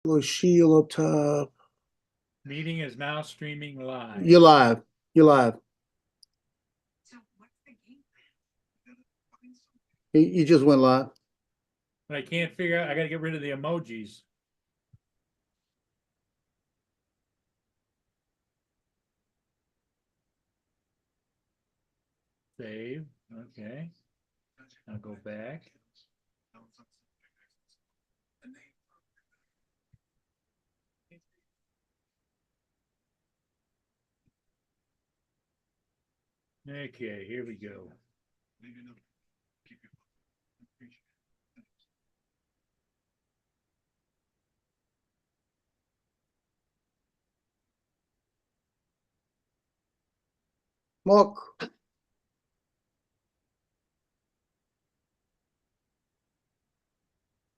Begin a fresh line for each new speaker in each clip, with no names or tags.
Little shield up top.
Meeting is now streaming live.
You're live. You're live. You just went live.
But I can't figure out, I gotta get rid of the emojis. Save, okay. I'll go back. Okay, here we go.
Mark.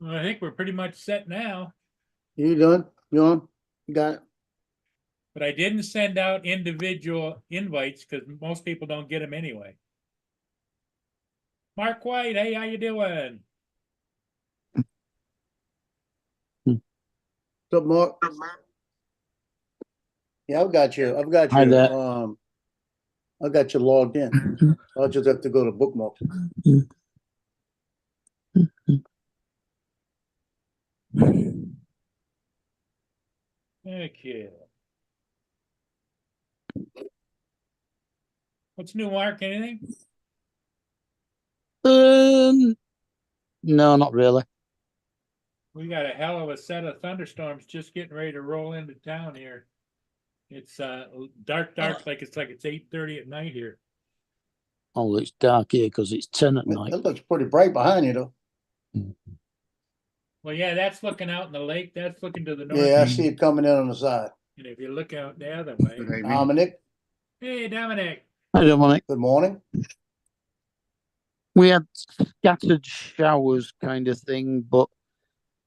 Well, I think we're pretty much set now,
You done? You on? You got it?
but I didn't send out individual invites because most people don't get them anyway. Mark White, hey, how you doing?
What's up, Mark? Yeah, I've got you. I've got
Hi
you.
there.
I got you logged in. I'll just have to go to bookmark.
Okay. What's new, Mark? Anything?
No, not really.
We got a hell of a set of thunderstorms just getting ready to roll into town here. It's dark, like it's 8:30 at night here.
Oh, it's dark here because it's 10 at night.
It looks pretty bright behind you, though.
Well, yeah, that's looking out in the lake. That's looking to the north.
Yeah, I see it coming in on the side.
And if you look out the other way,
Dominic,
hey, Dominic.
Hi, Dominic.
good morning.
We had scattered showers kind of thing, but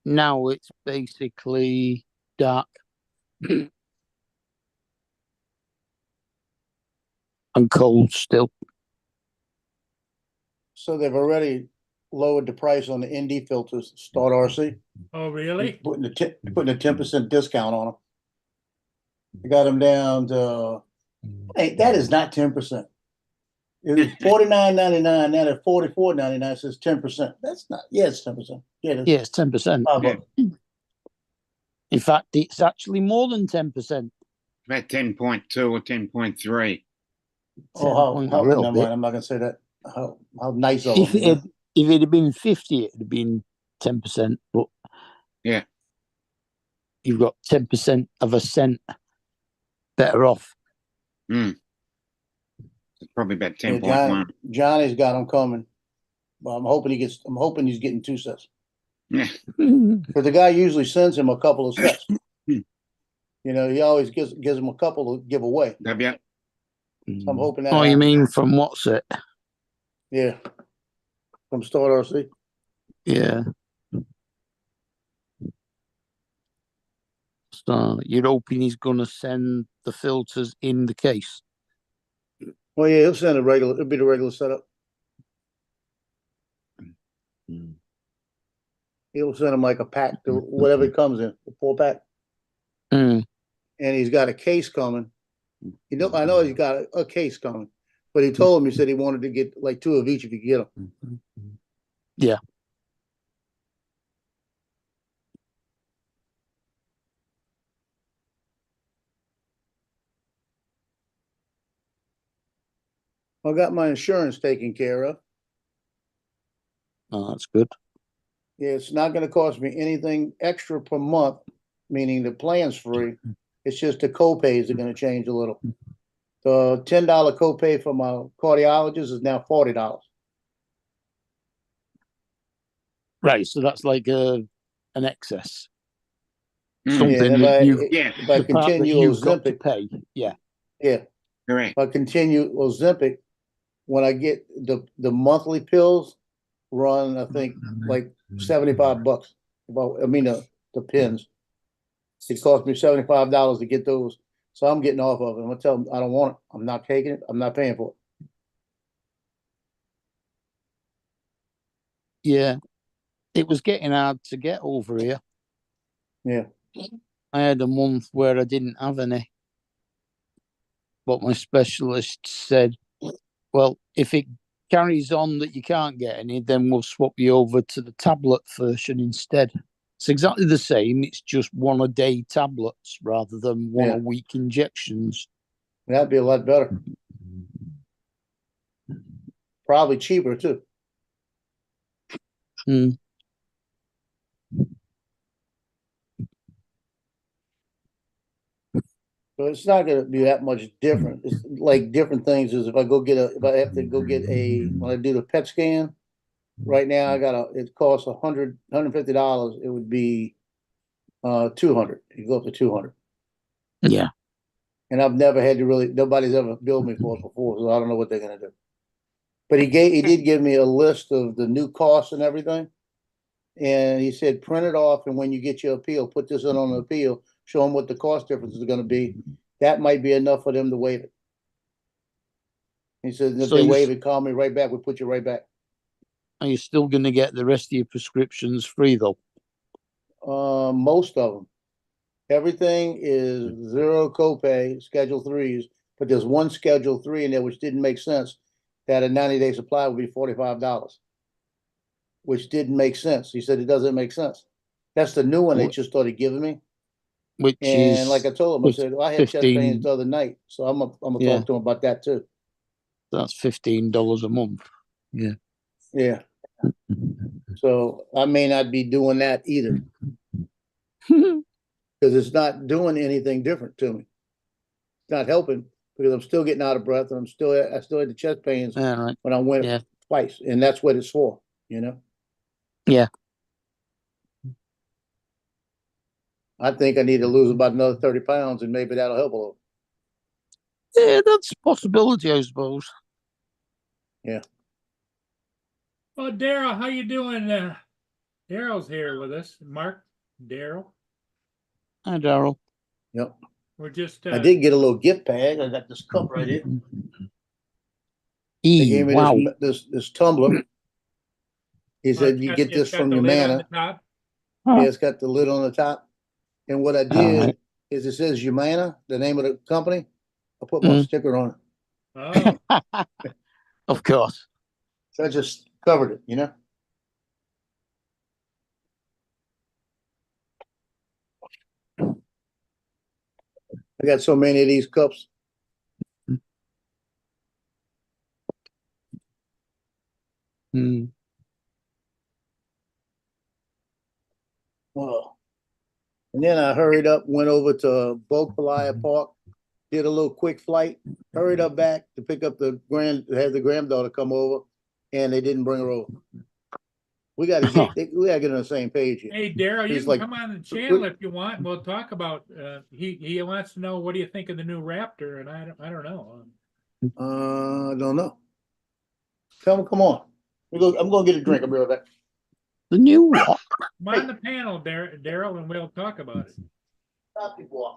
now it's basically dark. And cold still.
So they've already lowered the price on the ND filters, Start RC.
Oh, really?
Putting a 10% discount on them. They got them down to, hey, that is not 10%. It was $49.99, now they're $44.99, so it's 10%. That's not, yeah, it's 10%. Yeah,
it's 10%. In fact, it's actually more than 10%.
About 10.2 or 10.3.
Oh,
a little
never
bit.
mind, I'm not gonna say that. How nice of
If
them.
If it had been 50, it would have been 10%. But
yeah,
you've got 10% of a cent better off.
It's probably about 10.1.
Johnny's got them coming. Well, I'm hoping he's getting 2 sets.
Yeah.
Because the guy usually sends him a couple of sets. You know, he always gives him a couple to give away.
Yeah.
So I'm hoping that.
Oh, you mean from what's it?
Yeah. From Start RC.
Yeah. So you're hoping he's going to send the filters in the case?
Well, yeah, he'll send it'll be the regular setup. He'll send him like a pack to whatever it comes in, a 4-pack. And he's got a case coming. You know, I know he's got a case coming, but he told me, he said he wanted to get like 2 of each if he could get them.
Yeah.
I got my insurance taken care of.
Oh, that's good.
Yeah, it's not going to cost me anything extra per month, meaning the plan's free. It's just the copays are going to change a little. The $10 copay for my cardiologist is now $40.
Right, so that's like an excess.
Something if I continue Ozempic,
pay. Yeah.
Correct. If I continue Ozempic, when I get the monthly pills, run I think like $75. The pins. It cost me $75 to get those, so I'm getting off of it. I'm gonna tell them I don't want it. I'm not taking it. I'm not paying for it.
Yeah, it was getting hard to get over here.
Yeah,
I had a month where I didn't have any. But my specialist said, well, if it carries on that you can't get any, then we'll swap you over to the tablet version instead. It's exactly the same. It's just 1 a day tablets rather than 1 a week injections.
That'd be a lot better. Probably cheaper too.
Hmm.
So it's not gonna be that much different. It's like different things is if I have to go get when I do the PET scan, right now it costs $150. It would be 200. You go up to 200.
Yeah.
And I've never had to nobody's ever billed me for it before, so I don't know what they're gonna do. But he did give me a list of the new costs and everything. And he said, print it off, and when you get your appeal, put this in on the appeal, show them what the cost difference is gonna be. That might be enough for them to waive it. He said, if
So
they
you-
waive it, call me right back, we'll put you right back.
Are you still going to get the rest of your prescriptions free though?
Most of them. Everything is zero copay, Schedule 3s, but there's one Schedule 3 in there which didn't make sense. That a 90-day supply would be $45, which didn't make sense. He said it doesn't make sense. That's the new one they just started giving me.
Which
And
is
like I told him, I said, well, I had chest
15
pains the other night, so I'm gonna
Yeah.
talk to him about that too.
that's $15 a month.
Yeah. So I may not be doing that either because it's not doing anything different to me. It's not helping because I'm still getting out of breath and I still had the chest pains
All right.
when I went
Yeah.
twice, and that's what it's for, you know?
Yeah.
I think I need to lose about another 30 pounds and maybe that'll help a little.
Yeah, that's a possibility, I suppose.
Yeah.
Well, Daryl, how you doing? Daryl's here with us. Mark, Daryl.
Hi, Daryl.
Yep.
We're just.
I did get a little gift bag. I got this cup right here. They
E,
gave me
wow.
this tumbler. He said, you get
it's
this
got
from
the
your
lid on
mana.
the top.
Yeah, it's got the lid on the top. And what I
All
did
right.
is it says Humana, the name of the company. I put my sticker on it.
Oh,
Of course.
So I just covered it, you know? I got so many of these cups.
Hmm.
Well, and then I hurried up, went over to Bokelia Park, did a little quick flight, hurried up back to pick up had the granddaughter come over, and they didn't bring her over. We gotta get on the same page here.
hey, Daryl, you
It's
can
like-
come on the channel if you want. We'll talk about. He wants to know what do you think of the new Raptor, and I don't know.
I don't know. Come on. I'm gonna get a drink. I'll be right back.
The new what?
Come on the panel, Daryl, and we'll talk about it.
Stop you, boy.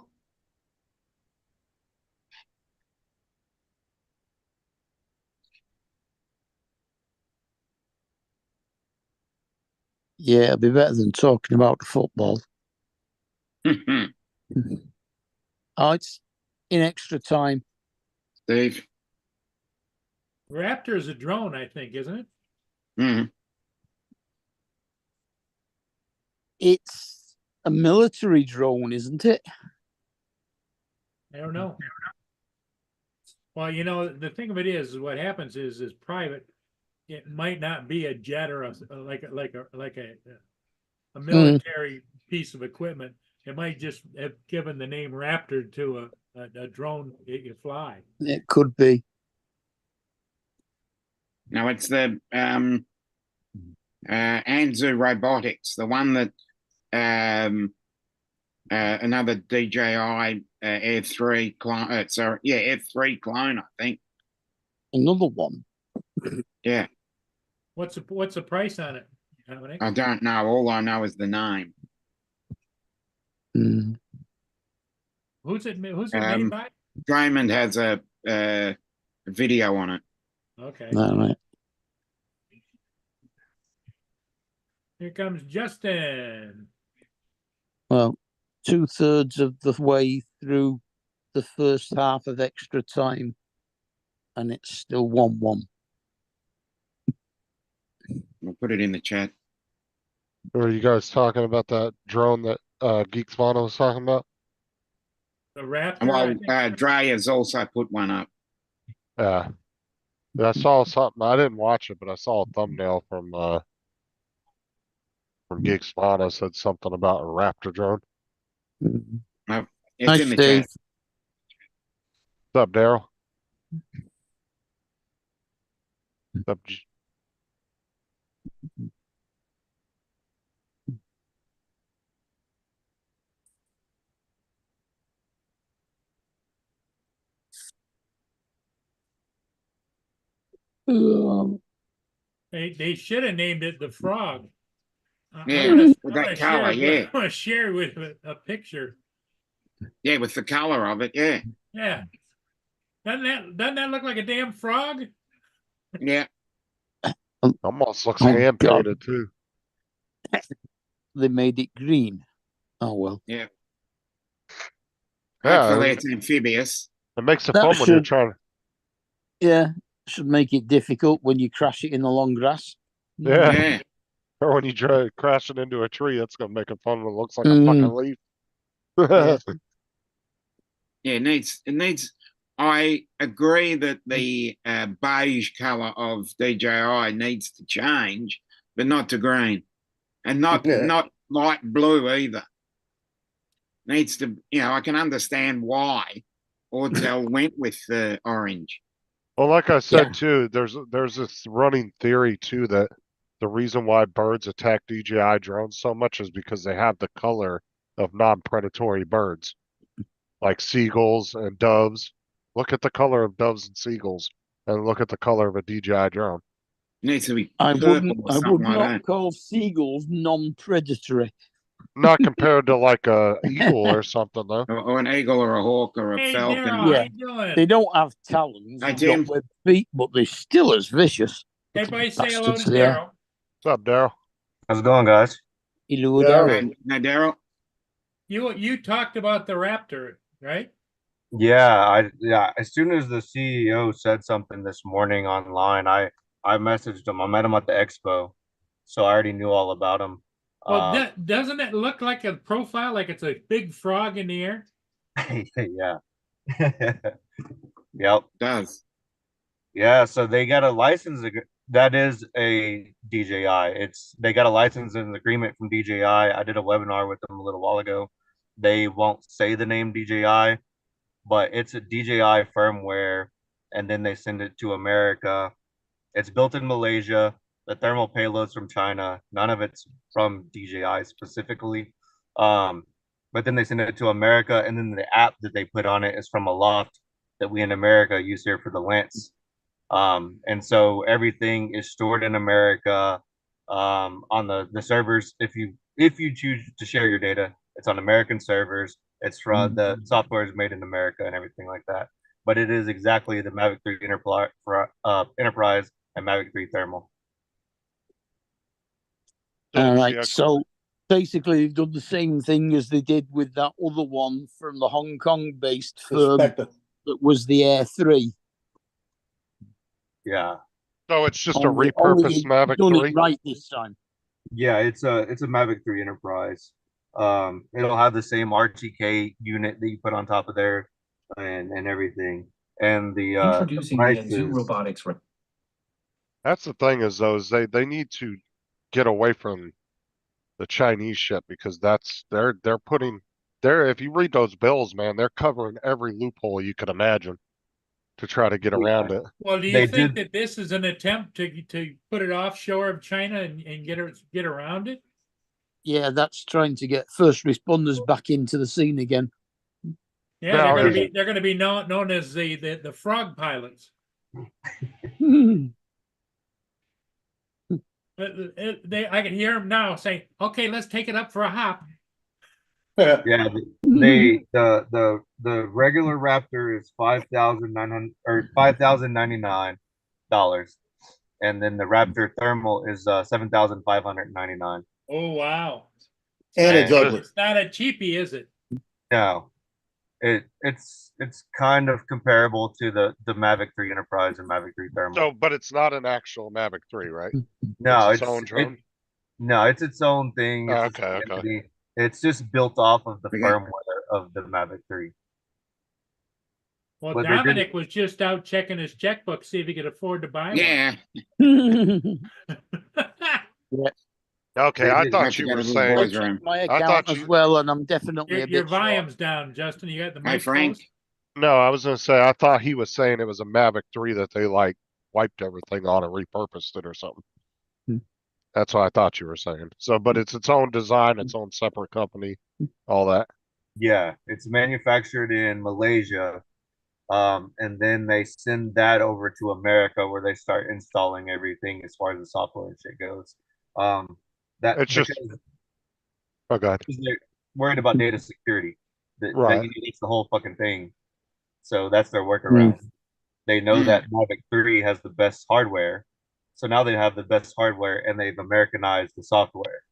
Yeah, it'd be better than talking about the football. Oh, it's in extra time.
Steve.
Raptor is a drone, I think, isn't it?
Mm.
It's a military drone, isn't it?
I don't know. Well, you know, the thing of it is what happens is private. It might not be a jet or like a military piece of equipment. It might just have given the name Raptor to a drone it can fly.
It could be.
No, it's the Anzu Robotics, the one that another DJI F3 clone. F3 clone, I think.
Another one.
Yeah,
What's the price on it, Dominic?
I don't know. All I know is the name.
Hmm.
Who's it made by?
Draymond has a video on it.
Okay.
All right.
Here comes Justin.
Well, 2/3 of the way through the first half of extra time, and it's still 1-1.
We'll put it in the chat.
Were you guys talking about that drone that Geeks Mono was talking about?
The Raptor.
And
I
well,
think.
Dre has also put one up.
Yeah. I saw something. I didn't watch it, but I saw a thumbnail from Geeks Mono said something about a Raptor drone.
It's
Nice,
in the
Dave.
chat.
What's up, Daryl? What's up,
They should have named it the Frog.
Yeah,
I'm
with
gonna
that color, yeah.
I'm gonna share with a picture.
Yeah, with the color of it, yeah.
Yeah. Doesn't that look like a damn frog?
Yeah.
almost looks
Oh,
hand
God.
painted too.
They made it green. Oh well.
Yeah.
Yeah,
Hopefully it's amphibious.
it makes it
That
fun when you're
should-
trying.
Yeah, should make it difficult when you crash it in the long grass.
Yeah.
Yeah.
Or when you try crashing into a tree, that's gonna make it fun when it looks like a
Mm.
fucking leaf.
Yeah.
Yeah, it needs I agree that the beige color of DJI needs to change, but not to green. And not
Yeah.
not light blue either. Needs to, I can understand why Autel went with the orange.
Well, like I said
Yeah.
too, there's this running theory too that the reason why birds attack DJI drones so much is because they have the color of non-predatory birds, like seagulls and doves. Look at the color of doves and seagulls, and look at the color of a DJI drone.
Needs to be
I
purple
wouldn't.
or
I
something
would
like
not
that.
call seagulls non-predatory.
Not compared to like a eagle or something though.
Or an eagle or a hawk or a
Hey,
falcon.
Daryl,
Yeah.
how you doing?
They don't have talons.
Hi,
They've
Tim.
got webbed feet, but they're still as vicious.
Everybody say hello to
Bastards they are.
Daryl.
What's up, Daryl?
How's it going, guys?
Hello,
Yeah.
Daryl.
Now, Daryl,
You talked about the Raptor, right?
Yeah, as soon as the CEO said something this morning online, I messaged him. I met him at the expo, so I already knew all about him.
Well, doesn't it look like a profile, like it's a big frog in the air?
Yeah. Yep.
does.
Yeah, so they got a license that is a DJI. They got a license and agreement from DJI. I did a webinar with them a little while ago. They won't say the name DJI, but it's a DJI firmware, and then they send it to America. It's built in Malaysia. The thermal payload's from China. None of it's from DJI specifically. But then they send it to America, and then the app that they put on it is from Aloft that we in America use here for the Lance. And so everything is stored in America on the servers. If you choose to share your data, it's on American servers. It's from the software is made in America and everything like that. But it is exactly the Mavic 3 Enterprise and Mavic 3 Thermal.
All right. So basically, they've done the same thing as they did with that other one from the Hong Kong-based firm
Spectre.
that was the Air 3.
Yeah.
So it's just a
Only
repurposed Mavic
done
3.
it right this time.
Yeah, it's a Mavic 3 Enterprise. It'll have the same RTK unit that you put on top of there and everything. And the
Introducing the
price
N2
is-
robotics.
That's the thing is those they need to get away from the Chinese shit because they're putting if you read those bills, man, they're covering every loophole you could imagine to try to get around it.
Well, do you
They
think
did-
that this is an attempt to put it offshore of China and get around it?
Yeah, that's trying to get first responders back into the scene again.
Yeah,
No,
they're gonna be known as the frog pilots. I can hear them now saying, "Okay, let's take it up for a hop."
Yeah, the regular Raptor is $5,099, and then the Raptor Thermal is $7,599.
Oh wow!
And
Yeah.
it's ugly.
It's not a cheapie, is it?
No, it's kind of comparable to the Mavic 3 Enterprise and Mavic 3 Thermal.
So, but it's not an actual Mavic 3, right?
No,
It's its own drone?
no, it's its own thing.
Oh,
It's its
okay.
entity. It's just built off of the
Okay.
firmware of the Mavic 3.
Well,
But they did-
Dominic was just out checking his checkbook, see if he could afford to buy
Yeah,
one.
Okay,
They
I
did.
thought
That's
you
got
were
a little
saying.
I
boys
checked
room.
my
I
account
thought
as
you-
well, and I'm definitely
Your
a bit short.
volume's down, Justin. You got the
Hi,
mic
Frank.
closed?
No, I was gonna say I thought he was saying it was a Mavic 3 that they like wiped everything on and repurposed it or something.
Hmm.
That's what I thought you were saying. So, but it's its own design, its own separate company, all that.
Yeah, it's manufactured in Malaysia, and then they send that over to America where they start installing everything as far as the software and shit goes. That
It's just-
because
Oh god.
they're worried about data security.
Right.
It's the whole fucking thing. So that's their workaround. They know that Mavic 3 has the best hardware. So now they have the best hardware and they've Americanized the software.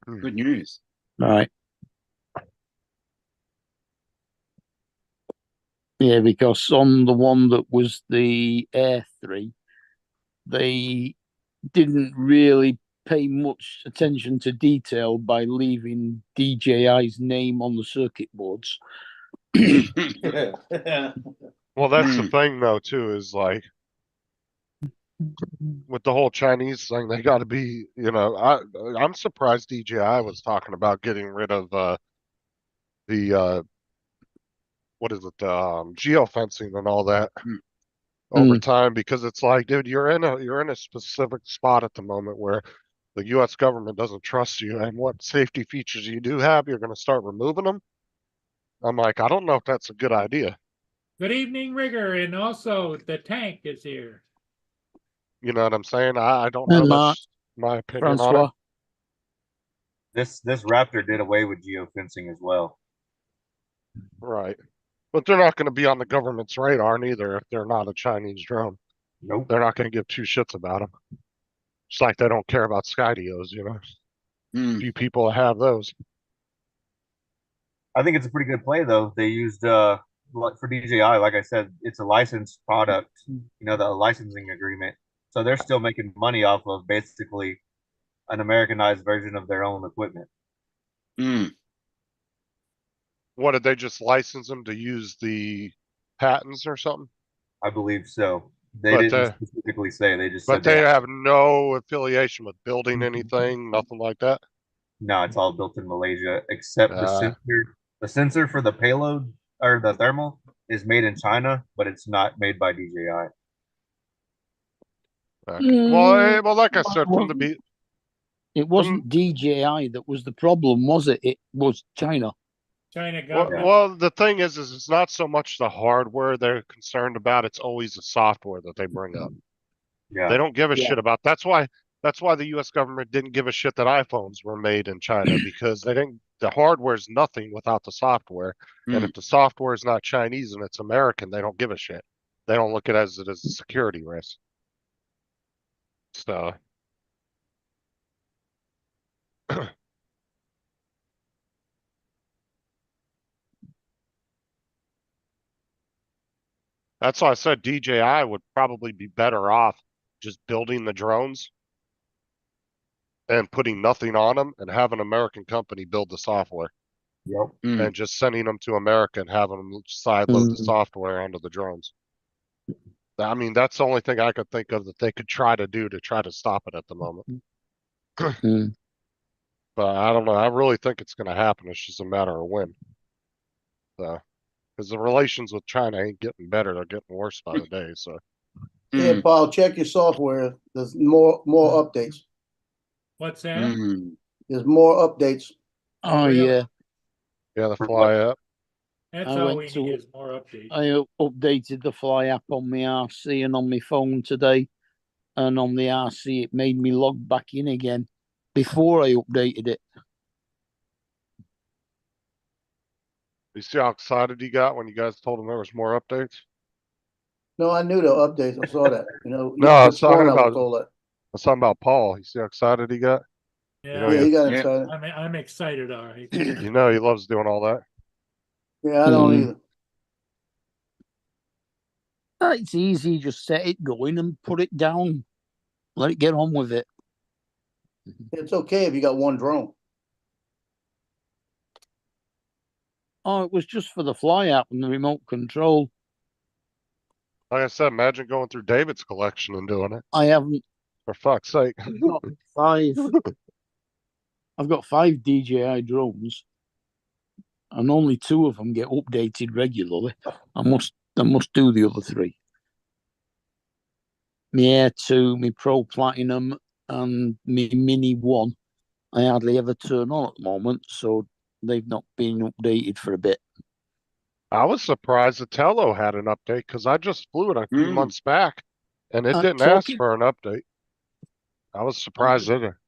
Good news.
Right. Yeah, because on the one that was the Air 3, they didn't really pay much attention to detail by leaving DJI's name on the circuit boards.
Well, that's the thing though, too, is like with the whole Chinese thing, they got to be, I'm surprised DJI was talking about getting rid of the what is it, geofencing and all that over time, because it's like, dude, you're in a specific spot at the moment where the U.S. government doesn't trust you, and what safety features you do have, you're going to start removing them. I'm like, I don't know if that's a good idea.
Good evening, Rigger, and also the tank is here.
You know what I'm saying? I don't know.
And
That's my opinion on it.
Francois.
This Raptor did away with geofencing as well.
Right. But they're not going to be on the government's radar neither if they're not a Chinese drone.
Nope.
They're not going to give two shits about them. Just like they don't care about Skydios, Few people have those.
I think it's a pretty good play though. They used for DJI, like I said, it's a licensed product, the licensing agreement. So they're still making money off of basically an Americanized version of their own equipment.
What, did they just license them to use the patents or something?
I believe so. They
But,
didn't specifically say. They just
But
said
they have no affiliation with building anything, nothing like that?
no, it's all built in Malaysia except the sensor. The sensor for the payload or the thermal is made in China, but it's not made by DJI.
Okay. Well, like I said, from the beat,
It wasn't DJI that was the problem, was it? It was China.
China government.
well, the thing is it's not so much the hardware they're concerned about; it's always the software that they bring up.
Yeah,
They don't give a shit about. That's why the U.S. government didn't give a shit that iPhones were made in China, because they didn't. The hardware's nothing without the software, and if the software is not Chinese and it's American, they don't give a shit. They don't look at it as a security risk. So. That's why I said DJI would probably be better off just building the drones and putting nothing on them and have an American company build the software.
Yep.
And just sending them to America and having them sideload the software onto the drones. I mean, that's the only thing I could think of that they could try to do to try to stop it at the moment. But I don't know. I really think it's going to happen. It's just a matter of when. So, because the relations with China ain't getting better; they're getting worse by the day. So,
Yeah, Paul, check your software. There's more updates.
What's that?
There's more updates.
Oh,
Really?
yeah.
yeah, the fly up.
That's
I
all
went
we
to-
need is more updates.
I updated the Fly app on my RC and on my phone today. And on the RC, it made me log back in again before I updated it.
You see how excited he got when you guys told him there was more updates?
No, I knew the updates. I saw that.
No, I was
this morning
talking
I was
about-
told that.
That's something about Paul. You see how excited he got?
Yeah,
Yeah, he got
Yeah.
excited.
I'm excited, all right.
You know he loves doing all that.
Yeah, I don't
Mm.
either.
It's easy. Just set it going and put it down. Let it get on with it.
It's okay if you got one drone.
Oh, it was just for the fly app and the remote control.
Like I said, imagine going through David's collection and doing it.
I haven't
For fuck's sake.
got five. I've got 5 DJI drones, and only 2 of them get updated regularly. I must do the other 3. My Air 2, my Pro Platinum, and my Mini 1. I hardly ever turn on at the moment, so they've not been updated for a bit.
I was surprised the Tello had an update because I just flew it a few
Mm.
months back and it didn't ask
talking-
for an update. I was surprised either.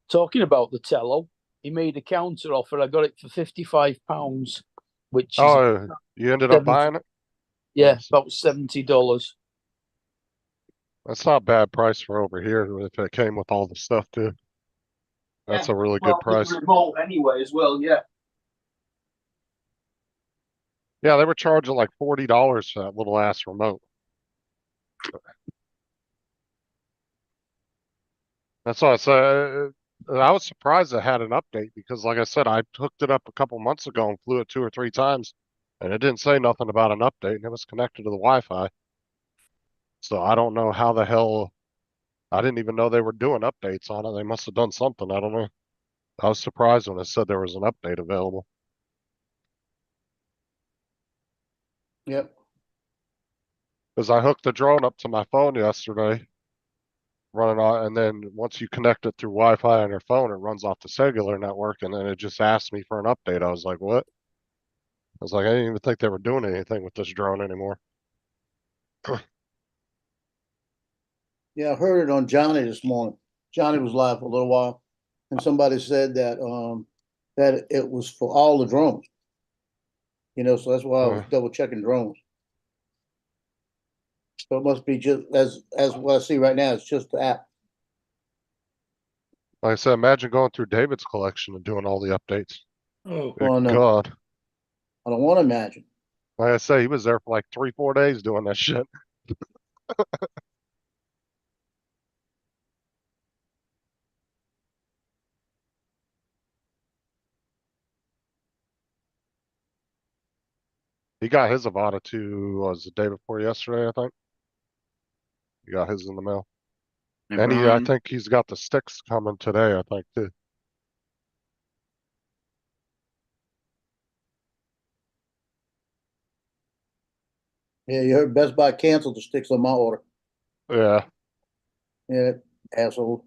Talking about the Tello, he made a counter offer. I got it for £55, which is
Oh, you ended up
70
buying it?
yeah,
Nice.
about $70.
That's not a bad price for over here if it came with all the stuff too. That's a really good price.
Remote anyway as well, yeah.
Yeah, they were charging like $40 for that little ass remote. That's why I said I was surprised it had an update because, like I said, I hooked it up a couple months ago and flew it 2 or 3 times, and it didn't say nothing about an update, and it was connected to the Wi-Fi. So I don't know how the hell. I didn't even know they were doing updates on it. They must have done something. I don't know. I was surprised when it said there was an update available.
Yep.
Because I hooked the drone up to my phone yesterday, running on, and then once you connect it through Wi-Fi on your phone, it runs off the cellular network, and then it just asked me for an update. I was like, what? I was like, I didn't even think they were doing anything with this drone anymore.
Yeah, I heard it on Johnny this morning. Johnny was live for a little while, and somebody said that it was for all the drones. So that's why I was double checking drones. So it must be just as what I see right now. It's just the app.
Like I said, imagine going through David's collection and doing all the updates.
Oh,
Good
Oh, no.
God.
I don't want to imagine.
Like I say, he was there for like 3, 4 days doing that shit. He got his Avata too, was the day before yesterday, I think. He got his in the mail.
And
And I
Brian,
think he's got the sticks coming today, I think, too.
Yeah, you heard Best Buy canceled the sticks on my order.
Yeah.
Yeah, asshole.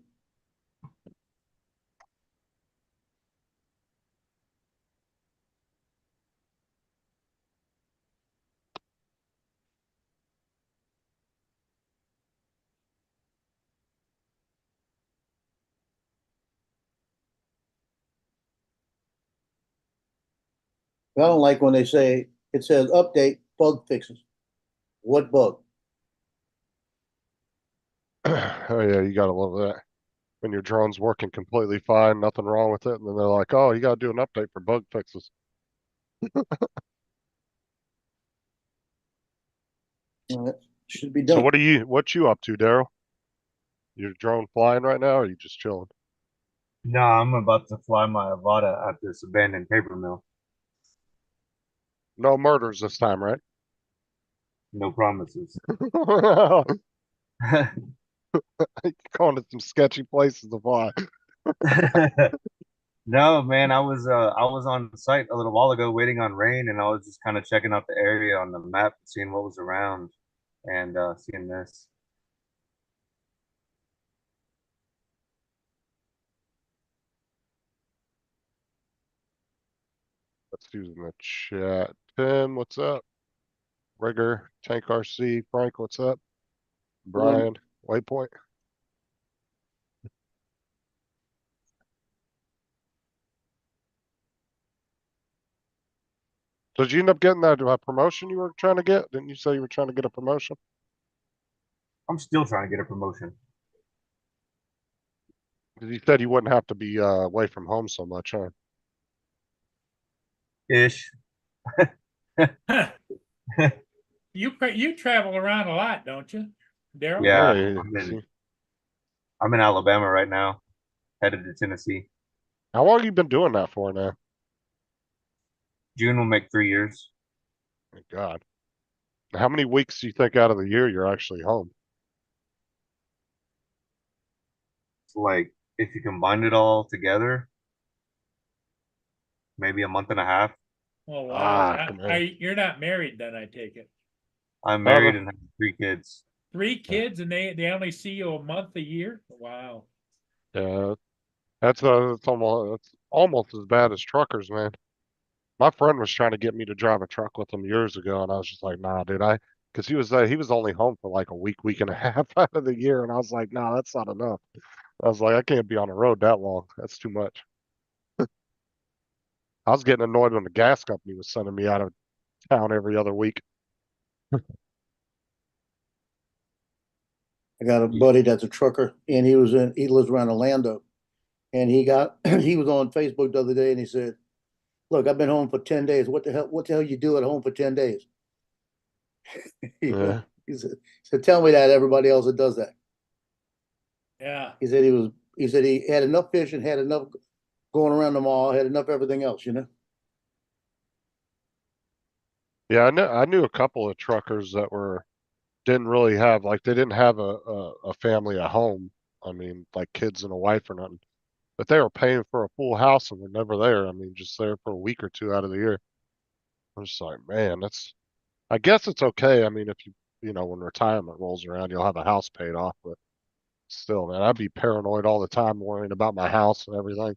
I don't like when they say it says update bug fixes. What bug?
Oh yeah, you gotta love that. When your drone's working completely fine, nothing wrong with it, and then they're like, "Oh, you gotta do an update for bug fixes."
That should be
So
done.
what you up to, Daryl? Your drone flying right now, or are you just chilling?
No, I'm about to fly my Avata at this abandoned paper mill.
No murders this time, right?
No promises.
Going to some sketchy places to fly.
No, man, I was on site a little while ago waiting on rain, and I was just kind of checking out the area on the map, seeing what was around, and seeing this.
Let's use in the chat. Tim, what's up? Rigger, Tank RC, Frank, what's up? Brian, Waypoint. So did you end up getting that promotion you were trying to get? Didn't you say you were trying to get a promotion?
I'm still trying to get a promotion.
You said you wouldn't have to be away from home so much, huh?
Ish.
You travel around a lot, don't you, Daryl?
Yeah,
See,
I'm in Alabama right now, headed to Tennessee.
how long you been doing that for now?
June will make 3 years.
My God. How many weeks do you think out of the year you're actually home?
It's like if you combine it all together, maybe a month and a half.
Oh wow!
Come on.
You're not married then? I take it.
I'm married and have 3 kids.
3 kids, and they only see you a month a year. Wow.
Yeah, that's almost as bad as truckers, man. My friend was trying to get me to drive a truck with him years ago, and I was just like, nah, dude, because he was only home for like a week and a half out of the year, and I was like, nah, that's not enough. I was like, I can't be on the road that long. That's too much. I was getting annoyed when the gas company was sending me out of town every other week.
I got a buddy that's a trucker, and he lives around Orlando, and he was on Facebook the other day, and he said, "Look, I've been home for 10 days. What the hell you do at home for 10 days?"
Yeah.
He said, "Tell me that everybody else that does that."
Yeah.
He said he had enough fish and had enough going around the mall, had enough everything else, you know.
Yeah, I knew a couple of truckers that didn't really have like they didn't have a family at home. I mean, like kids and a wife or nothing. But they were paying for a full house and were never there. I mean, just there for a week or two out of the year. I'm just like, man, I guess it's okay. I mean, if when retirement rolls around, you'll have a house paid off, but still, man, I'd be paranoid all the time worrying about my house and everything.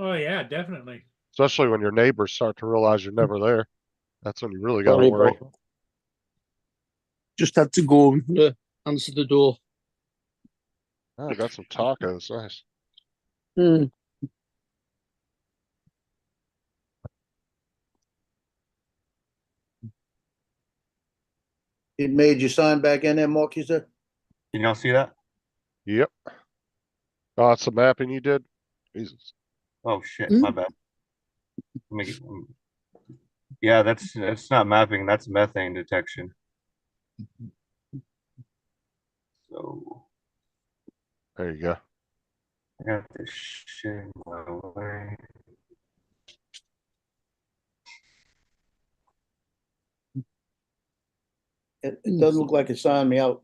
Oh yeah, definitely.
Especially when your neighbors start to realize you're never there. That's when you really got to
Sorry
worry.
about that. Just had to go and answer the door.
Oh, I got some tacos. Nice.
Hmm.
It made you sign back in there, Mark, you said?
Can y'all see that?
Yep. Oh, that's the mapping you did? Jesus.
Oh shit, my bad. Yeah, that's not mapping, that's methane detection. So
There you go.
I got this shit in my way.
It doesn't look like it signed me out.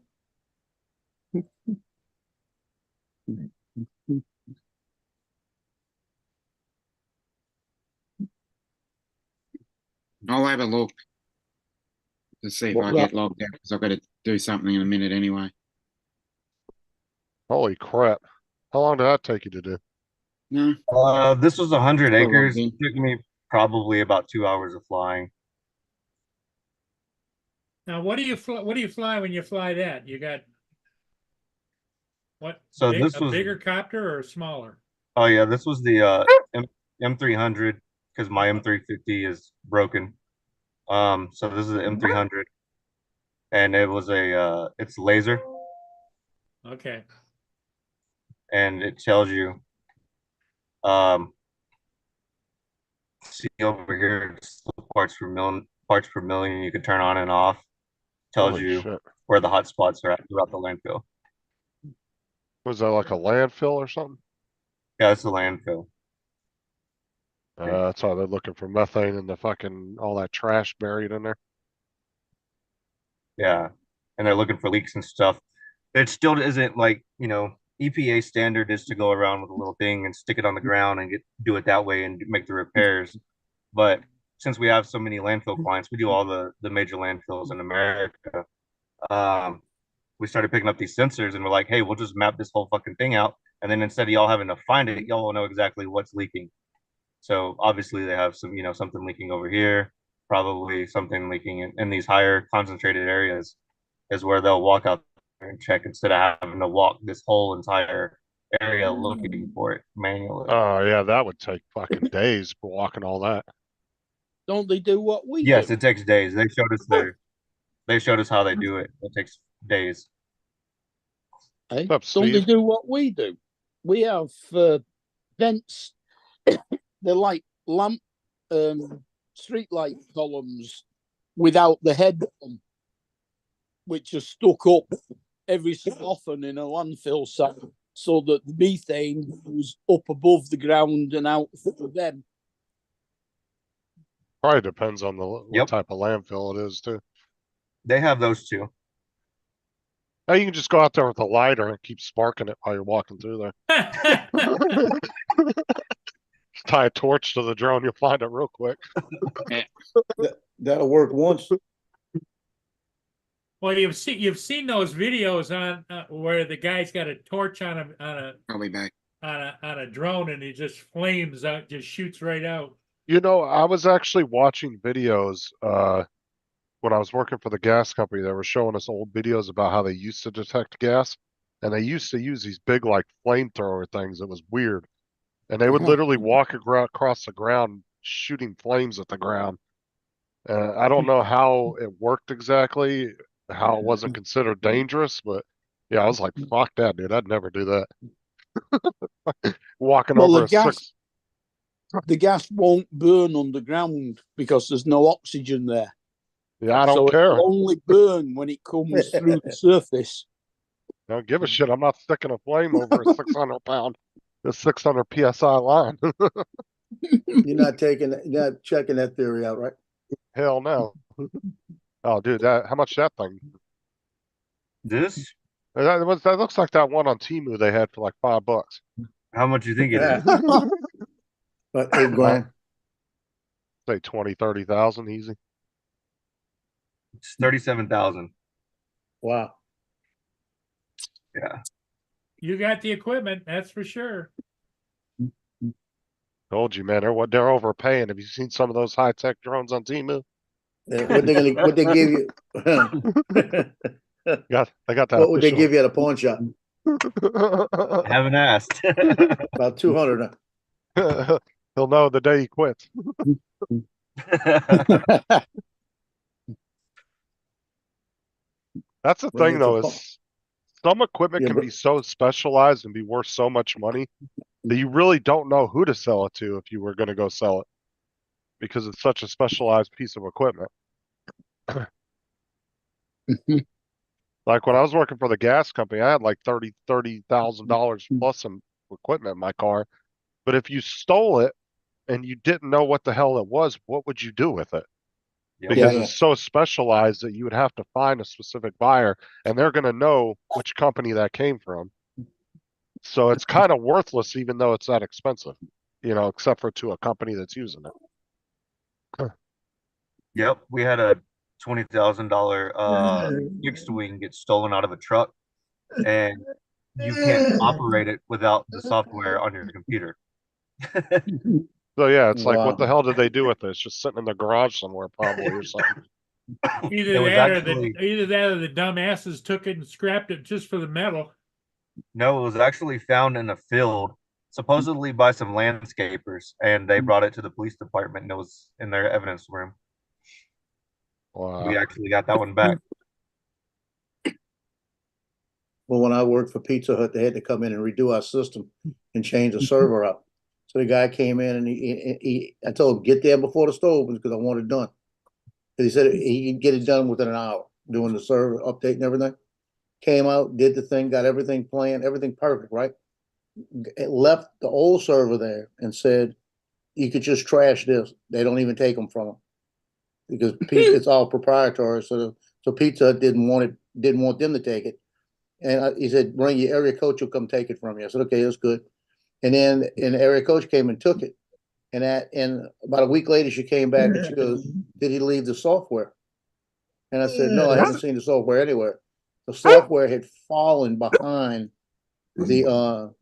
I'll have a look to see if I get logged out because I've got to do something in a minute anyway.
Holy crap. How long did that take you to do?
No,
This was 100
Still
acres.
logged
It took me probably about 2 hours of flying.
Now, what do you fly when you fly that? You got what?
So
a
this was
bigger copter or smaller?
Oh yeah, this was the M300 because my M350 is broken. So this is the M300, and it was it's laser,
Okay.
and it tells you, um, see over here, it's the parts per million you can turn on and off. Tells
Holy
you
shit.
where the hot spots are at throughout the landfill.
Was that like a landfill or something?
Yeah, it's a landfill.
That's why they're looking for methane and the fucking all that trash buried in there.
Yeah, and they're looking for leaks and stuff. It still isn't like, EPA standard is to go around with a little thing and stick it on the ground and do it that way and make the repairs. But since we have so many landfill clients, we do all the major landfills in America. We started picking up these sensors and we're like, hey, we'll just map this whole fucking thing out. And then instead of y'all having to find it, y'all will know exactly what's leaking. So obviously they have something leaking over here, probably something leaking in these higher concentrated areas is where they'll walk out there and check instead of having to walk this whole entire area looking for it manually.
Oh yeah, that would take fucking days walking all that.
Don't they do what we
Yes,
do?
it takes days. They showed us how they do it. It takes days.
Eh?
Up,
Don't they
Steve?
do what we do? We have vents. They're like lamp, street light columns without the head on, which are stuck up every so often in a landfill site, so that the methane goes up above the ground and out through them.
Probably depends on what
Yep.
type of landfill it is too.
They have those too.
Now you can just go out there with a lighter and keep sparking it while you're walking through there. Tie a torch to the drone, you'll find it real quick.
That'll work once.
Well, you've seen those videos on where the guy's got a torch on
I'll be back.
a drone and he just flames out, just shoots right out.
You know, I was actually watching videos when I was working for the gas company. They were showing us old videos about how they used to detect gas, and they used to use these big like flamethrower things. It was weird, and they would literally walk across the ground shooting flames at the ground. I don't know how it worked exactly, how it wasn't considered dangerous, but yeah, I was like, fuck that, dude. I'd never do that. Walking
Well,
over
the gas won't burn underground because there's no oxygen there.
Yeah, I don't
So
care.
it'll only burn when it comes through the surface.
Don't give a shit. I'm not sticking a flame over a 600 PSI line.
You're not checking that theory out, right?
Hell no. Oh, dude, how much that thing?
This?
That looks like that one on Temu they had for like $5.
How much you think it is?
About $8,000.
Say 20, 30,000 easy.
It's 37,000.
Wow.
Yeah.
You got the equipment, that's for sure.
Told you, man. They're overpaying. Have you seen some of those high tech drones on Temu?
What they give you?
They got that.
What would they give you at a pawn shop?
Haven't asked.
About 200.
He'll know the day he quits. That's the
Bring
thing,
it
though,
to
is some equipment
Yeah,
can
but-
be so specialized and be worth so much money that you really don't know who to sell it to if you were going to go sell it, because it's such a specialized piece of equipment. Like when I was working for the gas company, I had like $30,000 plus some equipment in my car. But if you stole it and you didn't know what the hell it was, what would you do with it?
Yep.
Because
Yeah.
it's so specialized that you would have to find a specific buyer, and they're going to know which company that came from. So it's kind of worthless, even though it's that expensive, except for to a company that's using it.
Yep, we had a $20,000 fixed wing get stolen out of a truck, and you can't operate it without the software on your computer.
So yeah, it's like,
Wow.
what the hell did they do with it? It's just sitting in the garage somewhere, probably, or something.
Either
It was
that
actually-
or the dumbasses took it and scrapped it just for the metal.
No, it was actually found in a field, supposedly by some landscapers, and they brought it to the police department, and it was in their evidence room.
Wow.
We actually got that one back.
Well, when I worked for Pizza Hut, they had to come in and redo our system and change the server up. So the guy came in and I told him, get there before the store opens because I want it done. And he said he could get it done within an hour, doing the server update and everything. Came out, did the thing, got everything planned, everything perfect, right? It left the old server there and said, you could just trash this. They don't even take them from them because it's all proprietary. So Pizza Hut didn't want them to take it. And he said, bring your area coach will come take it from you. I said, okay, that's good. And then the area coach came and took it. And about a week later, she came back and she goes, did he leave the software? And I said, no, I haven't seen the software anywhere. The software had fallen behind the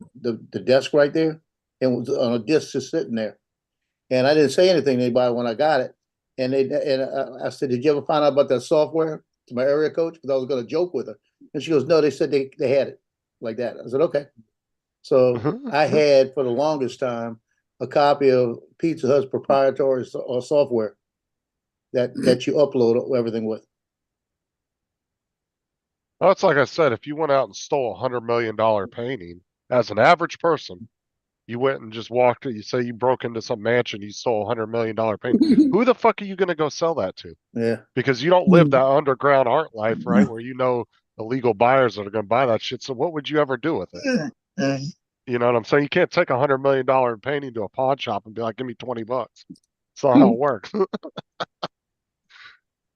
desk right there and was on a disc just sitting there. And I didn't say anything to anybody when I got it. And I said, did you ever find out about that software? To my area coach, because I was going to joke with her. And she goes, no, they said they had it like that. I said, okay. So I had, for the longest time, a copy of Pizza Hut's proprietary software that you upload everything with.
Well, it's like I said, if you went out and stole $100 million painting as an average person, you went and just walked, you say you broke into some mansion, you stole $100 million painting. Who the fuck are you going to go sell that to?
Yeah.
Because you don't live that underground art life, right? Where you know illegal buyers that are going to buy that shit. So what would you ever do with it? You know what I'm saying? You can't take $100 million painting to a pawn shop and be like, give me $20. That's not how it works.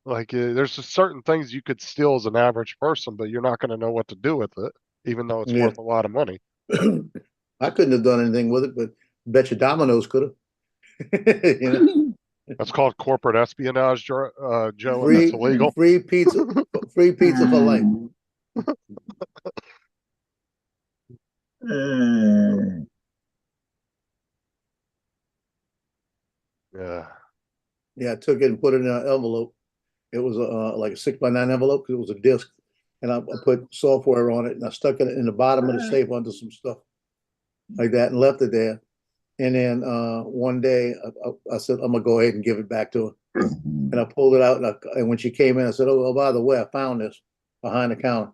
Like, there's just certain things you could steal as an average person, but you're not going to know what to do with it, even though it's
Yeah.
worth a lot of money.
I couldn't have done anything with it, but bet you Domino's could have. You know,
That's called corporate espionage, Joe, and that's
free
illegal.
free pizza, free pizza for life.
Yeah.
Yeah, I took it and put it in an envelope. It was like a 6x9 envelope because it was a disc, and I put software on it, and I stuck it in the bottom of the safe under some stuff like that, and left it there. And then one day I said, I'm gonna go ahead and give it back to her. And I pulled it out, and when she came in, I said, oh, by the way, I found this behind the counter.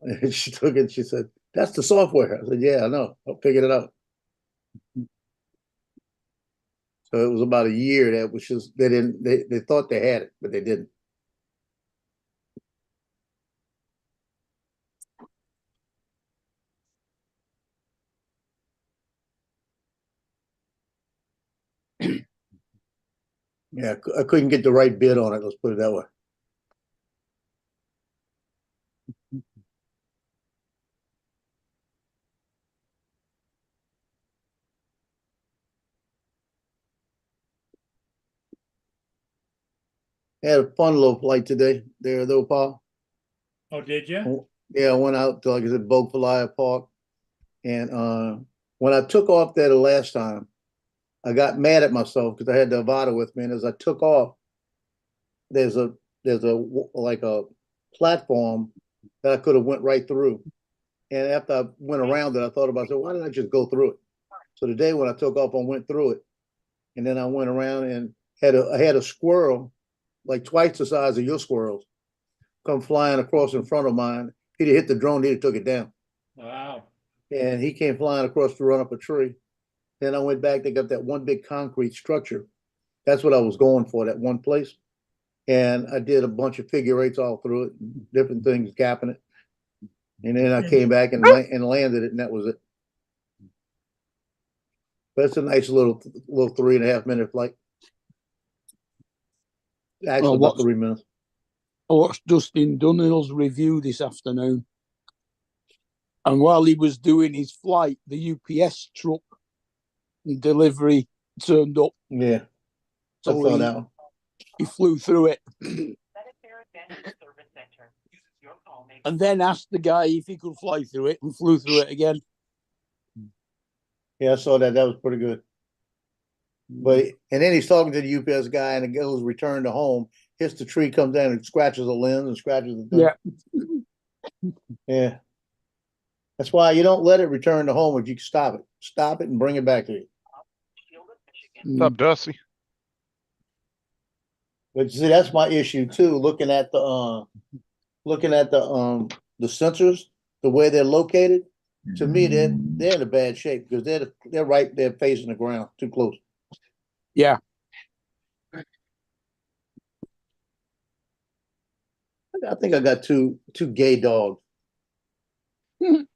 And she took it. She said, "That's the software." I said, "Yeah, I know. I figured it out." So it was about a year that was just they thought they had it, but they didn't. Yeah, I couldn't get the right bid on it. Let's put it that way. I had a fun little flight today there, though, Paul.
Oh, did you?
Yeah, I went out to, like I said, Bogfalaya Park, and when I took off there the last time, I got mad at myself because I had the Avata with me, and as I took off, there's a like a platform that I could have went right through. And after I went around it, I thought about, why didn't I just go through it? So today when I took off, I went through it, and then I went around and I had a squirrel, like twice the size of your squirrels, come flying across in front of mine. He'd have hit the drone, he'd have took it down.
Wow.
And he came flying across to run up a tree. Then I went back, they got that one big concrete structure. That's what I was going for, that one place. And I did a bunch of figure eights all through it, different things, gapping it. And then I came back and landed it, and that was it. But it's a nice little 3.5 minute flight. Actually, about 3 minutes.
I watched Dustin Dunhill's review this afternoon. And while he was doing his flight, the UPS truck delivery turned up.
Yeah.
So
I saw that one.
He flew through it. And then asked the guy if he could fly through it, and flew through it again.
Yeah, I saw that. That was pretty good. But and then he's talking to the UPS guy, and it goes return to home. Hits the tree, comes down and scratches a lens and scratches the thing. Yeah. That's why you don't let it return to home if you can stop it. Stop it and bring it back to you.
What's up, Dusty?
But see, that's my issue too. Looking at the sensors, the way they're located, to me, they're in a bad shape because they're right there facing the ground, too close.
Yeah.
I think I got two gay dogs. I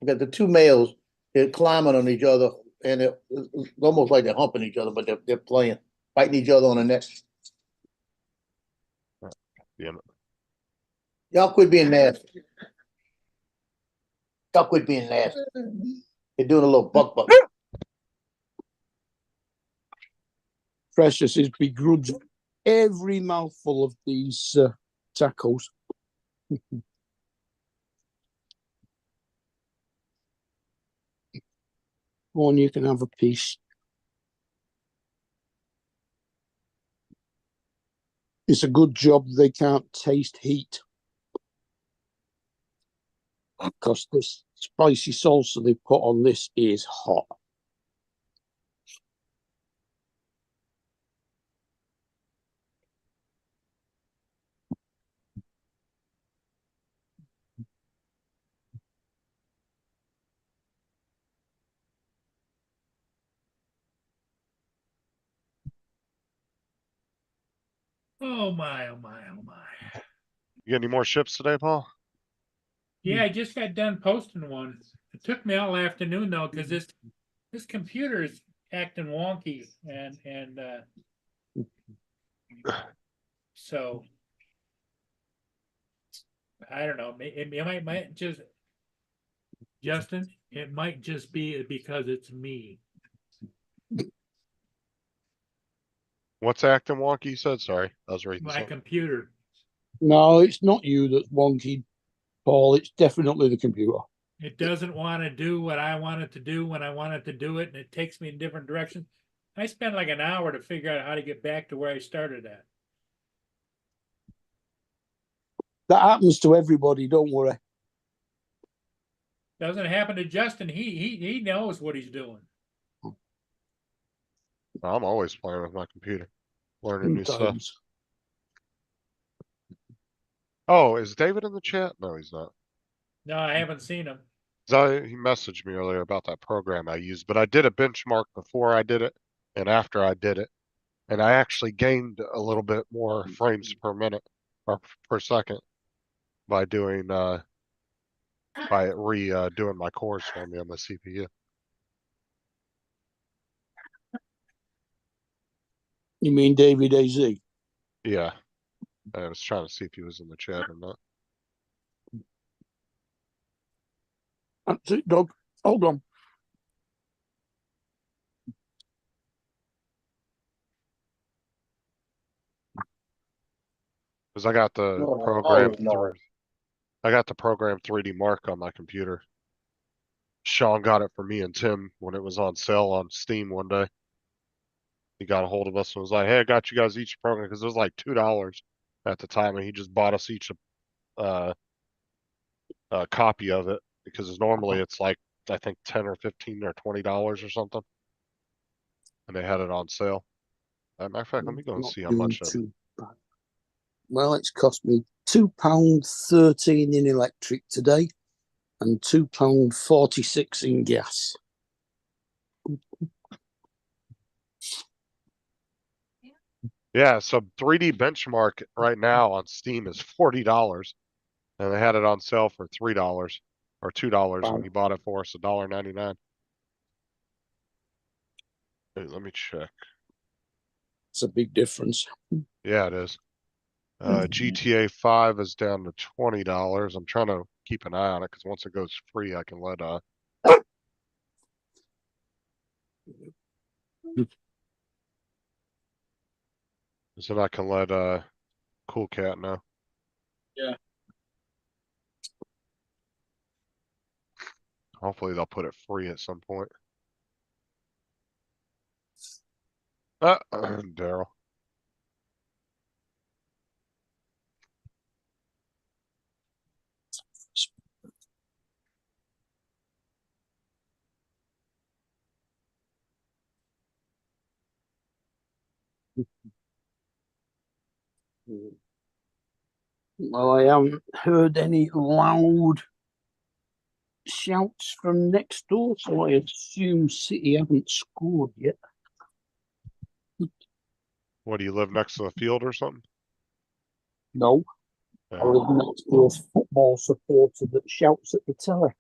got the two males. They're climbing on each other, and it's almost like they're humping each other, but they're playing, fighting each other on the neck.
Yeah.
Y'all quit being nasty. Y'all quit being nasty. They're doing a little buck.
Precious is begrudging every mouthful of these tacos. One, you can have a piece. It's a good job they can't taste heat. Because this spicy salsa they put on this is hot.
Oh my, oh my, oh my.
You get any more ships today, Paul?
Yeah, I just got done posting one. It took me all afternoon though, because this computer is acting wonky and so I don't know. It might just Justin, it might just be because it's me.
What's acting wonky? You said sorry. I was reading
My
something.
computer.
No, it's not you that's wonky, Paul. It's definitely the computer.
It doesn't want to do what I want it to do when I want it to do it, and it takes me in different directions. I spent like an hour to figure out how to get back to where I started at.
That happens to everybody. Don't worry.
Doesn't happen to Justin. He knows what he's doing.
I'm always playing with my computer, learning new stuff.
Sometimes.
Oh, is David in the chat? No, he's not.
No, I haven't seen him.
He messaged me earlier about that program I used, but I did a benchmark before I did it and after I did it, and I actually gained a little bit more frames per minute or per second by doing doing my cores for me on the CPU.
You mean David AZ?
Yeah, I was trying to see if he was in the chat or not.
That's it, Doug. Hold on.
Because I got the
No,
program
no.
through. I got the program 3D Mark on my computer. Sean got it for me and Tim when it was on sale on Steam one day. He got a hold of us and was like, "Hey, I got you guys each a program," because it was like $2 at the time, and he just bought us each a copy of it because normally it's like I think 10 or 15 or $20 or something, and they had it on sale. As a matter of fact, let me go and see how much.
Well, it's cost me £2.13 in electric today, and £2.46 in gas.
Yeah, so 3D Benchmark right now on Steam is $40, and they had it on sale for $3 or $2 when you bought it for us, $1.99. Hey, let me check.
It's a big difference.
Yeah, it is. GTA 5 is down to $20. I'm trying to keep an eye on it because once it goes free, I can let so I can let Cool Cat know.
Yeah.
Hopefully they'll put it free at some point. Daryl.
Well, I haven't heard any loud shouts from next door, so I assume City haven't scored yet.
What, do you live next to the field or something?
No, I live next to a football supporter that shouts at the telly.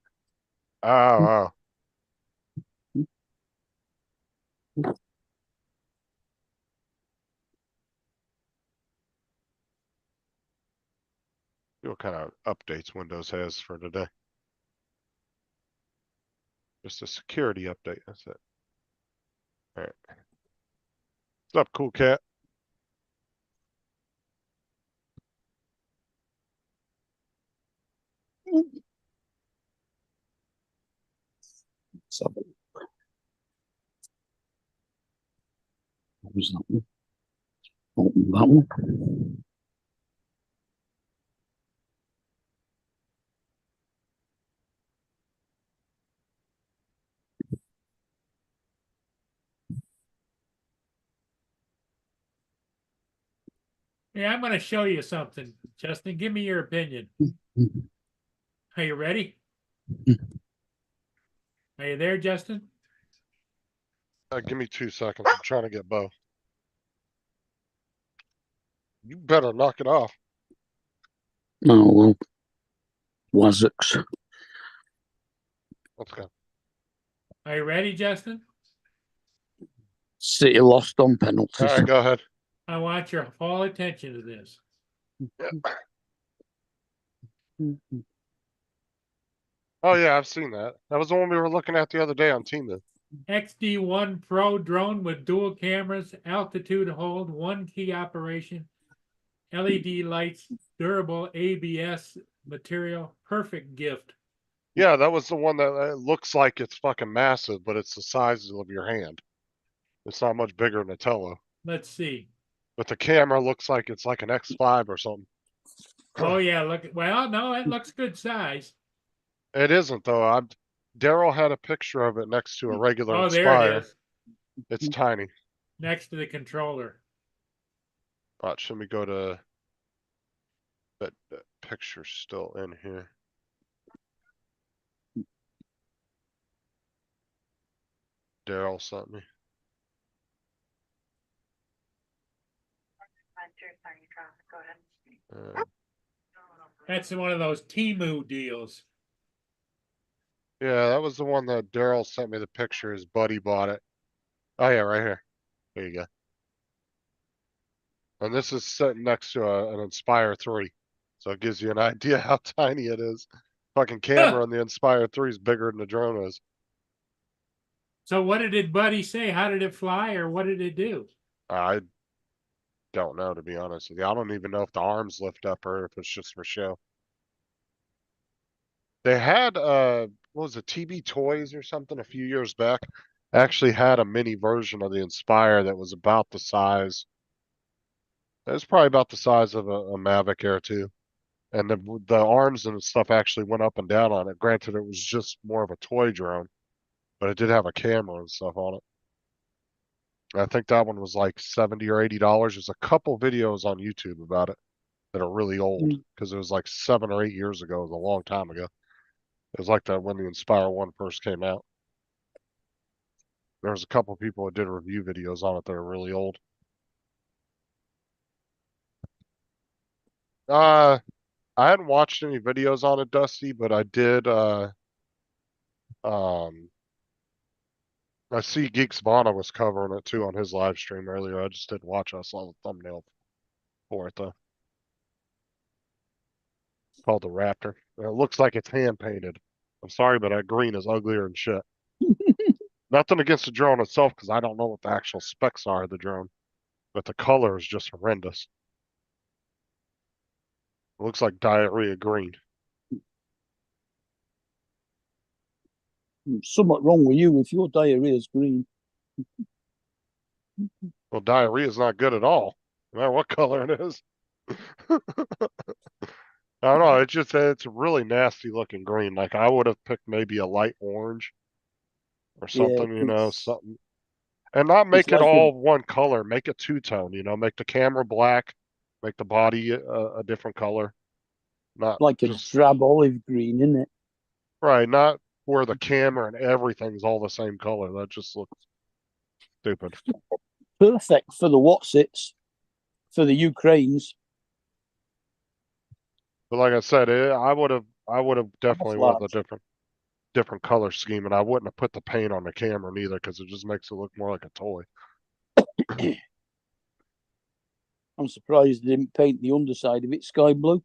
Oh. See what kind of updates Windows has for today. Just a security update, that's it. Alright. What's up, Cool Cat?
So, what was that one? Open that one.
Yeah, I'm going to show you something, Justin. Give me your opinion. Are you ready? Are you there, Justin?
Give me 2 seconds. I'm trying to get Bo. You better knock it off.
Oh well. Wazzocks.
Let's go.
Are you ready, Justin?
City lost on
All
penalties.
right, go ahead.
I want your full attention to this.
Oh yeah, I've seen that. That was the one we were looking at the other day on Temu.
XD1 Pro drone with dual cameras, altitude hold, one key operation, LED lights, durable ABS material, perfect gift.
Yeah, that was the one that looks like it's fucking massive, but it's the size of your hand. It's not much bigger than a Tello.
Let's see.
But the camera looks like it's like an X5 or something.
Oh yeah, look. Well, no, it looks good size.
It isn't though. Daryl had a picture of it next to a regular
Oh, there
Inspire.
it is,
It's tiny.
next to the controller.
Watch, let me go to that picture's still in here. Daryl sent me. Uh,
That's one of those Temu deals.
yeah, that was the one that Daryl sent me the picture. His buddy bought it. Oh yeah, right here. There you go. And this is sitting next to an Inspire 3. So it gives you an idea how tiny it is. Fucking camera on the Inspire 3 is bigger than the drone is.
So what did Buddy say? How did it fly, or what did it do?
I don't know, to be honest with you. I don't even know if the arms lift up or if it's just for show. They had what was it, TB Toys or something a few years back. Actually had a mini version of the Inspire that was about the size. It was probably about the size of a Mavic Air 2. And the arms and stuff actually went up and down on it. Granted, it was just more of a toy drone, but it did have a camera and stuff on it. I think that one was like $70 or $80. There's a couple videos on YouTube about it that are really old because it was like 7 or 8 years ago. It was a long time ago. It was like that when the Inspire 1 first came out. There was a couple people that did review videos on it that are really old. I hadn't watched any videos on it, Dusty, but I did I see Geeks Vana was covering it too on his live stream earlier. I just didn't watch. I saw the thumbnail for it though. It's called the Raptor. And it looks like it's hand painted. I'm sorry, but that green is uglier than shit. Nothing against the drone itself because I don't know what the actual specs are of the drone, but the color is just horrendous. It looks like diarrhea green.
Somewhat wrong with you if your diarrhea is green.
Well, diarrhea is not good at all, no matter what color it is. I don't know. It's a really nasty looking green. Like I would have picked maybe a light orange or something, you know, something. And not make it
like
all one color. Make it two-tone, you know, make the camera black, make the body a different color. Not
like a
just
drab olive green, isn't it?
right, not where the camera and everything's all the same color. That just looks stupid.
Perfect for the Watsits, for the Ukraines.
But like I said, I would have definitely wanted a
Camouflage.
different color scheme, and I wouldn't have put the paint on the camera neither because it just makes it look more like a toy.
I'm surprised they didn't paint the underside of it sky blue.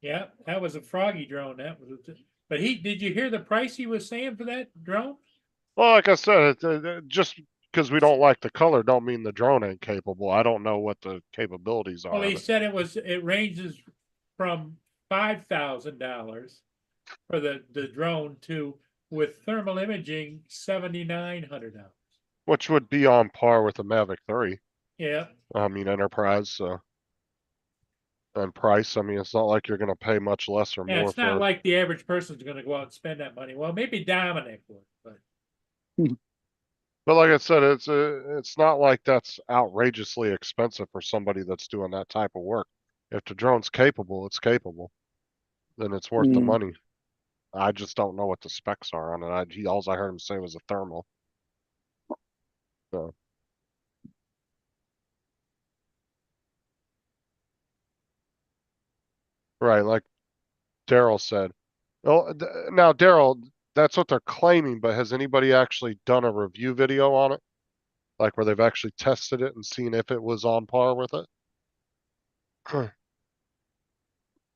Yeah, that was a Froggy drone. But did you hear the price he was saying for that drone?
Well, like I said, just because we don't like the color, don't mean the drone ain't capable. I don't know what the capabilities are.
Well, he
of it.
said it ranges from $5,000 for the drone to, with thermal imaging, $7,900.
Which would be on par with the Mavic 3.
Yeah.
I mean, Enterprise, so. And price, I mean, it's not like you're going to pay much less or
Yeah,
more
it's not
for.
like the average person's going to go out and spend that money. Well, maybe Dominic would, but
But like I said, it's not like that's outrageously expensive for somebody that's doing that type of work. If the drone's capable, it's capable. Then it's worth the money. I just don't know what the specs are on it. All I heard him say was a thermal. So. Right, like Daryl said. Well, now Daryl, that's what they're claiming, but has anybody actually done a review video on it? Like where they've actually tested it and seen if it was on par with it?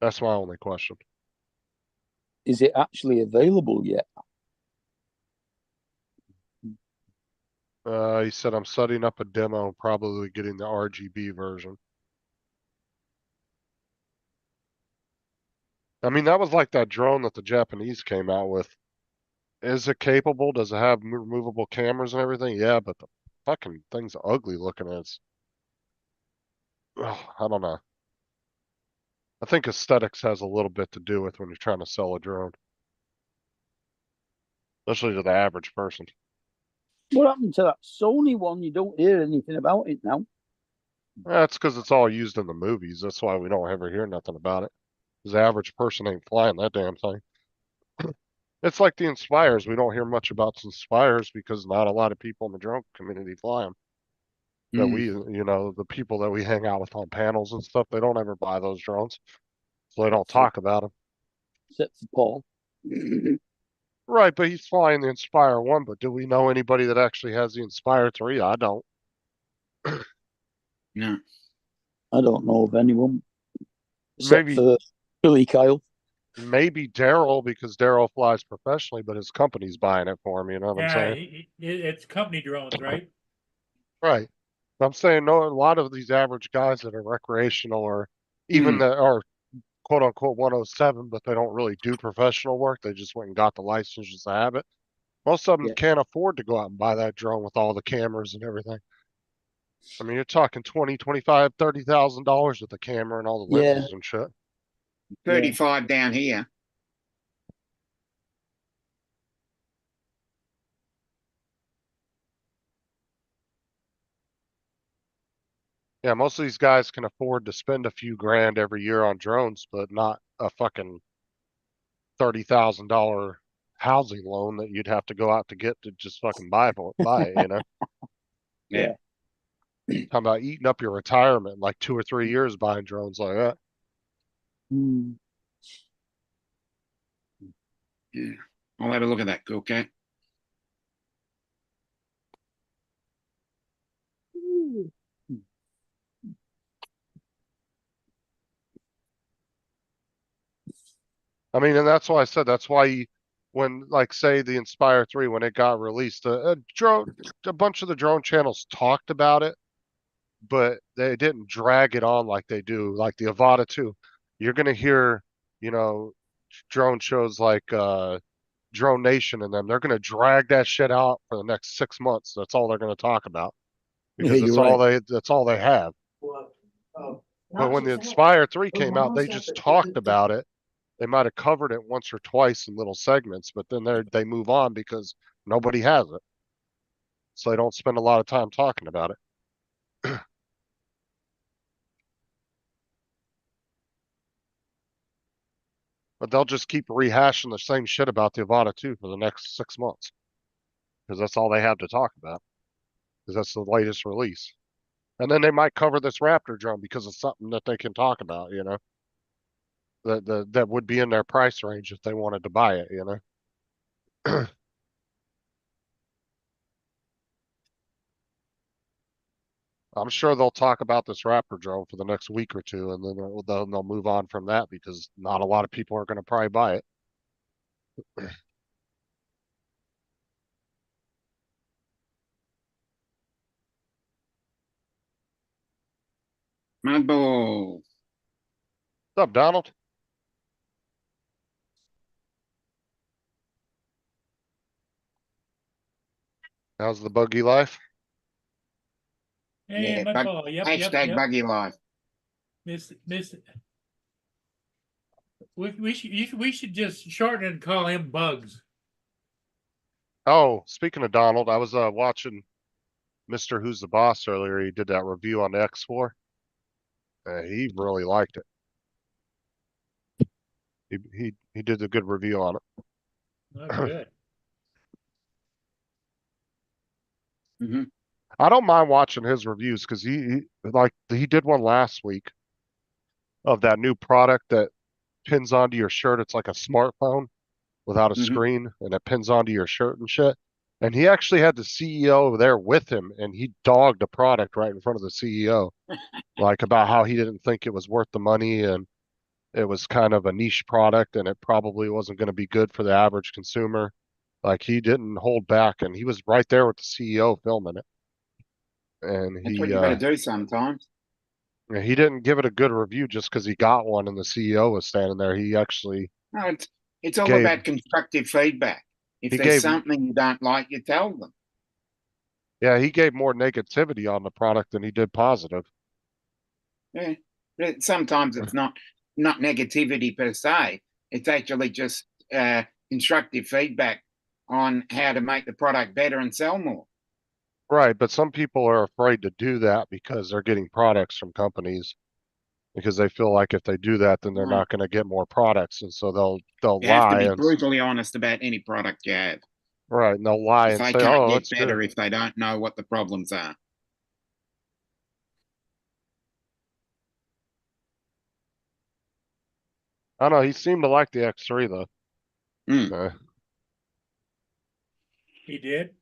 That's my only question.
Is it actually available yet?
He said, I'm setting up a demo, probably getting the RGB version. I mean, that was like that drone that the Japanese came out with. Is it capable? Does it have removable cameras and everything? Yeah, but the fucking thing's ugly looking as. I don't know. I think aesthetics has a little bit to do with when you're trying to sell a drone. Especially to the average person.
What happened to that Sony one? You don't hear anything about it now.
That's because it's all used in the movies. That's why we don't ever hear nothing about it. Because the average person ain't flying that damn thing. It's like the Inspires. We don't hear much about the Inspires because not a lot of people in the drone community fly them. That we, the people that we hang out with on panels and stuff, they don't ever buy those drones. So they don't talk about them.
Except for Paul.
Right, but he's flying the Inspire 1, but do we know anybody that actually has the Inspire 3? I don't.
No.
I don't know of anyone. Except for Billy Kyle.
Maybe Daryl, because Daryl flies professionally, but his company's buying it for him, you know what I'm saying?
It's company drones, right?
Right. I'm saying no, a lot of these average guys that are recreational or even that are quote unquote 107, but they don't really do professional work. They just went and got the license just to have it. Most of them can't afford to go out and buy that drone with all the cameras and everything. I mean, you're talking 20, 25, $30,000 with the camera and all the lenses and shit.
35 down here.
Yeah, most of these guys can afford to spend a few grand every year on drones, but not a fucking $30,000 housing loan that you'd have to go out to get to just fucking buy it, you know?
Yeah.
Talking about eating up your retirement in like 2 or 3 years buying drones like that.
Yeah. I'll have a look at that, okay?
I mean, and that's why I said that's why when like say the Inspire 3 when it got released, a bunch of the drone channels talked about it, but they didn't drag it on like they do, like the Avata 2. You're gonna hear, drone shows like Drone Nation and them. They're gonna drag that shit out for the next 6 months. That's all they're gonna talk about because that's all they have. But when the Inspire 3 came out, they just talked about it. They might have covered it once or twice in little segments, but then they move on because nobody has it. So they don't spend a lot of time talking about it. But they'll just keep rehashing the same shit about the Avata 2 for the next 6 months. Because that's all they have to talk about. Because that's the latest release. And then they might cover this Raptor drone because it's something that they can talk about, that would be in their price range if they wanted to buy it, I'm sure they'll talk about this Raptor drone for the next week or two, and then they'll move on from that because not a lot of people are going to probably buy it.
Mudball.
What's up, Donald? How's the buggy life?
Hey,
Yeah,
Mudball.
hashtag buggy life.
Miss, we should just shorten it and call him Bugs.
Oh, speaking of Donald, I was watching Mr. Who's the Boss earlier. He did that review on the X4. He really liked it. He did a good review on it.
Oh, good.
Mhm.
I don't mind watching his reviews because he did one last week of that new product that pins onto your shirt. It's like a smartphone without a
Mhm.
screen, and it pins onto your shirt and shit. And he actually had the CEO there with him, and he dogged the product right in front of the CEO, like about how he didn't think it was worth the money and it was kind of a niche product and it probably wasn't going to be good for the average consumer. Like he didn't hold back, and he was right there with the CEO filming it. And
That's what you got to do sometimes.
he didn't give it a good review just because he got one and the CEO was standing there. He actually
No, it's all
gave
about constructive feedback. If
he
there's
gave
something you don't like, you tell them.
yeah, he gave more negativity on the product than he did positive.
Yeah. Sometimes it's not negativity per se. It's actually just constructive feedback on how to make the product better and sell more.
Right, but some people are afraid to do that because they're getting products from companies because they feel like if they do that, then they're
Right.
not going to get more products, and so they'll
You have to
lie
be
and
brutally honest about any product you have.
right, and they'll lie
If
and
they
say,
can't
"Oh,
get
it's
better
good."
if they don't know what the problems are.
I don't know. He seemed to like the X3 though.
Mm.
He did?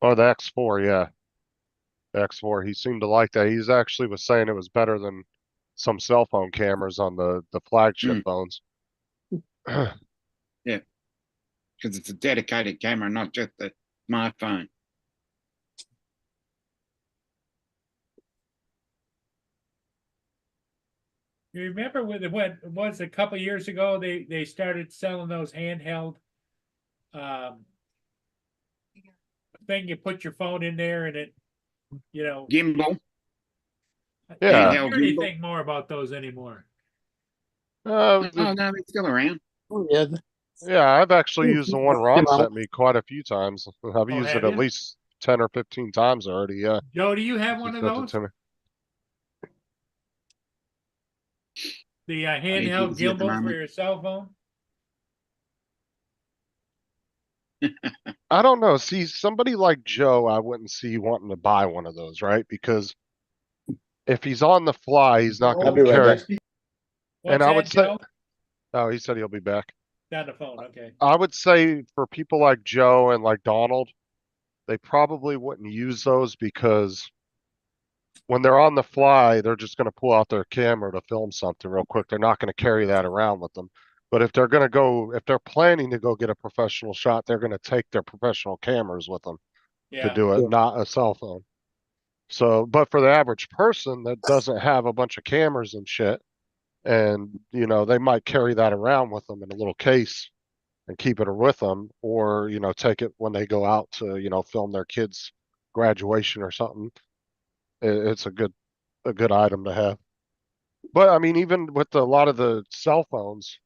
Or the X4, yeah, the X4. He seemed to like that. He's actually was saying it was better than some cell phone cameras on the flagship
Mm.
phones.
Yeah, because it's a dedicated camera, not just a smartphone.
You remember when what was a couple of years ago they started selling those handheld thing you put your phone in there and it
Gimbal.
I
Yeah.
don't hear
Handheld gimbal.
anything more about those anymore.
Oh no, they're still around.
Oh, yeah.
Yeah, I've actually used the one Ron
Come out.
sent me quite a few times. I've used it
have
at
you?
least 10 or 15 times already. Yeah,
Joe, do you have
he
one of
sent it
those?
to me.
The
I need to
handheld
use it at the
gimbal for
moment.
your cell phone?
I don't know. See, somebody like Joe, I wouldn't see wanting to buy one of those, right? Because if he's on the fly, he's not
I'll
going
be
to
right
carry.
back.
What's
And I would
that,
say,
Joe?
oh, he said he'll be back.
Down the phone, okay.
I would say for people like Joe and like Donald, they probably wouldn't use those because when they're on the fly, they're just going to pull out their camera to film something real quick. They're not going to carry that around with them. But if they're planning to go get a professional shot, they're going to take their professional cameras with them to
Yeah.
do it,
Yeah.
not a cell phone. So, but for the average person that doesn't have a bunch of cameras and shit, and they might carry that around with them in a little case and keep it with them, or take it when they go out to film their kids' graduation or something. It's a good item to have. But I mean, even with a lot of the cell phones,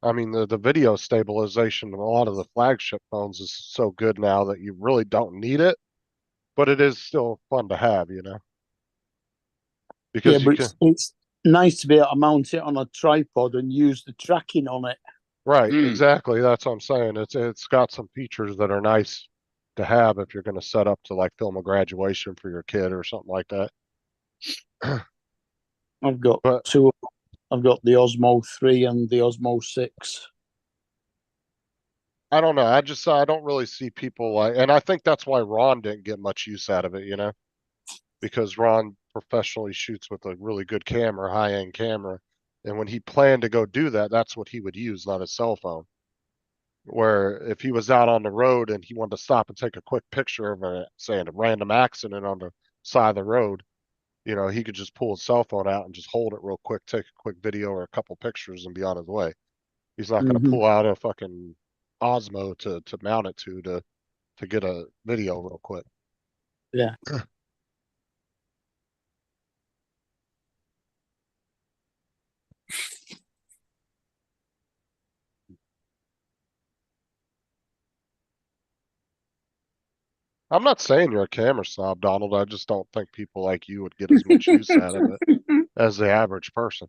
I mean, the video stabilization of a lot of the flagship phones is so good now that you really don't need it, but it is still fun to have,
Yeah,
because you
but
can,
it's nice to be able to mount it on a tripod and use the tracking on it.
right,
Mm.
exactly. That's what I'm saying. It's got some features that are nice to have if you're going to set up to like film a graduation for your kid or something like that.
I've got
But
two. I've got the Osmo 3 and the Osmo 6.
I don't know. I don't really see people like, and I think that's why Ron didn't get much use out of it, because Ron professionally shoots with a really good camera, high-end camera. And when he planned to go do that, that's what he would use, not his cell phone. Where if he was out on the road and he wanted to stop and take a quick picture of say, a random accident on the side of the road, he could just pull his cell phone out and just hold it real quick, take a quick video or a couple pictures and be on his way. He's not going to
Mm-hmm.
pull out a fucking Osmo to mount it to get a video real quick.
Yeah.
I'm not saying you're a camera snob, Donald. I just don't think people like you would get as much use out of it as the average person.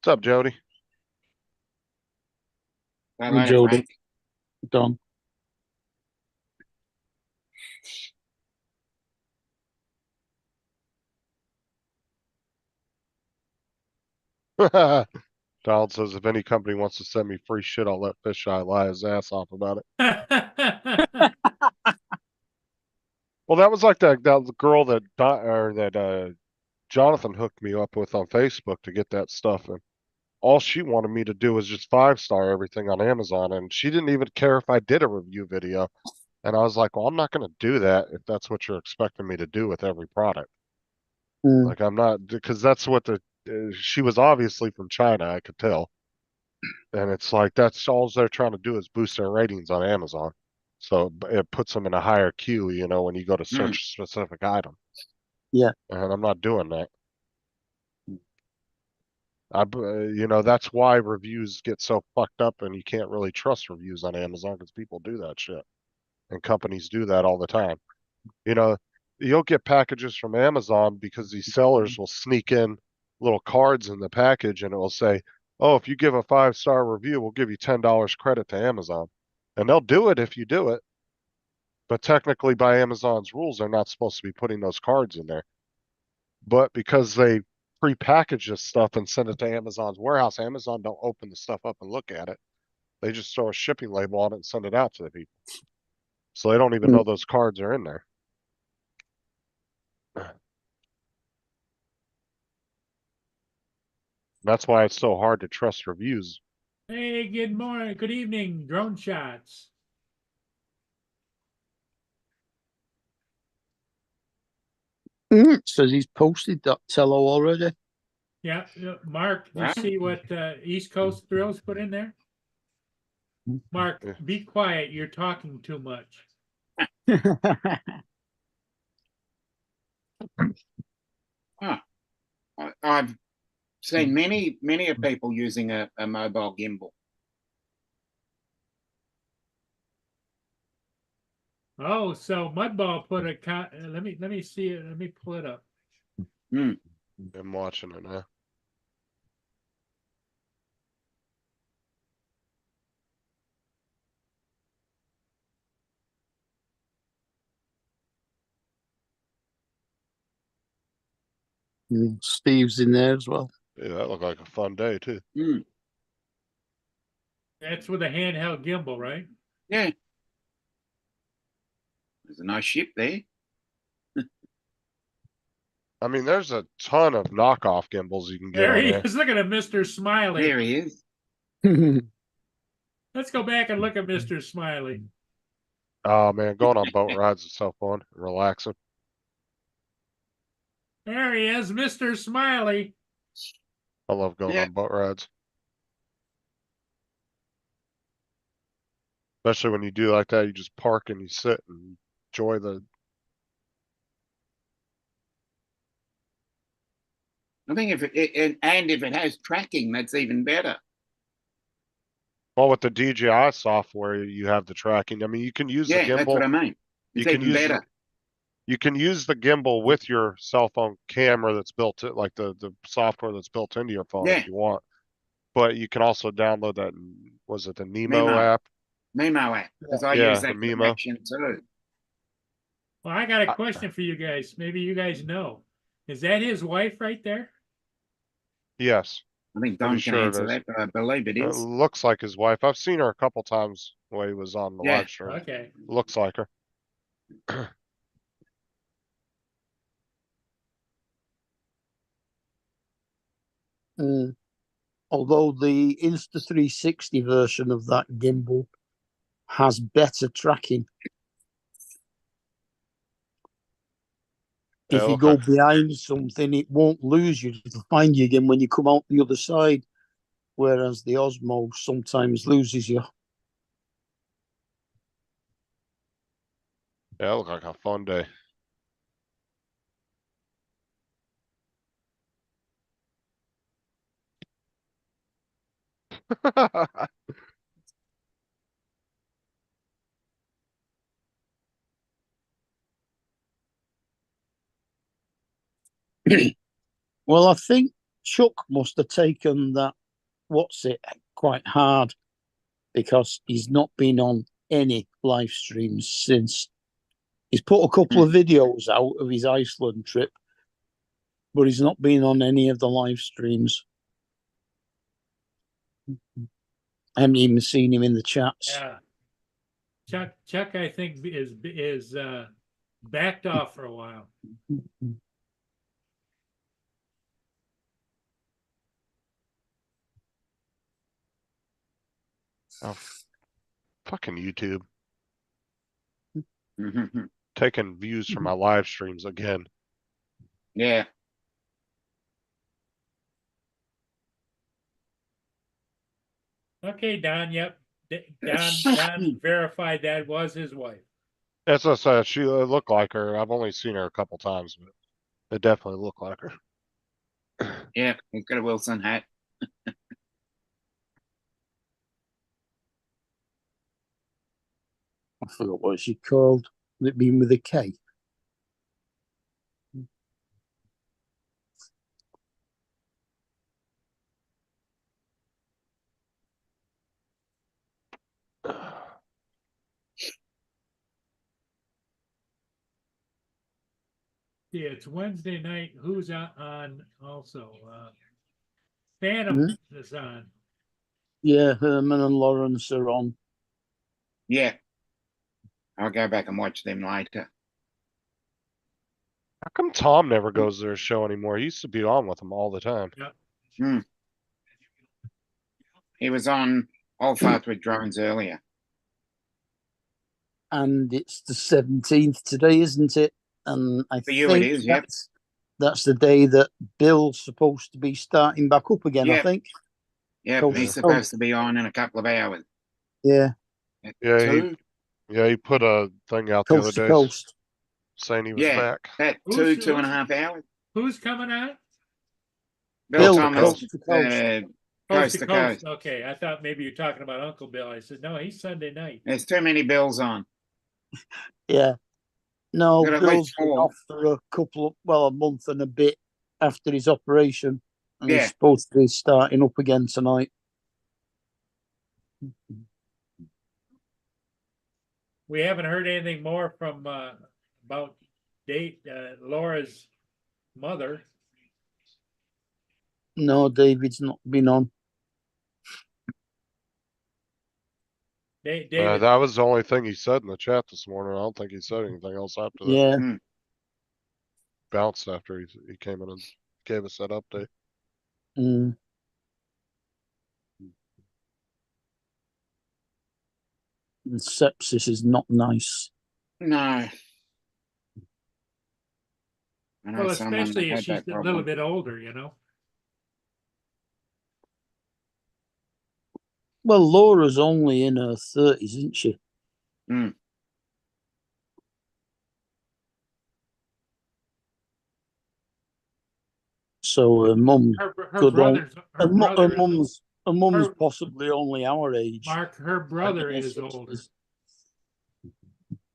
What's up, Jody?
Say
I'm
later,
Jody.
Frank.
Done.
Donald says if any company wants to send me free shit, I'll let Fisheye lie his ass off about it. Well, that was like that girl that Jonathan hooked me up with on Facebook to get that stuff, and all she wanted me to do was just 5-star everything on Amazon, and she didn't even care if I did a review video. And I was like, well, I'm not going to do that if that's what you're expecting me to do with every product. Like, I'm not, because that's what she was obviously from China, I could tell. And it's like, that's all they're trying to do is boost their ratings on Amazon. So it puts them in a higher queue, when you go to search a specific item.
Yeah.
And I'm not doing that. That's why reviews get so fucked up and you can't really trust reviews on Amazon because people do that shit. And companies do that all the time. You'll get packages from Amazon because these sellers will sneak in little cards in the package and it will say, oh, if you give a 5-star review, we'll give you $10 credit to Amazon. And they'll do it if you do it. But technically, by Amazon's rules, they're not supposed to be putting those cards in there. But because they pre-package this stuff and send it to Amazon's warehouse, Amazon don't open the stuff up and look at it. They just throw a shipping label on it and send it out to the people. So they don't even know those cards are in there. That's why it's so hard to trust reviews.
Hey, good morning, good evening, Drone Shots.
Says he's posted that tello already.
Yeah, Mark, you see what East Coast Thrills put in there? Mark, be quiet. You're talking too much.
I've seen many of people using a mobile gimbal.
Oh, so Mudball put a let me see it. Let me pull it up.
I'm watching it now.
Steve's in there as well.
Yeah, that looked like a fun day too.
That's with a handheld gimbal, right?
Yeah. There's a nice ship there.
I mean, there's a ton of knockoff gimbals you can get
There
on
he
there.
is. Look at him, Mr. Smiley.
There he is.
Let's go back and look at Mr. Smiley.
Oh man, going on boat rides is so fun, relaxing.
There he is, Mr. Smiley.
I love going on boat rides. Especially when you do like that, you just park and you sit and enjoy the.
I think if it has tracking, that's even better.
Well, with the DJI software, you have the tracking. I mean, you can use the gimbal.
That's what I mean. It's even better.
You can use the gimbal with your cell phone camera that's built in, like the software that's built into your phone if you want. But you can also download that. Was it the Nemo app?
Nemo app, because I use that for action too.
Well, I got a question for you guys. Maybe you guys know. Is that his wife right there?
Yes.
I think Don can answer that, but I believe it is.
It looks like his wife. I've seen her a couple times while he was on the live stream.
Okay.
Looks like her.
Although the Insta360 version of that gimbal has better tracking. If you go behind something, it won't lose you. It'll find you again when you come out the other side. Whereas the Osmo sometimes loses you.
Yeah, it looked like a fun day.
Well, I think Chuck must have taken that, what's it, quite hard because he's not been on any live streams since. He's put a couple of videos out of his Iceland trip, but he's not been on any of the live streams. I haven't even seen him in the chats.
Yeah. Chuck, I think is backed off for a while.
Oh, fucking YouTube.
Mm-hmm.
Taking views from my live streams again.
Yeah.
Okay, Don. Yep. Don verified that was his wife.
As I said, she looked like her. I've only seen her a couple times, but it definitely looked like her.
Yeah. He's got a Wilson hat.
I forgot what she called. It being with a K.
Yeah, it's Wednesday night. Who's on also? Phantom is on.
Yeah, Herman and Lawrence are on.
Yeah. I'll go back and watch them later.
How come Tom never goes to their show anymore? He used to be on with them all the time.
Yep.
He was on All Farts with Drones earlier.
And it's the 17th today, isn't it? And I
For you
think
it is, yep.
that's the day that Bill's supposed to be starting back up again,
Yep.
I think.
Yeah,
Coast
he's
to
supposed
coast.
to be on in a couple of hours.
Yeah,
At
Yeah,
2?
he put a thing out the other
coast to
day
coast.
saying he was
Yeah.
back.
At
Who's-
2.5 hours.
Who's coming on?
Bill
Bill,
Thomas,
coast to coast.
coast to coast.
Okay, I thought maybe you're talking about Uncle Bill. I said, no, he's Sunday night.
There's too many Bills on.
Yeah. No,
Got at
Bill's
least
been
4.
off for a month and a bit after his operation. And
Yeah.
he's supposed to be starting up again tonight.
We haven't heard anything more from about Laura's mother.
No, David's not been on.
David,
That was the only thing he said in the chat this morning. I don't think he said anything else after that.
Yeah.
Bounced after he came in and gave us that update.
Mm. And sepsis is not nice.
No. I know
well,
someone
especially
that
if
had
she's
that
a little
problem.
bit older, you know.
Well, Laura's only in her 30s, isn't she?
Mm.
So her mum
Her
could
brother's
her
brother
mum's
her-
possibly only our age.
Mark, her brother
In her
is older.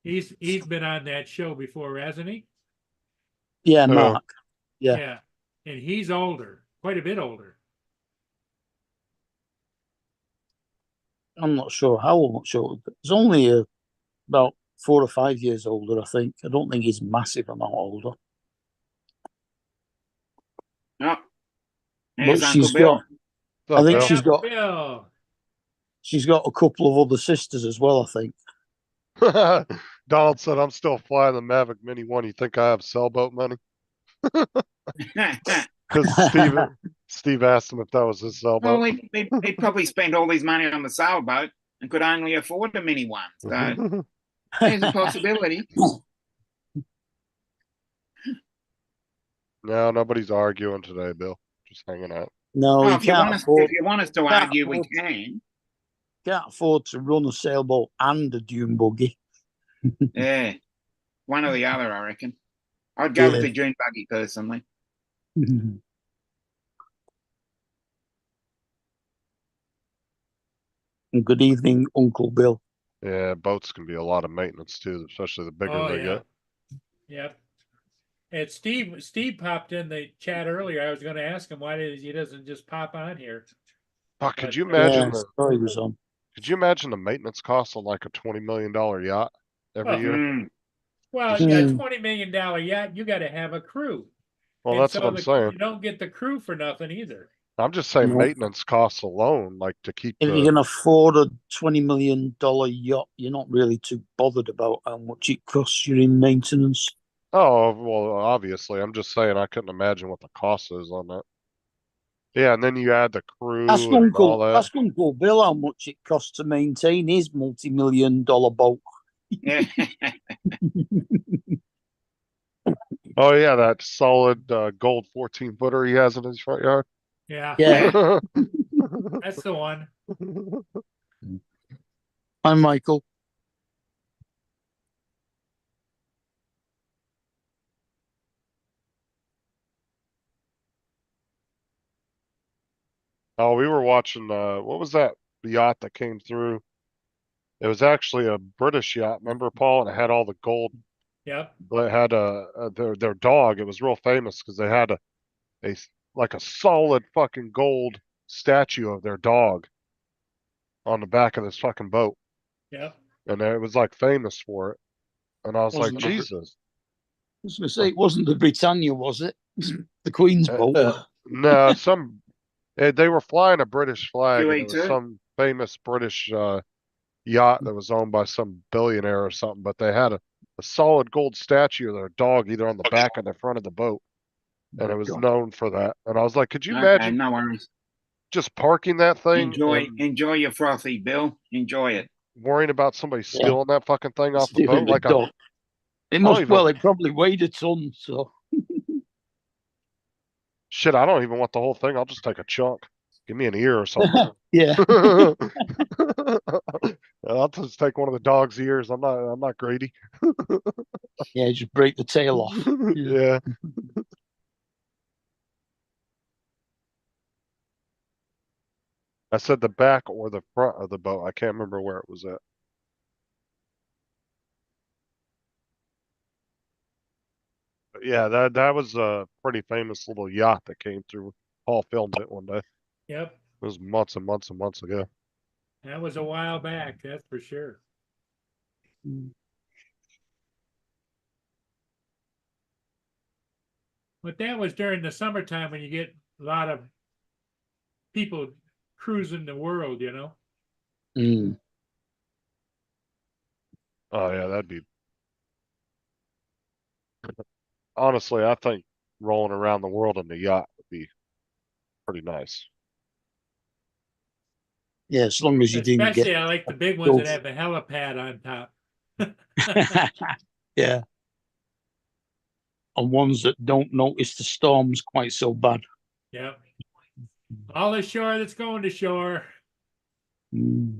60s.
He's been on that show before, hasn't he?
Yeah,
Oh.
Mark. Yeah.
Yeah. And he's older, quite a bit older.
I'm not sure how much older. He's only about 4 or 5 years older, I think. I don't think he's massive amount older.
Oh.
But
There's Uncle
she's
Bill.
got.
What's
I
up,
think
Bill?
she's got.
Bill.
She's got a couple of other sisters as well, I think.
Donald said, I'm still flying the Mavic Mini 1. You think I have sailboat money? Because Steve asked him if that was his sailboat.
Well, he probably spent all his money on the sailboat and could only afford the mini one. So there's a possibility.
No, nobody's arguing today, Bill. Just hanging out.
No,
Oh,
he
if you
can't afford.
if you want us to
can't
argue, we
afford-
can.
Can't afford to run a sailboat and a dune buggy.
Yeah. One or the other, I reckon. I'd go with
Yeah.
the June buggy personally.
Good evening, Uncle Bill.
Yeah, boats can be a lot of maintenance too, especially the bigger
Oh,
they
yeah.
get.
Yep. And Steve popped in the chat earlier. I was going to ask him why he doesn't just pop on here.
Fuck, could you
But,
imagine
Yeah,
the
sorry, was on.
could you imagine the maintenance costs on like a $20 million yacht every
Well,
year?
Mm.
Well,
Hmm.
a $20 million yacht, you got to have a crew.
Well,
And
that's
so
what I'm saying.
you don't get the crew for nothing either.
I'm just saying
No.
maintenance costs alone, like to keep
If you
the
can afford a $20 million yacht, you're not really too bothered about how much it costs you in maintenance.
Oh, well, obviously, I'm just saying I couldn't imagine what the cost is on that. Yeah, and then you add the crew and all that.
Ask Uncle Bill how much it costs to maintain his multi-million-dollar boat.
Yeah.
Oh yeah, that solid gold 14-footer he has in his front yard.
Yeah,
Yeah.
that's the one.
Hi, Michael.
Oh, we were watching what was that yacht that came through? It was actually a British yacht, remember, Paul? And it had all the gold.
Yep.
But it had their dog. It was real famous because they had a like a solid fucking gold statue of their dog on the back of this fucking boat,
Yep.
and it was like famous for it. And I was like,
Wasn't it?
Jesus.
I was going to say, it wasn't the Britannia, was it? The Queen's boat.
No, they were flying a British flag, and it was
QE2?
some famous British yacht that was owned by some billionaire or something. But they had a solid gold statue of their dog either on the back or the front of the boat, and it was known for that. And I was like, could you
Okay,
imagine
no worries.
just parking that thing and
Enjoy your frothy, Bill. Enjoy it.
worrying about somebody stealing that fucking thing off the
Stealing
boat? Like
dog. It
don't
must,
even-
well, it probably weighed a ton, so.
shit, I don't even want the whole thing. I'll just take a chunk. Give me an ear or something.
Yeah.
I'll just take one of the dog's ears. I'm not greedy.
Yeah, just break the tail off.
Yeah. I said the back or the front of the boat. I can't remember where it was at. But yeah, that was a pretty famous little yacht that came through. Paul filmed it one day.
Yep.
It was months and months and months ago.
That was a while back, that's for sure. But that was during the summertime when you get a lot of people cruising the world, you know?
Mm.
Oh yeah, that'd be. Honestly, I think rolling around the world in the yacht would be pretty nice.
Yeah, as long as you didn't
Especially,
get.
I like the big ones that have the helipad on top.
Yeah. And ones that don't notice the storms quite so bad.
Yep. All ashore that's going to shore.
Mm.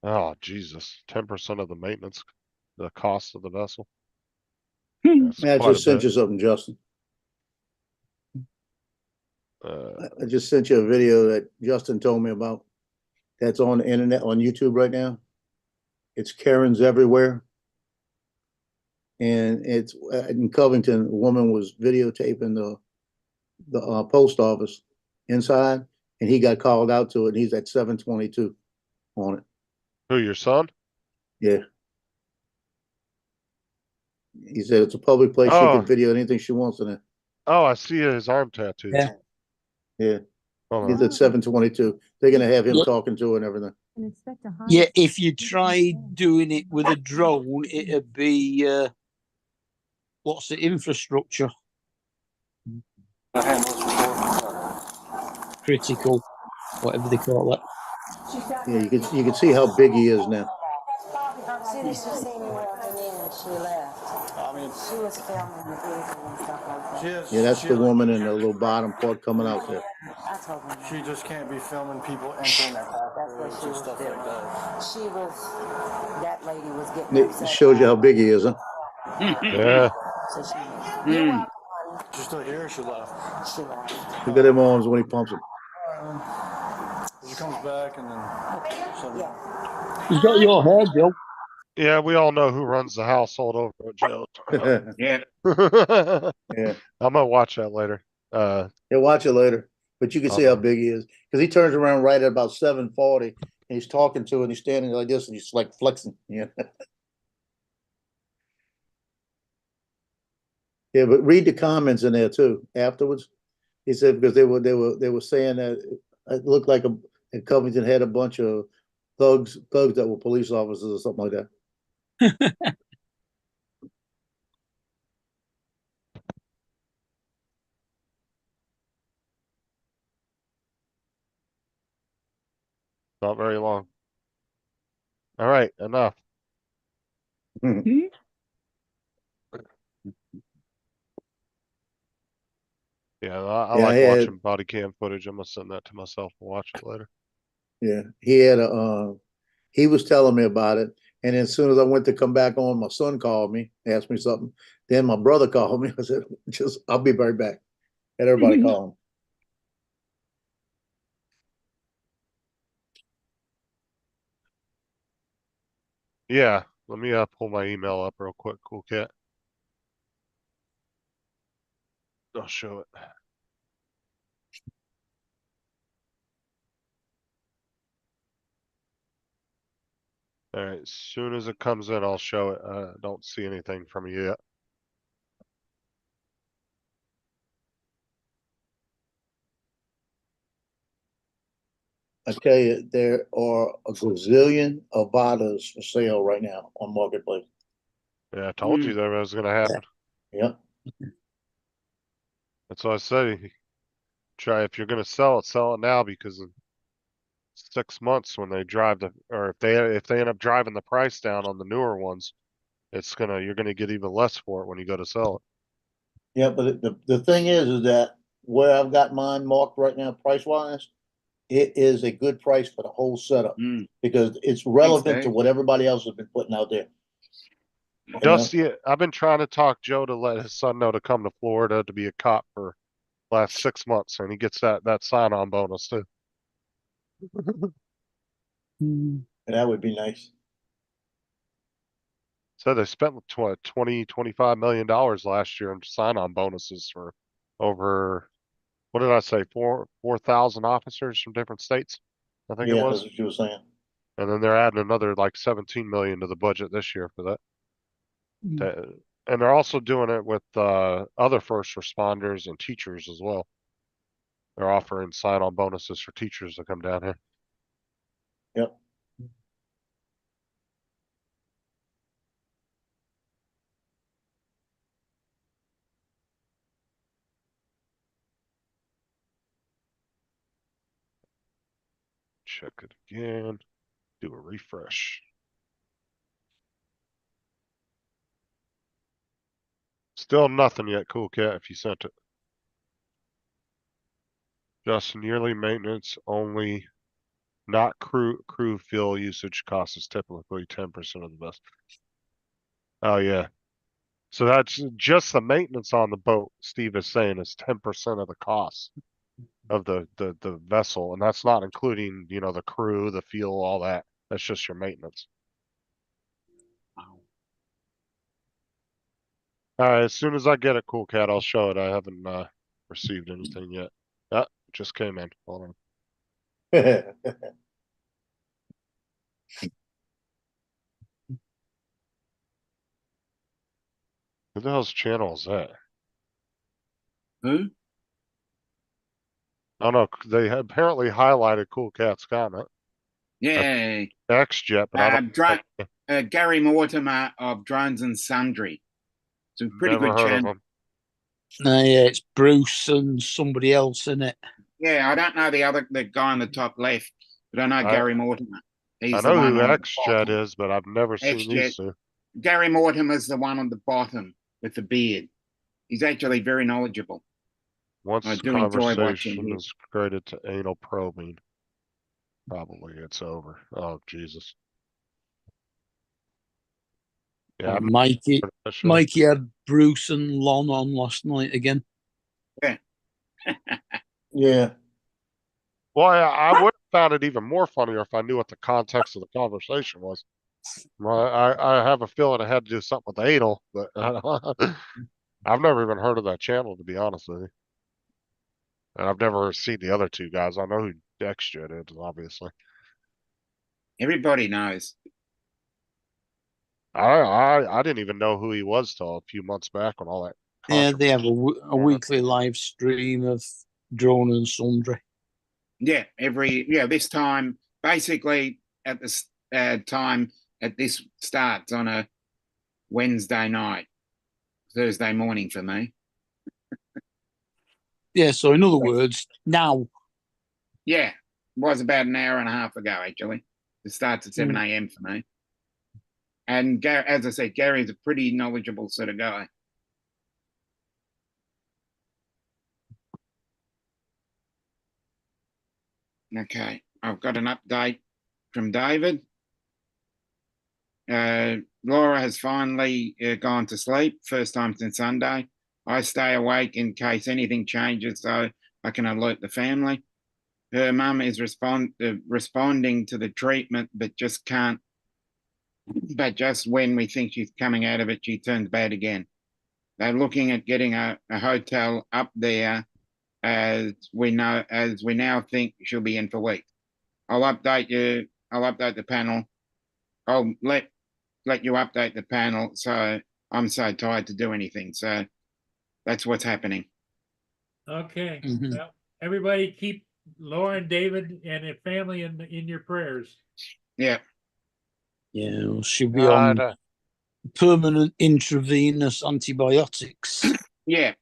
Oh Jesus, 10% of the maintenance, the cost of the vessel.
Hmm.
That's
I
quite a
just sent
bit.
you something, Justin.
Uh,
I just sent you a video that Justin told me about. That's on the internet, on YouTube right now. It's Karens everywhere. And it's in Covington, a woman was videotaping the post office inside, and he got called out to it, and he's at 722 on it.
who, your son?
Yeah. He said it's a public place. She
Oh.
can video anything she wants in it.
Oh, I see his arm tattoo.
Yeah.
Yeah.
Hold
He's
on.
at 722. They're gonna have him
Look.
talking to her and everything.
Yeah, if you tried doing it with a drone, it'd be what's the infrastructure? Critical, whatever they call it.
Yeah, you can see how big he is now.
She seen me walking in and she left. She was filming the vehicle and stuff like that.
Yeah, that's the woman in the little bottom part coming out there.
I told her.
She just can't be filming people entering that car.
That's what she was
stuff
doing.
like that.
She was, that lady was getting
It
upset.
shows you how big he is, huh?
Yeah.
So she,
Mm.
She's still here. She left.
she left.
Look at them arms when he pumps them.
She comes back and then.
Yeah.
He's got your hair, Bill.
Yeah, we all know who runs the household over at Joe.
Yeah.
Yeah,
I'm gonna watch that later.
yeah, watch it later. But you can see how
Uh-oh.
big he is. Because he turns around right at about 7:40 and he's talking to it and he's standing like this and he's like flexing. Yeah. Yeah, but read the comments in there too afterwards. He said because they were saying that it looked like and Covington had a bunch of thugs that were police officers or something like that.
Not very long. All right, enough. Yeah, I
Yeah,
like
I had-
watching body cam footage. I'm gonna send that to myself and watch it later.
Yeah, he had he was telling me about it, and as soon as I went to come back on, my son called me, asked me something. Then my brother called me. I said, "Just, I'll be right back." Had everybody call him.
Yeah, let me pull my email up real quick, Cool Cat. I'll show it. All right, as soon as it comes in, I'll show it. Don't see anything from you yet.
I tell you, there are a gazillion Avadas for sale right now on Marketplace.
Yeah, I told you that was gonna happen.
Yep.
That's what I say. Try if you're gonna sell it now because in 6 months when they drive or if they end up driving the price down on the newer ones, you're gonna get even less for it when you go to sell it.
Yeah, but the thing is that where I've got mine marked right now, price wise, it is a good price for the whole setup because it's relevant to
Dave.
what everybody else has been putting out there.
Dusty, I've been trying to talk Joe to let his son know to come to Florida to be a cop for last 6 months, and he gets that sign-on bonus too.
And that would be nice.
So they spent what, $25 million last year in sign-on bonuses for over, what did I say, 4,000 officers from different states, I think it
Yeah,
was.
that's what you were saying.
And then they're adding another like 17 million to the budget this year for that. And they're also doing it with other first responders and teachers as well. They're offering sign-on bonuses for teachers to come down here.
Yep.
Check it again. Do a refresh. Still nothing yet, Cool Cat, if you sent it. Just yearly maintenance only, not crew fuel usage cost is typically 10% of the best. Oh yeah. So that's just the maintenance on the boat, Steve is saying, is 10% of the cost of the vessel, and that's not including, the crew, the fuel, all that. That's just your maintenance. All right, as soon as I get it, Cool Cat, I'll show it. I haven't received anything yet. Ah, just came in. Hold on. Who the hell's channel is that?
Who?
Oh no, they apparently highlighted Cool Cat's comment.
Yeah.
XJet, but I don't.
Gary Mortimer of Drones and Sundry. It's a pretty
Never
good
heard of
channel.
him.
No, yeah, it's Bruce and somebody else in it.
Yeah, I don't know the guy on the top left, but I know Gary Mortimer. He's
I
the
know
one
who
on the
XJet
bottom.
is, but I've never seen these two.
Gary Mortimer's the one on the bottom with the beard. He's actually very knowledgeable.
Once
I
the
do enjoy watching
conversation
him.
is created to anal probing, probably it's over. Oh Jesus. Yeah,
Mikey had Bruce and Lon on last night again.
Yeah.
Yeah.
Well, I would have found it even more funnier if I knew what the context of the conversation was. Well, I have a feeling it had to do something with anal, but I've never even heard of that channel, to be honest with you. And I've never seen the other two guys. I know who Dexjet is, obviously.
Everybody knows.
I didn't even know who he was till a few months back when all that.
Yeah, they have a
controversy-
weekly live stream of Drone and Sundry.
Yeah, this time, basically at this time at this starts on a Wednesday night, Thursday morning for me.
Yeah, so in other words, now.
Yeah, was about an hour and a half ago, actually. It starts at 7 a.m. for me. And as I said, Gary's a pretty knowledgeable sort of guy. Okay, I've got an update from David. Laura has finally gone to sleep, first time since Sunday. I stay awake in case anything changes so I can alert the family. Her mum is responding to the treatment, but just when we think she's coming out of it, she turns bad again. They're looking at getting a hotel up there as we now think she'll be in for weeks. I'll update you. I'll update the panel. I'll let you update the panel. So I'm so tired to do anything. So that's what's happening.
Okay.
Mhm.
Well, everybody keep Laura and David and their family in your prayers.
Yeah.
Yeah, she'll be on permanent intravenous antibiotics.
Yeah.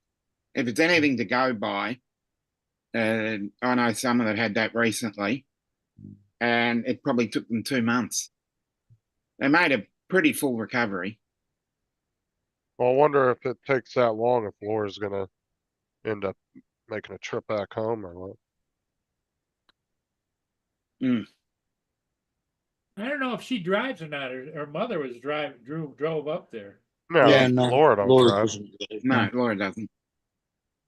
If it's anything to go by, I know someone that had that recently, and it probably took them 2 months. They made a pretty full recovery.
Well, I wonder if it takes that long, if Laura's gonna end up making a trip back home or what.
I don't know if she drives or not. Her mother was drove up there.
No,
Yeah, no,
Laura don't
Laura
drive.
doesn't drive,
No, Laura doesn't.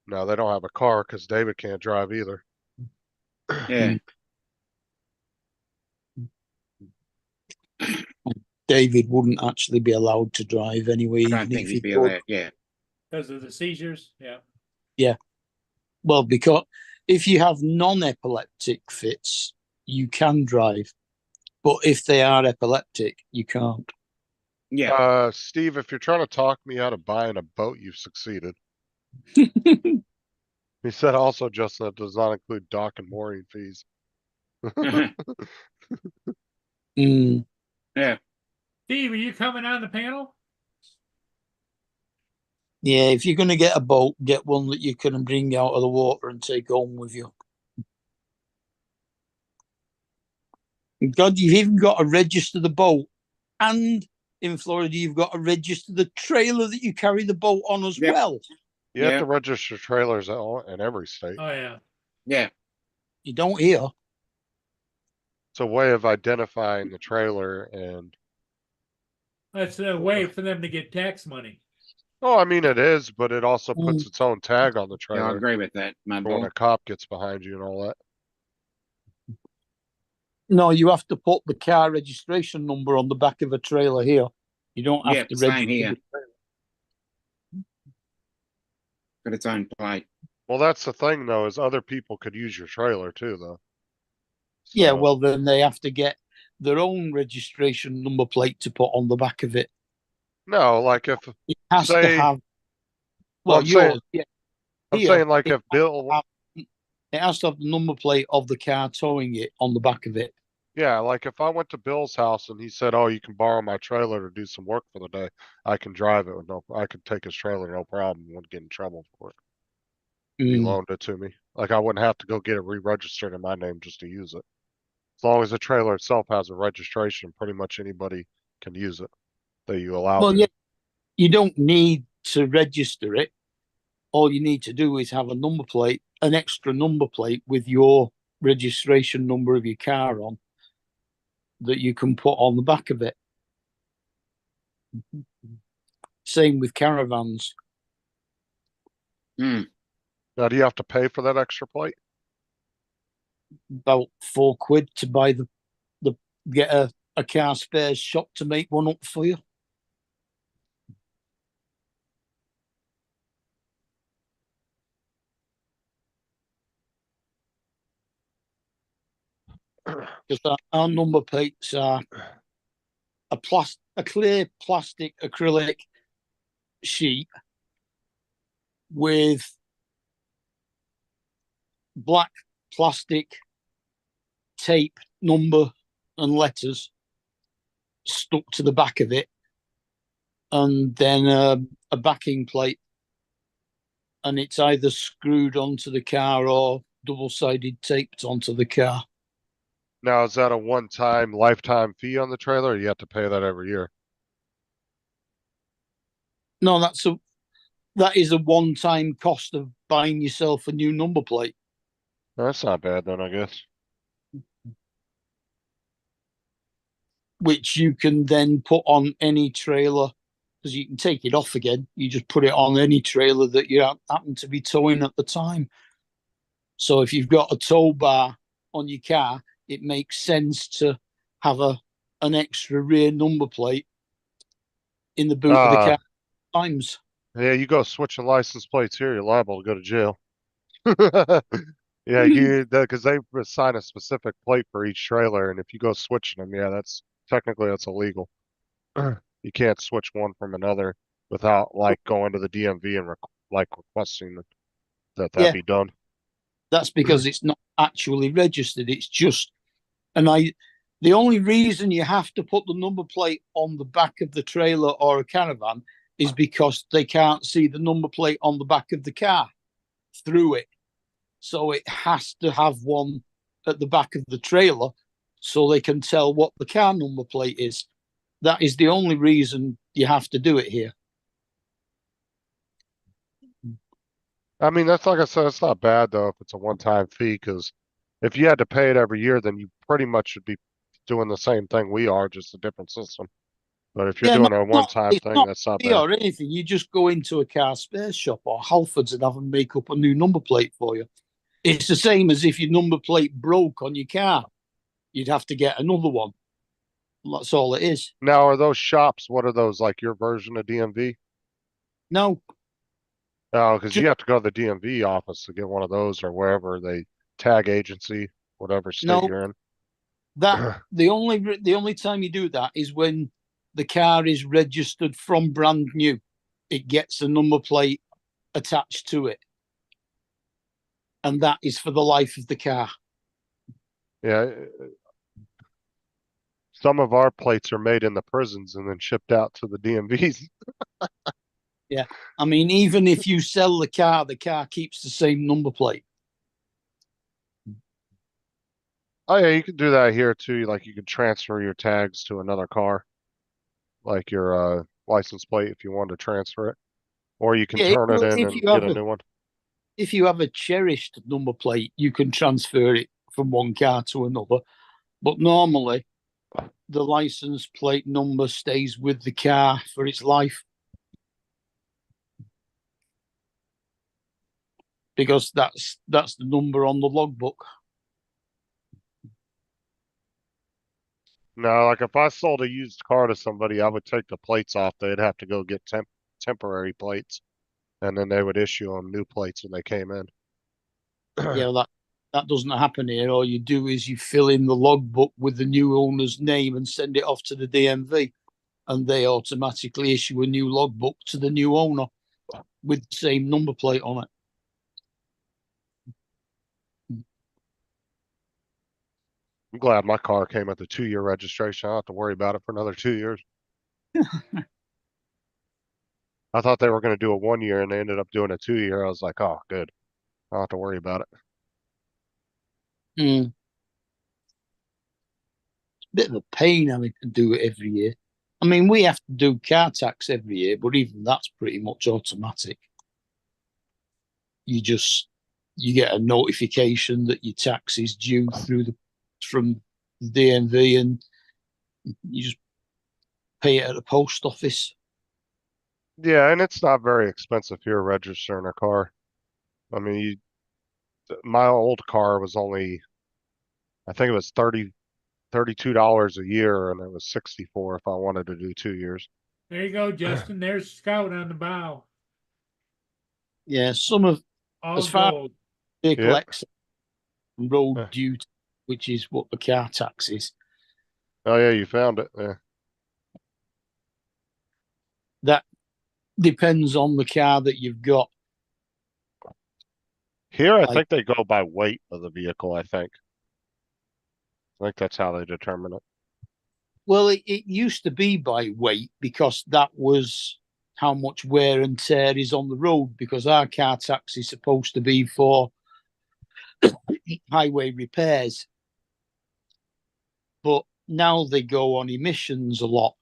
No, they don't have a car because David can't drive either.
Yeah.
David wouldn't actually be allowed to drive anyway,
I don't
even
think
if
he'd
he
be
could.
allowed. Yeah.
Because of the seizures. Yeah.
Well, because if you have non-epileptic fits, you can drive. But if they are epileptic, you can't.
Yeah.
Steve, if you're trying to talk me out of buying a boat, you've succeeded. He said also, Justin, that does not include dock and mooring fees.
Mm.
Yeah.
Steve, are you coming on the panel?
Yeah, if you're going to get a boat, get one that you can bring out of the water and take home with you. God, you've even got to register the boat. And in Florida, you've got to register the trailer that you carry the boat on as
Yep.
well.
You have
Yeah.
to register trailers in every state.
Oh yeah.
Yeah.
You don't hear.
It's a way of identifying the trailer and
That's a way for them to get tax money.
oh, I mean it is, but it also puts its own tag on the
Yeah, I
trailer
agree with that, my
for when
boy.
a cop gets behind you and all that.
No, you have to put the car registration number on the back of a trailer here. You don't have
Yep,
to
same
register
here.
the trailer.
Got its own plate.
Well, that's the thing though, is other people could use your trailer too, though.
Yeah,
So,
well, then they have to get their own registration number plate to put on the back of it.
no, like if
It has to
say,
have.
well,
Well,
I'm saying-
yours. Yeah.
I'm
Here,
saying like
it
if Bill,
it has to have the number plate of the car towing it on the back of it.
yeah, like if I went to Bill's house and he said, "Oh, you can borrow my trailer to do some work for the day," I can drive it with I could take his trailer, no problem, wouldn't get in trouble for it. He
Mm.
loaned it to me. Like I wouldn't have to go get it re-registered in my name just to use it. As long as the trailer itself has a registration, pretty much anybody can use it that you allow
Well,
to.
yeah, you don't need to register it. All you need to do is have a number plate, an extra number plate with your registration number of your car on that you can put on the back of it. Same with caravans.
Hmm.
Now, do you have to pay for that extra plate?
About £4 to buy get a a car spares shop to make one up for you. Because our number plates are a clear plastic acrylic sheet with black plastic tape, number and letters stuck to the back of it, and then a backing plate, and it's either screwed onto the car or double-sided taped onto the car.
Now, is that a one-time lifetime fee on the trailer, or you have to pay that every year?
No, that is a one-time cost of buying yourself a new number plate.
That's not bad then, I guess.
Which you can then put on any trailer, because you can take it off again. You just put it on any trailer that you happen to be towing at the time. So if you've got a tow bar on your car, it makes sense to have an extra rear number plate in the boot of the car times.
Yeah, you go switch the license plates here, you're liable to go to jail. Yeah, because they assign a specific plate for each trailer, and if you go switching them, yeah, that's illegal. You can't switch one from another without like going to the DMV and requesting that be done.
That's because it's not actually registered. It's just, the only reason you have to put the number plate on the back of the trailer or a caravan is because they can't see the number plate on the back of the car through it. So it has to have one at the back of the trailer so they can tell what the car number plate is. That is the only reason you have to do it here.
I mean, that's like I said, it's not bad though if it's a one-time fee, because if you had to pay it every year, then you pretty much should be doing the same thing we are, just a different system. But if you're doing a one-time thing, that's not bad.
Or anything. You just go into a car spare shop or Halfords and have them make up a new number plate for you. It's the same as if your number plate broke on your car. You'd have to get another one. That's all it is.
Now, are those shops, what are those, like your version of DMV?
No.
No, because you have to go to the DMV office to get one of those, or wherever they tag agency, whatever state you're in.
The only time you do that is when the car is registered from brand new. It gets a number plate attached to it. And that is for the life of the car.
Yeah. Some of our plates are made in the prisons and then shipped out to the DMVs.
Yeah. I mean, even if you sell the car keeps the same number plate.
Oh yeah, you can do that here too. Like you can transfer your tags to another car, like your license plate if you want to transfer it, or you can turn it in and get a new one.
If you have a cherished number plate, you can transfer it from one car to another. But normally, the license plate number stays with the car for its life. Because that's the number on the logbook.
No, like if I sold a used car to somebody, I would take the plates off. They'd have to go get temporary plates, and then they would issue them new plates when they came in.
Yeah, that doesn't happen here. All you do is you fill in the logbook with the new owner's name and send it off to the DMV, and they automatically issue a new logbook to the new owner with the same number plate on it.
I'm glad my car came at the 2-year registration. I don't have to worry about it for another 2 years. I thought they were going to do a 1 year and they ended up doing a 2-year. I was like, oh, good. I don't have to worry about it.
It's a bit of a pain having to do it every year. I mean, we have to do car tax every year, but even that's pretty much automatic. You get a notification that your tax is due from the DMV, and you just pay it at the post office.
Yeah, and it's not very expensive here registering a car. I mean, my old car was only, I think it was $30 $32 a year, and it was 64 if I wanted to do 2 years.
There you go, Justin. There's Scout on the bow.
Yeah, some of
All
as far
gold.
vehicle
Yeah.
excess and road
Yeah.
duty, which is what the car tax is.
Oh yeah, you found it. Yeah.
That depends on the car that you've got.
Here, I
Like-
think they go by weight of the vehicle. I think that's how they determine it.
Well, it used to be by weight because that was how much wear and tear is on the road, because our car tax is supposed to be for highway repairs. But now they go on emissions a lot.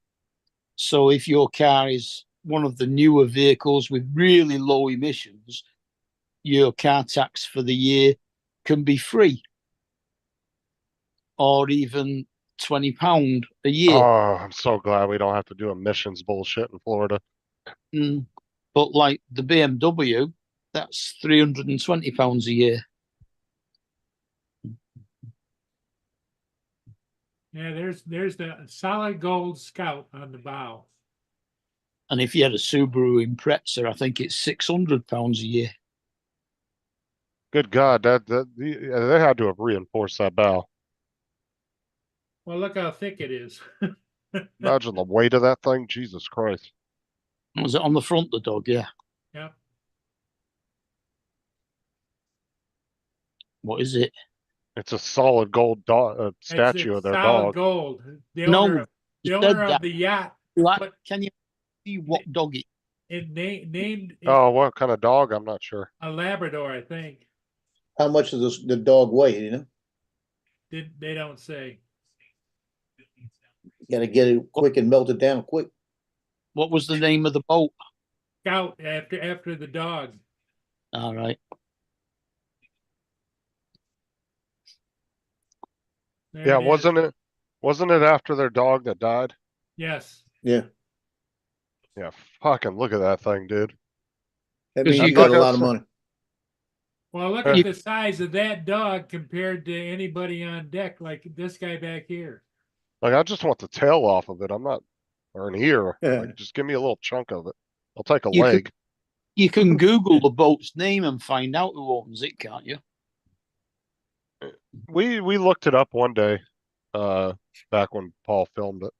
So if your car is one of the newer vehicles with really low emissions, your car tax for the year can be free or even £20 a year.
Oh, I'm so glad we don't have to do emissions bullshit in Florida.
But like the BMW, that's £320 a year.
Yeah, there's the solid gold Scout on the bow.
And if you had a Subaru Impreza, I think it's £600 a year.
Good God, they had to have reinforced that bow.
Well, look how thick it is.
Imagine the weight of that thing. Jesus Christ.
Was it on the front, the dog? Yeah.
Yeah.
What is it?
It's a solid gold statue
It's
of their
solid
dog.
gold. The
No,
owner, the
you
owner
said
of
that.
the yacht, But-
Can you see what dog it?
named it
Oh, what kind of dog? I'm not sure.
a Labrador, I think.
How much does the dog weigh, you know?
They don't say.
Gotta get it quick and melt it down quick.
What was the name of the boat?
Scout after the dog.
All right.
There
Yeah,
it is.
wasn't it after their dog that died?
Yes.
Yeah,
Yeah, fucking look at that thing, dude.
that
'Cause
means
you
you got a
got
lot of
some-
money.
Well, look
Yeah.
at the size of that dog compared to anybody on deck, like this guy back here.
Like, I just want the tail off of it. I'm not, or an ear.
Yeah.
Like, just give me a little chunk of it. I'll take a
You could-
leg.
You can Google the boat's name and find out who owns it, can't you?
We looked it up one day, back when Paul filmed it.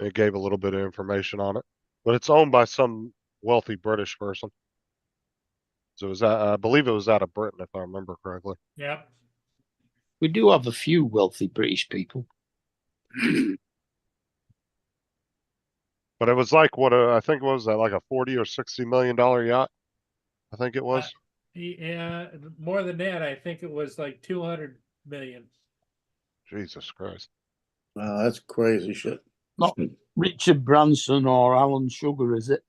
It gave a little bit of information on it, but it's owned by some wealthy British person. So it was, I believe it was out of Britain, if I remember correctly.
Yep.
We do have a few wealthy British people.
But it was like I think it was like a 40 or 60 million dollar yacht. I think it was.
Yeah, more than that, I think it was like 200 million.
Jesus Christ.
Wow, that's crazy shit.
Not Richard Branson or Alan Sugar, is it?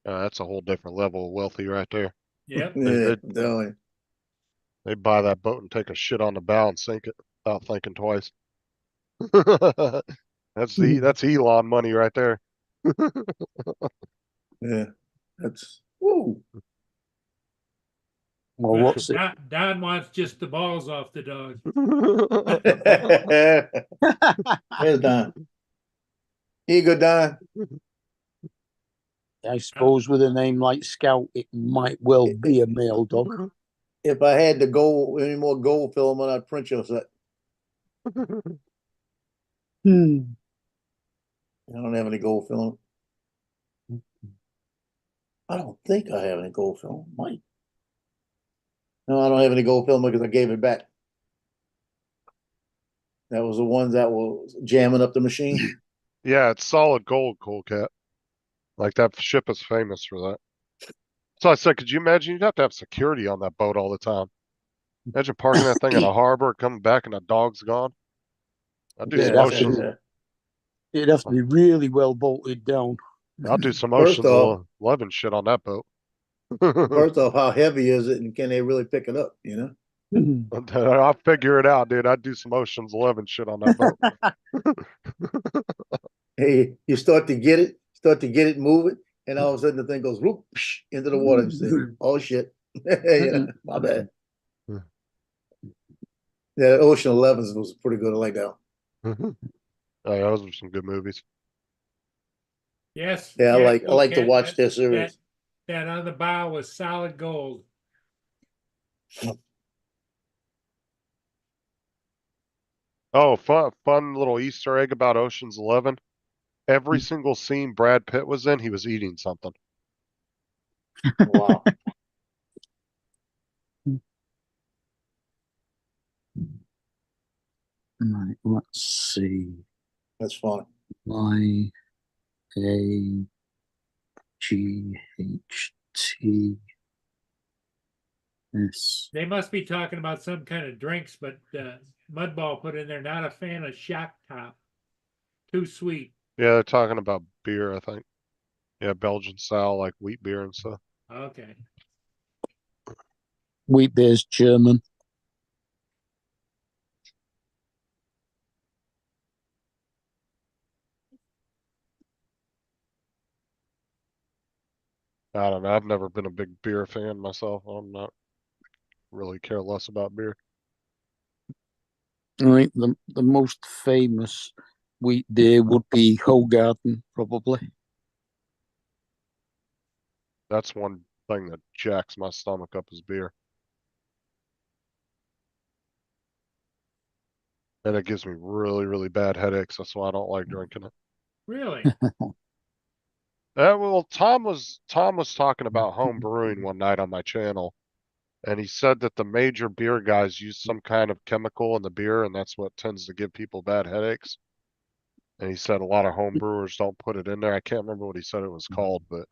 That's a whole different level of wealthy right there.
Yep.
Yeah, definitely.
They buy that boat and take a shit on the bow and sink it without thinking twice. That's Elon money right there.
Yeah, that's woo.
Well, what's it?
Don wants just the balls off the dog.
There's Don. Here you go, Don.
I suppose with a name like Scout, it might well be a male dog.
If I had the gold, any more gold filament, I'd print you a set.
Hmm.
I don't have any gold filament. I don't think I have any gold filament. Might. No, I don't have any gold filament because I gave it back. That was the ones that were jamming up the machine.
Yeah, it's solid gold, Cool Cat. Like, that ship is famous for that. So I said, could you imagine? You'd have to have security on that boat all the time. Imagine parking that thing in a harbor, coming back, and the dog's gone. I'd do
Yeah,
some
that's
oceans.
yeah.
It'd have to be really well bolted down.
I'll do some
First
Ocean's
off-
11 shit on that boat.
First off, how heavy is it and can they really pick it up, you know?
I'll figure it out, dude. I'd do some Ocean's 11 shit on that boat.
Hey, you start to get it moving, and all of a sudden the thing goes whoop, psh, into the water. You say, oh shit. You know, my bad. Yeah, Ocean 11 was pretty good. I like that.
Oh, yeah, those were some good movies.
Yes.
Yeah,
yes,
I like to
Ken,
watch their series.
that on the bow was solid gold.
Oh, fun little Easter egg about Ocean's 11. Every single scene Brad Pitt was in, he was eating something.
Wow,
Right, let's see.
that's funny.
YAGHTS.
They must be talking about some kind of drinks, but Mudball put in there, not a fan of Shock Top. Too sweet.
Yeah, they're talking about beer, I think. Yeah, Belgian style, like wheat beer and stuff.
Okay.
Wheat beer's German.
I don't know. I've never been a big beer fan myself. I'm not really care less about beer.
I think the most famous wheat beer would be Hoegaarden, probably.
That's one thing that jacks my stomach up is beer. And it gives me really, really bad headaches. That's why I don't like drinking it.
Really?
Well, Tom was talking about home brewing one night on my channel, and he said that the major beer guys use some kind of chemical in the beer, and that's what tends to give people bad headaches. And he said a lot of home brewers don't put it in there. I can't remember what he said it was called, but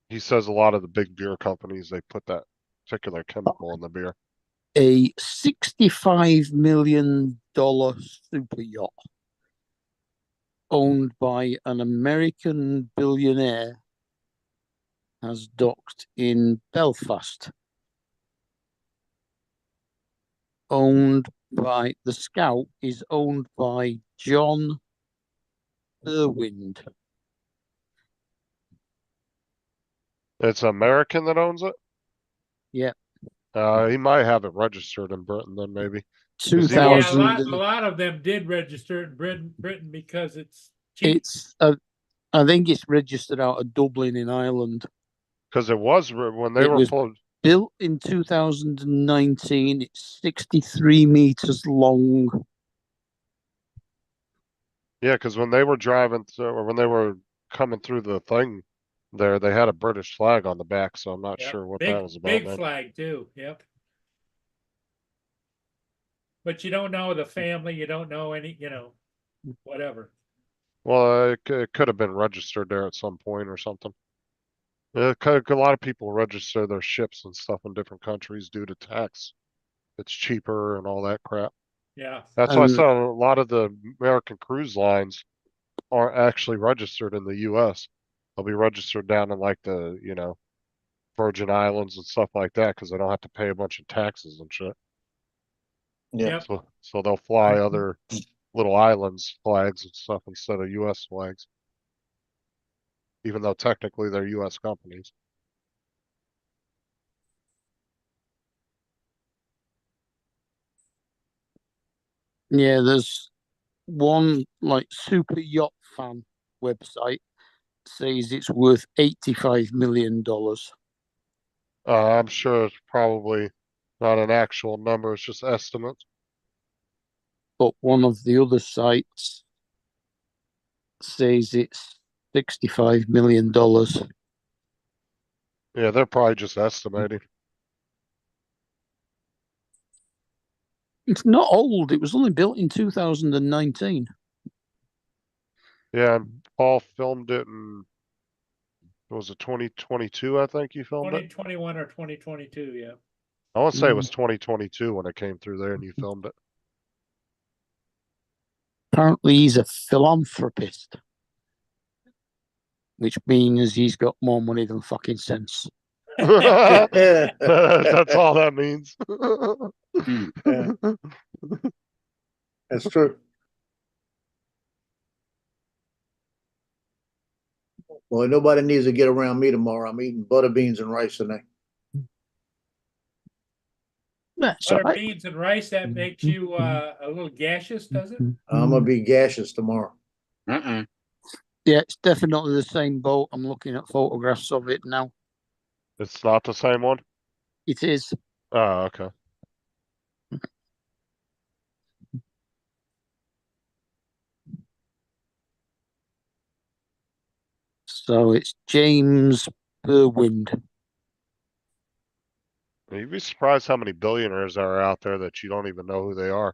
he says a lot of the big beer companies they put that particular chemical in the beer.
A $65 million super yacht owned by an American billionaire has docked in Belfast. The Scout is owned by John Irwind.
It's American that owns it?
Yeah.
He might have it registered in Britain then maybe.
2000.
Yeah, a lot of them did register in Britain because it's cheap.
It's I think it's registered out of Dublin in Ireland.
Because it was when they
It
were
was built in 2019. It's 63 meters long.
Yeah, because when they were driving through, or when they were coming through the thing there, they had a British flag on the back, so I'm not
Yep.
sure what
big,
that was about.
Big
Man.
flag too. Yep. But you don't know the family. You don't know any. Whatever.
Well, it could have been registered there at some point or something. A lot of people register their ships and stuff in different countries due to tax. It's cheaper and all that crap.
Yeah.
That's why I saw a lot of the American cruise lines aren't actually registered in the U.S. They'll be registered down in like the, Virgin Islands and stuff like that because they don't have to pay a bunch of taxes and shit.
Yeah.
Yep.
So they'll fly other little islands flags and stuff instead of U.S. flags, even though technically they're U.S. companies.
Yeah, there's one like Super Yacht Fan website says it's worth $85 million.
I'm sure it's probably not an actual number; it's just estimates.
But one of the other sites says it's $65 million.
Yeah, they're probably just estimating.
It's not old. It was only built in 2019.
Yeah, and Paul filmed it in, was it 2022? I think you filmed it.
2021 or 2022. Yeah.
I want to say it was 2022 when it came through there and you filmed it.
Apparently, he's a philanthropist, which means he's got more money than fucking sense.
That's all that means.
That's true. Well, nobody needs to get around me tomorrow. I'm eating butter beans and rice tonight.
That's
butter,
all right.
beans, and rice. That makes you a little gaseous, does it?
I'm gonna be gaseous tomorrow.
Uh-uh.
Yeah, it's definitely the same boat. I'm looking at photographs of it now.
It's not the same one?
It is.
Oh, okay.
So it's James Berwind.
You'd be surprised how many billionaires are out there that you don't even know who they are.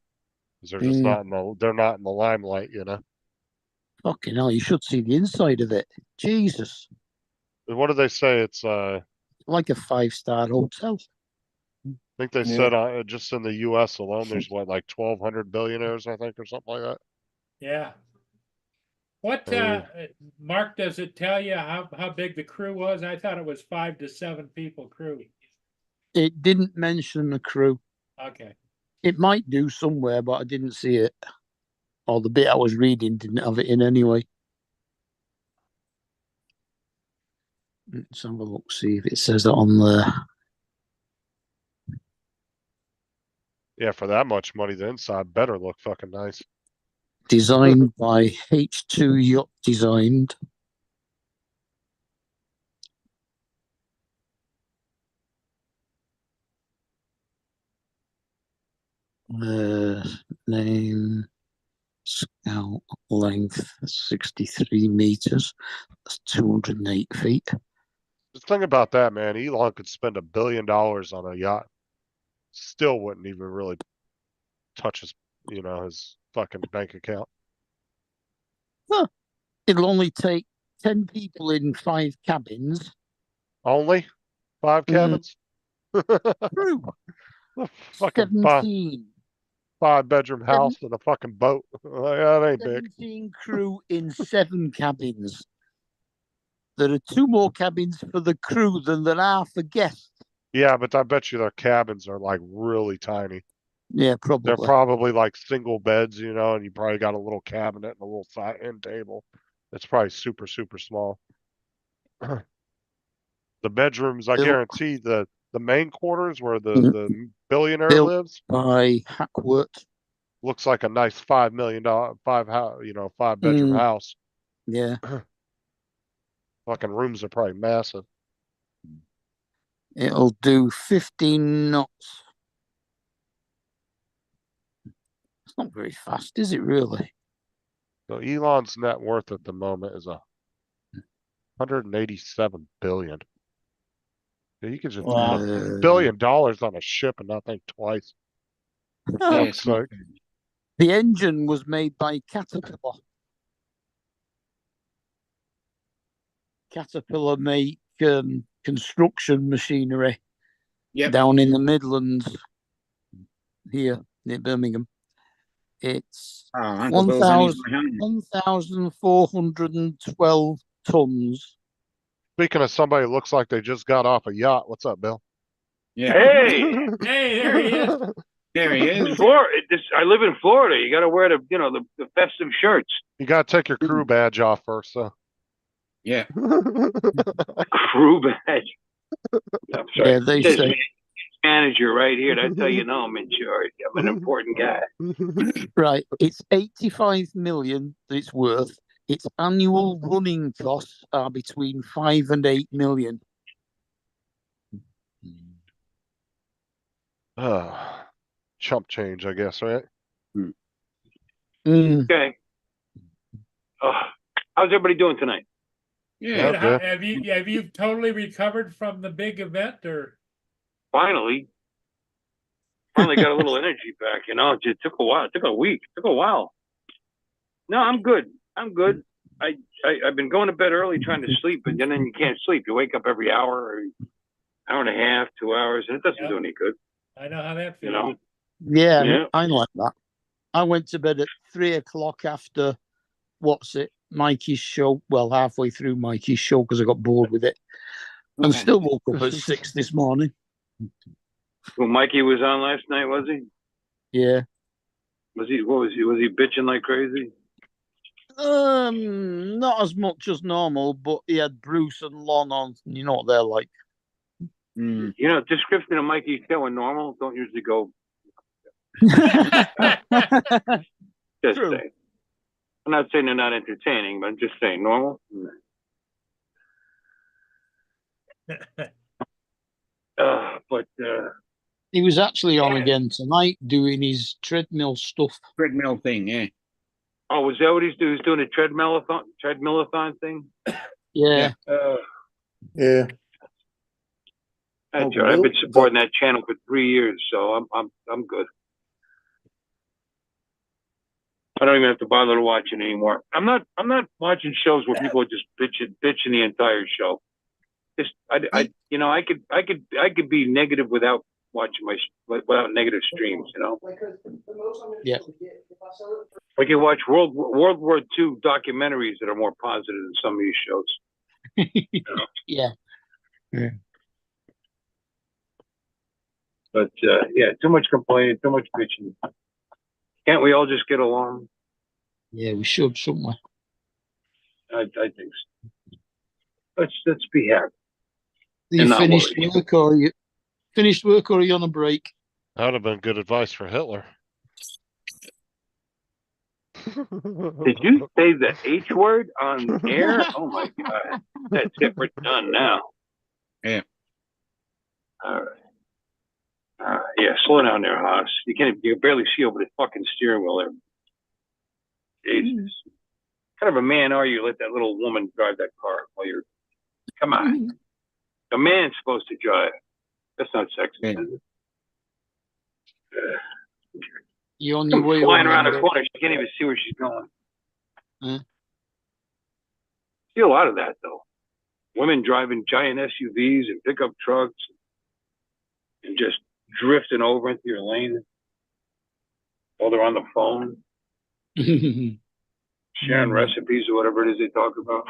Because they're just not in they're not in the limelight, you know.
Fucking hell, you should see the inside of it. Jesus.
What do they say? It's
Like a 5-star hotel.
I think they said just in the US alone there's what, like 1,200 billionaires, I think, or something like that.
Yeah. What Mark, does it tell you how big the crew was? I thought it was 5 to 7 people crew.
It didn't mention the crew.
Okay.
It might do somewhere, but I didn't see it. Or the bit I was reading didn't have it in anyway. Let's have a look, see if it says it on there.
Yeah, for that much money, the inside better look fucking nice.
Designed by H2 Yacht Designed. Name, scout length 63 meters. That's 208 feet.
The thing about that, man, Elon could spend $1 billion on a yacht. Still wouldn't even really touch his, his fucking bank account.
Huh. It'll only take 10 people in 5 cabins.
Only 5 cabins?
True.
Fucking
17.
5-bedroom house and a fucking boat. That ain't big.
17 crew in 7 cabins. There are 2 more cabins for the crew than there are for guests.
Yeah, but I bet you their cabins are like really tiny.
Yeah, probably.
They're probably like single beds, and you probably got a little cabinet and a little side end table. It's probably super, super small. The bedrooms, I guarantee the main quarters where the billionaire
Built
lives
by Hackworth.
looks like a nice $5 million 5-bedroom house.
Yeah.
Fucking rooms are probably massive.
It'll do 15 knots. It's not very fast, is it really?
So Elon's net worth at the moment is 187 billion. Yeah, you could just put $1 billion on a ship and not think twice.
Yeah,
the engine was made by Caterpillar. Caterpillar make construction machinery down in the Midlands here near Birmingham. It's 1,412 tons.
Speaking of somebody who looks like they just got off a yacht, what's up, Bill?
Yeah.
Hey,
hey, there he is.
There he is.
I live in Florida. You got to wear the festive shirts.
You got to take your crew badge off first, though.
Yeah.
Crew badge. I'm sorry.
Yeah, they say
manager right here. That's how you know I'm in charge. I'm an important guy.
Right. It's 85 million that it's worth. Its annual running costs are between 5 and 8 million.
Chump change, I guess, right?
Okay. How's everybody doing tonight?
Yeah. Have you totally recovered from the big event, or?
Finally got a little energy back. It took a while. It took a week. It took a while. No, I'm good. I've been going to bed early trying to sleep, but then you can't sleep. You wake up every hour or hour and a half, 2 hours, and it doesn't do any good.
I know how that feels.
Yeah, I like that. I went to bed at 3 o'clock after Mikey's show. Well, halfway through Mikey's show because I got bored with it, and still woke up at 6 this morning.
Well, Mikey was on last night, was he?
Yeah.
Was he? What was he? Was he bitching like crazy?
Not as much as normal, but he had Bruce and Lon on. You know what they're like.
Mm.
You know, description of Mikey's show and normal don't usually go. Just
True.
saying. I'm not saying they're not entertaining, but I'm just saying normal. But
He was actually on again tonight doing his treadmill stuff.
Treadmill thing, yeah.
oh, was that what he's doing? He's doing a treadmill-a-thon thing.
Yeah.
Yeah.
That's right. I've been supporting that channel for 3 years, so I'm good. I don't even have to bother to watch it anymore. I'm not watching shows where people are just bitching the entire show. Just I could be negative without watching without negative streams, you know.
Yeah.
I can watch World War II documentaries that are more positive than some of these shows. You know?
Yeah.
But yeah, too much complaining, too much bitching. Can't we all just get along?
Yeah, we should, shouldn't we?
I think so. Let's be happy.
Are you
And not
finished
worry.
work or are you on a break?
That would have been good advice for Hitler.
Did you say the H word on air? Oh my God. That's it. We're done now.
Yeah.
All right. Yeah, slow down there, Haas. You can barely see over the fucking steering wheel there. Jesus. What kind of a man are you? Let that little woman drive that car while you're. Come on. A man's supposed to drive. That's not sexist,
Yeah.
is it?
You on your way?
Flying around the corner, she can't even see where she's going. See a lot of that though. Women driving giant SUVs and pickup trucks, and just drifting over into your lane while they're on the phone, sharing recipes or whatever it is they talk about.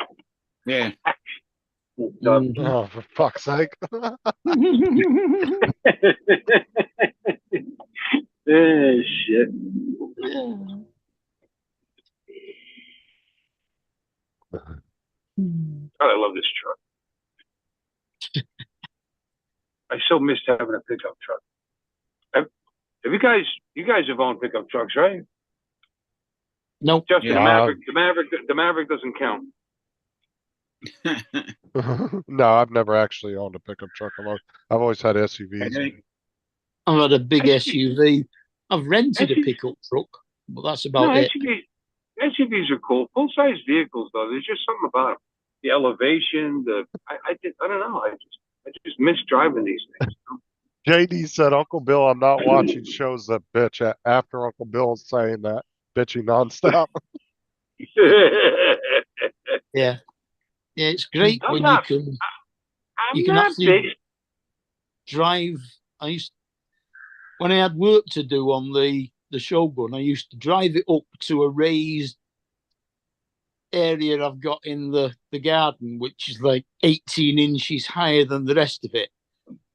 Yeah.
Oh, for fuck's sake.
Shit. God, I love this truck. I so missed having a pickup truck. Have you guys have owned pickup trucks, right?
Nope.
Just
Yeah.
the Maverick doesn't count.
No, I've never actually owned a pickup truck. I've always had SUVs.
I've had a big SUV. I've rented a pickup truck, but that's about it.
SUVs are cool. Full size vehicles though, there's just something about them. The elevation, I don't know. I just miss driving these things.
JD said, Uncle Bill, I'm not watching shows that bitch after Uncle Bill is saying that, bitching nonstop.
Yeah. Yeah, it's great
I'm
when
not-
you
I'm
can
not
actually
big.
drive. When I had work to do on the Shogun, I used to drive it up to a raised area I've got in the garden, which is like 18 inches higher than the rest of it,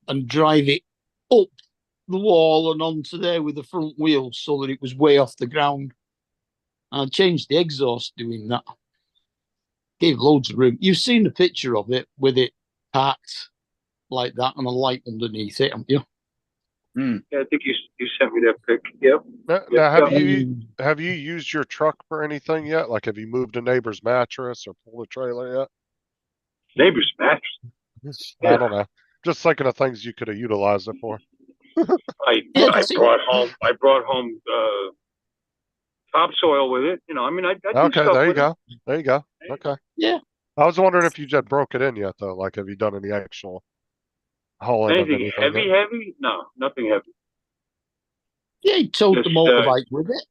and drive it up the wall and onto there with the front wheel so that it was way off the ground. And I changed the exhaust doing that. Gave loads of room. You've seen the picture of it with it parked like that and a light underneath it, haven't you?
Yeah, I think you sent me that pic. Yep.
Now, have you used your truck for anything yet? Like, have you moved a neighbor's mattress or pulled a trailer yet?
Neighbor's mattress.
I don't know. Just thinking of things you could have utilized it for.
I brought home topsoil with it. You know, I mean, I do
Okay,
stuff
there you
with
go.
it.
There you go. Okay.
Yeah.
I was wondering if you just broke it in yet, though. Like, have you done any actual hauling of
Anything
anything yet?
heavy? No, nothing heavy.
Yeah, he towed the
Just,
motorbike with it.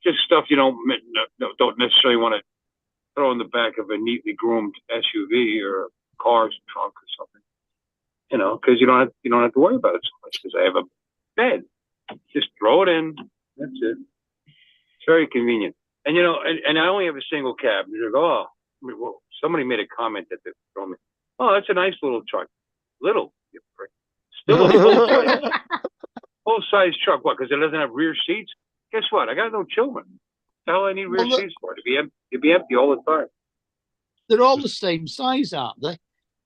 Just stuff you don't necessarily want to throw in the back of a neatly groomed SUV or a car's trunk or something. You know, because you don't have to worry about it so much. Because I have a bed, just throw it in. That's it. It's very convenient. And you know, and I only have a single cab. And you go, well, somebody made a comment that they throw me. Oh, that's a nice little truck. Little, you prick. Still a full size truck. What? Because it doesn't have rear seats. Guess what? I got no children. The hell I need rear seats for? To be empty all the time.
They're all the same size, aren't they?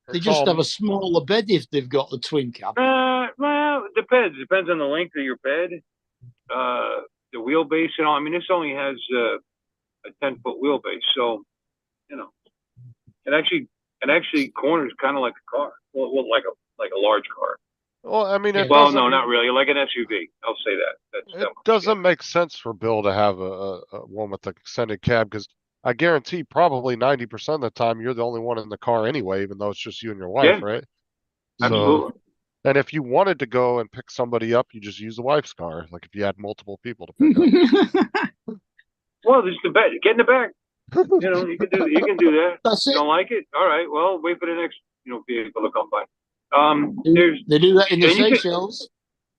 They
It's
just
all-
have a smaller bed if they've got the twin cab.
Well, it depends. It depends on the length of your bed, the wheelbase and all. I mean, this only has a 10-foot wheelbase, so you know, it actually corners kind of like a car. Well, like a large car.
Well, I mean, it
Well,
doesn't.
no, not really. Like an SUV. I'll say that.
It doesn't make sense for Bill to have a one with the extended cab because I guarantee probably 90% of the time you're the only one in the car anyway, even though it's just you and your wife,
Yeah.
right?
Absolutely.
And if you wanted to go and pick somebody up, you just use the wife's car. Like if you had multiple people to pick up.
Well, this is the back. Get in the back. You know, you can do that.
That's
You
it.
don't like it? All right. Well, wait for the next vehicle to come by.
They do that in the
and you can-
Seychelles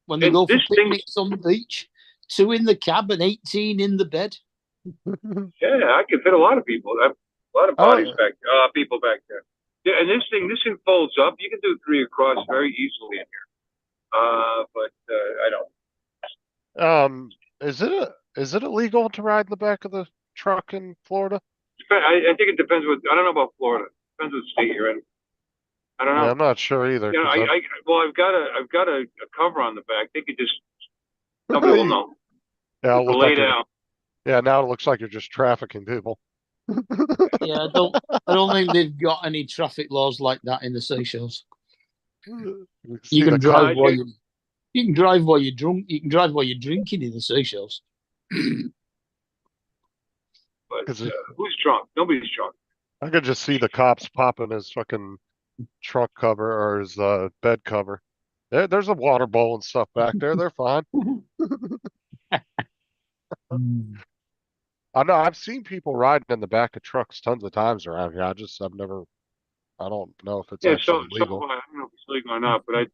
when they
and
go for
this thing-
picnics on the beach. 2 in the cab and 18 in the bed.
Yeah, I can fit a lot of people. A lot of bodies people back there. Yeah, and this thing folds up. You can do 3 across very easily in here. But I don't.
Is it illegal to ride in the back of the truck in Florida?
I think it depends what. I don't know about Florida. Depends what state you're in. I don't know.
Yeah, I'm not sure either.
You know,
'cause
I've got a cover on the back. They could just nobody will know.
Yeah,
Just lay down.
yeah, now it looks like you're just trafficking people.
Yeah, I don't think they've got any traffic laws like that in the Seychelles.
See
You can
the
drive
car-
while you can drive while you're drunk. You can drive while you're drinking in the Seychelles.
But
'Cause it-
who's drunk? Nobody's drunk.
I could just see the cops popping his fucking truck cover or his bed cover. There's a water bowl and stuff back there. They're fine. I know I've seen people riding in the back of trucks tons of times around here. I don't know if it's
Yeah,
actually
so
legal.
I don't know if it's legal or not, but I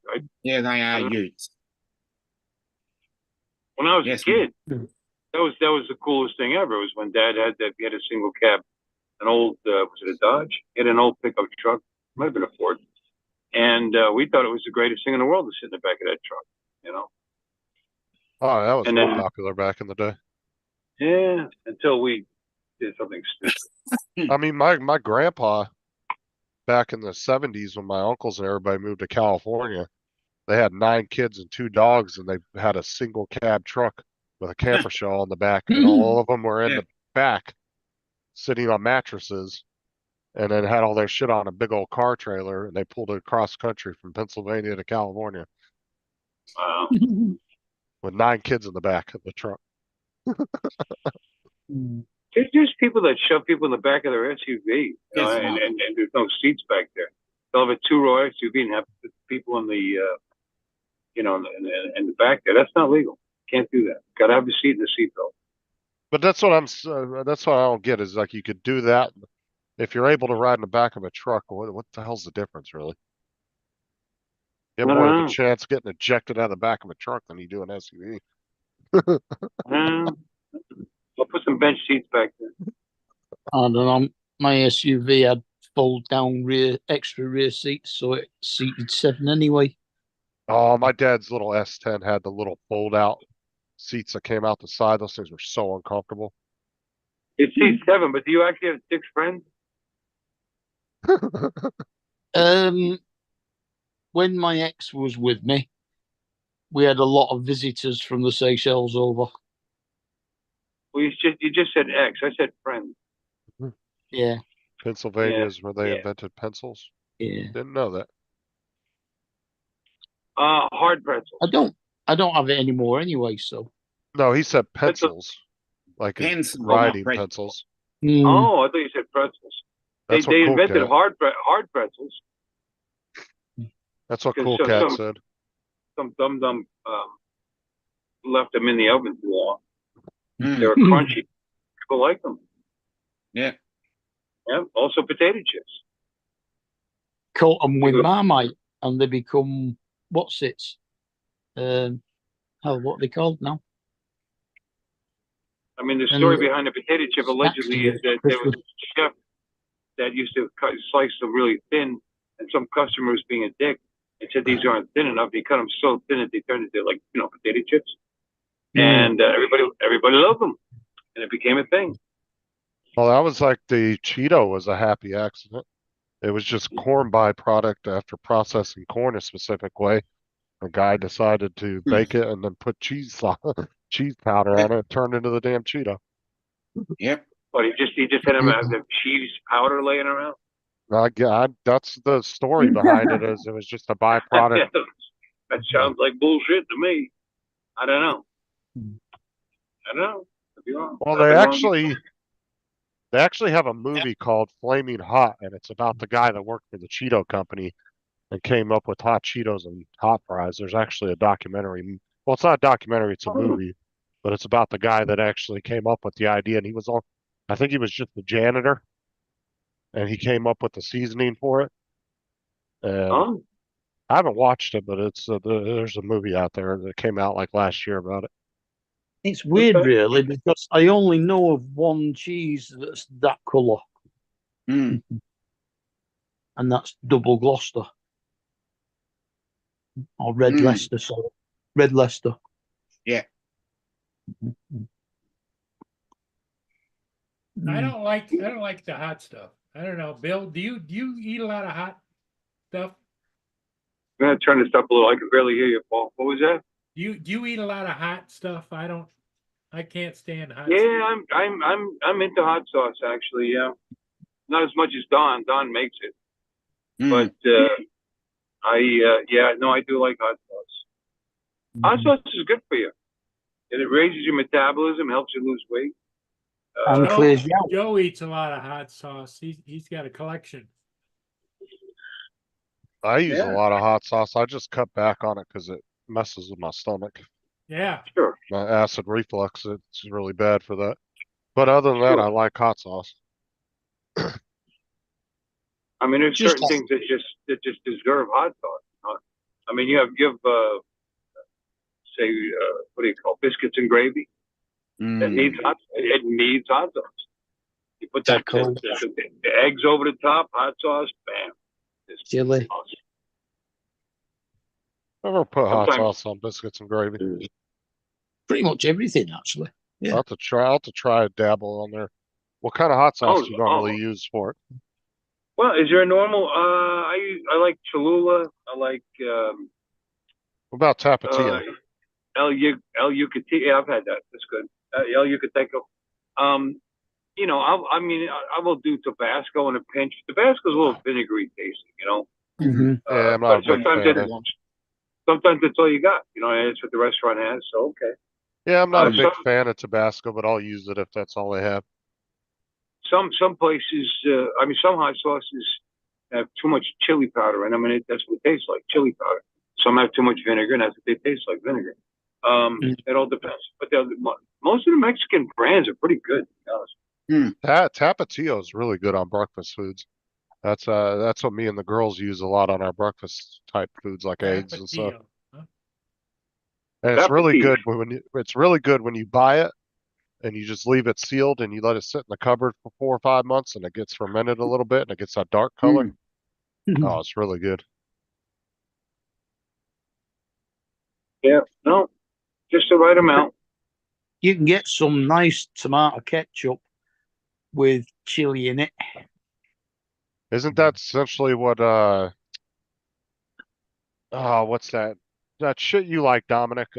Yeah, they are utes.
when I was
Yes,
a kid, that was the coolest thing ever. It was when Dad had that. He had a single cab, an old was it a Dodge? He had an old pickup truck, might have been a Ford, and we thought it was the greatest thing in the world to sit in the back of that truck. You know?
Oh, that was
And
real
then-
popular back in the day.
Yeah, until we did something stupid.
I mean, my grandpa back in the 70s when my uncles and everybody moved to California, they had 9 kids and 2 dogs, and they had a single cab truck with a camper shell on the back, and all of them were in
Yeah.
the back, sitting on mattresses, and then had all their shit on a big old car trailer, and they pulled it across country from Pennsylvania to California
Wow.
with 9 kids in the back of the truck.
There's just people that shove people in the back of their SUV, you know,
Yes,
and there's no seats back there. They'll have a 2-row SUV and have people in the, in the back there. That's not legal. Can't do that. Got to have a seat and a seatbelt.
But that's what that's what I don't get is like you could do that if you're able to ride in the back of a truck. What the hell's the difference, really? You have
I
more
don't
of a
know.
chance of getting ejected out of the back of a truck than you do an SUV.
I'll put some bench seats back there.
I don't know. My SUV had fold down extra rear seats, so it seated 7 anyway.
Oh, my dad's little S10 had the little fold out seats that came out the side. Those things were so uncomfortable.
It seats 7, but do you actually have 6 friends?
When my ex was with me, we had a lot of visitors from the Seychelles over.
Well, you just said X. I said friends.
Yeah,
Pennsylvania is where they
yeah.
invented pencils.
yeah.
Didn't know that.
Hard pretzels.
I don't have it anymore anyway. So.
No, he said
That's a-
pencils, like in
Pencils, not
riding
pretzels.
pencils.
Mm.
Oh, I thought you said pretzels.
That's
They
what Cool
invented
Cat.
hard pretzels.
That's what
Because
Cool
so-
Cat
some-
said.
Some dum left them in the oven too long.
Mm.
They were crunchy. People like them.
Yeah.
Yeah. Also potato chips.
Coat them with
Good.
Marmite, and they become what's it? What are they called now?
I mean, the
And
story behind the potato chip
snacks
allegedly
to
is that
get
there was
Christmas.
a chef that used to slice them really thin, and some customer was being a dick and said these aren't thin enough. He cut them so thin that they turned into like potato chips, and everybody loved them, and it became a thing.
Well, that was like the Cheeto was a happy accident. It was just corn byproduct after processing corn a specific way. A guy decided to bake it and then put cheese cheese powder on it, and turned into the damn Cheeto.
Yep.
But he just had him have the cheese powder laying around.
That's the story behind it. Is it was just a byproduct.
That sounds like bullshit to me. I don't know. I don't know. Could be wrong.
Well,
Could be wrong.
they actually have a movie called Flaming Hot, and it's about the guy that worked for the Cheeto company and came up with hot Cheetos and hot fries. There's actually a documentary. Well, it's not a documentary; it's a movie, but it's about the guy that actually came up with the idea. And he was on, I think he was just the janitor, and he came up with the seasoning for it. And
Oh,
I haven't watched it, but it's there's a movie out there that came out like last year about it.
It's weird,
Okay.
really, because I only know of one cheese that's that colour,
Mm.
and that's Double Gloucester. Or Red
Mm.
Leicester, sorry. Red Leicester.
Yeah.
I don't like the hot stuff. I don't know, Bill. Do you eat a lot of hot stuff?
I'm gonna turn this up a little. I can barely hear you, Paul. What was that?
Do you eat a lot of hot stuff? I can't stand hot.
Yeah,
stuff.
I'm into hot sauce actually. Yeah, not as much as Don. Don makes it,
Mm.
but I do like hot sauce. Hot sauce is good for you, and it raises your metabolism, helps you lose weight.
And
Joe,
clears you out.
Joe eats a lot of hot sauce. He's got a collection.
I use a
Yeah.
lot of hot sauce. I just cut back on it because it messes with my stomach.
Yeah.
Sure.
My acid reflux, it's really bad for that. But other than that,
Sure.
I like hot sauce.
I mean, there's
Just
certain things that just deserve hot sauce. I mean, you have say what do you call biscuits and gravy? It needs
Mm.
hot. It needs hot sauce. You put that
Taco.
the eggs over the top, hot sauce, bam. It's
Chili.
awesome.
Never put hot
Sometimes-
sauce on biscuits and gravy.
Pretty much everything, actually. Yeah.
I'll have to try a dabble on there. What kind of hot sauce do you normally
oh.
use for it?
Well, is there a normal? I like Cholula. I like
What about Tapatio?
El Yucateco. Yeah, I've had that. That's good. El Yucateco. You know, I will do Tabasco in a pinch. Tabasco's a little vinegary tasting, you know.
Mm-hmm.
Yeah, I'm not a
But
big
sometimes
fan of
sometimes it's all you got, you know, and it's what the restaurant has. So okay.
Yeah, I'm not a big
some-
fan of Tabasco, but I'll use it if that's all they have.
Some places, some hot sauces have too much chili powder in them, and that's what it tastes like, chili powder. Some have too much vinegar, and that's what they taste like, vinegar. It all depends. But most of the Mexican brands are pretty good, to be honest.
Tapatio is really good on breakfast foods. That's what me and the girls use a lot on our breakfast type foods like eggs and stuff.
Tapatio, huh?
And it's really
Tapatio.
good it's really good when you buy it and you just leave it sealed and you let it sit in the cupboard for 4 or 5 months and it gets fermented a little bit and it gets that dark color. Oh, it's really good.
Yeah, no, just the right amount.
You can get some nice tomato ketchup with chili in it.
Isn't that essentially what what's that? That shit you like, Dominic,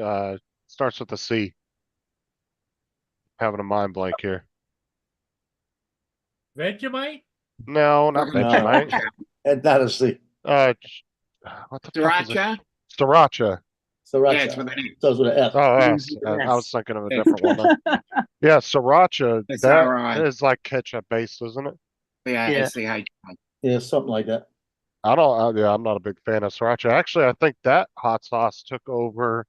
starts with a C. Having a mind blank here.
Vegemite?
No, not
No.
Vegemite.
That's not a C.
What the fuck is it?
Sriracha?
Sriracha.
Sriracha.
Yeah, it's with an X.
Starts with an F.
Oh, yes.
Yes.
I was thinking of a different one. Yeah, sriracha.
It's
That
alright.
is like ketchup based, isn't it?
Yeah,
Yeah.
SCH.
Yeah, something like that.
I'm not a big fan of sriracha. Actually, I think that hot sauce took over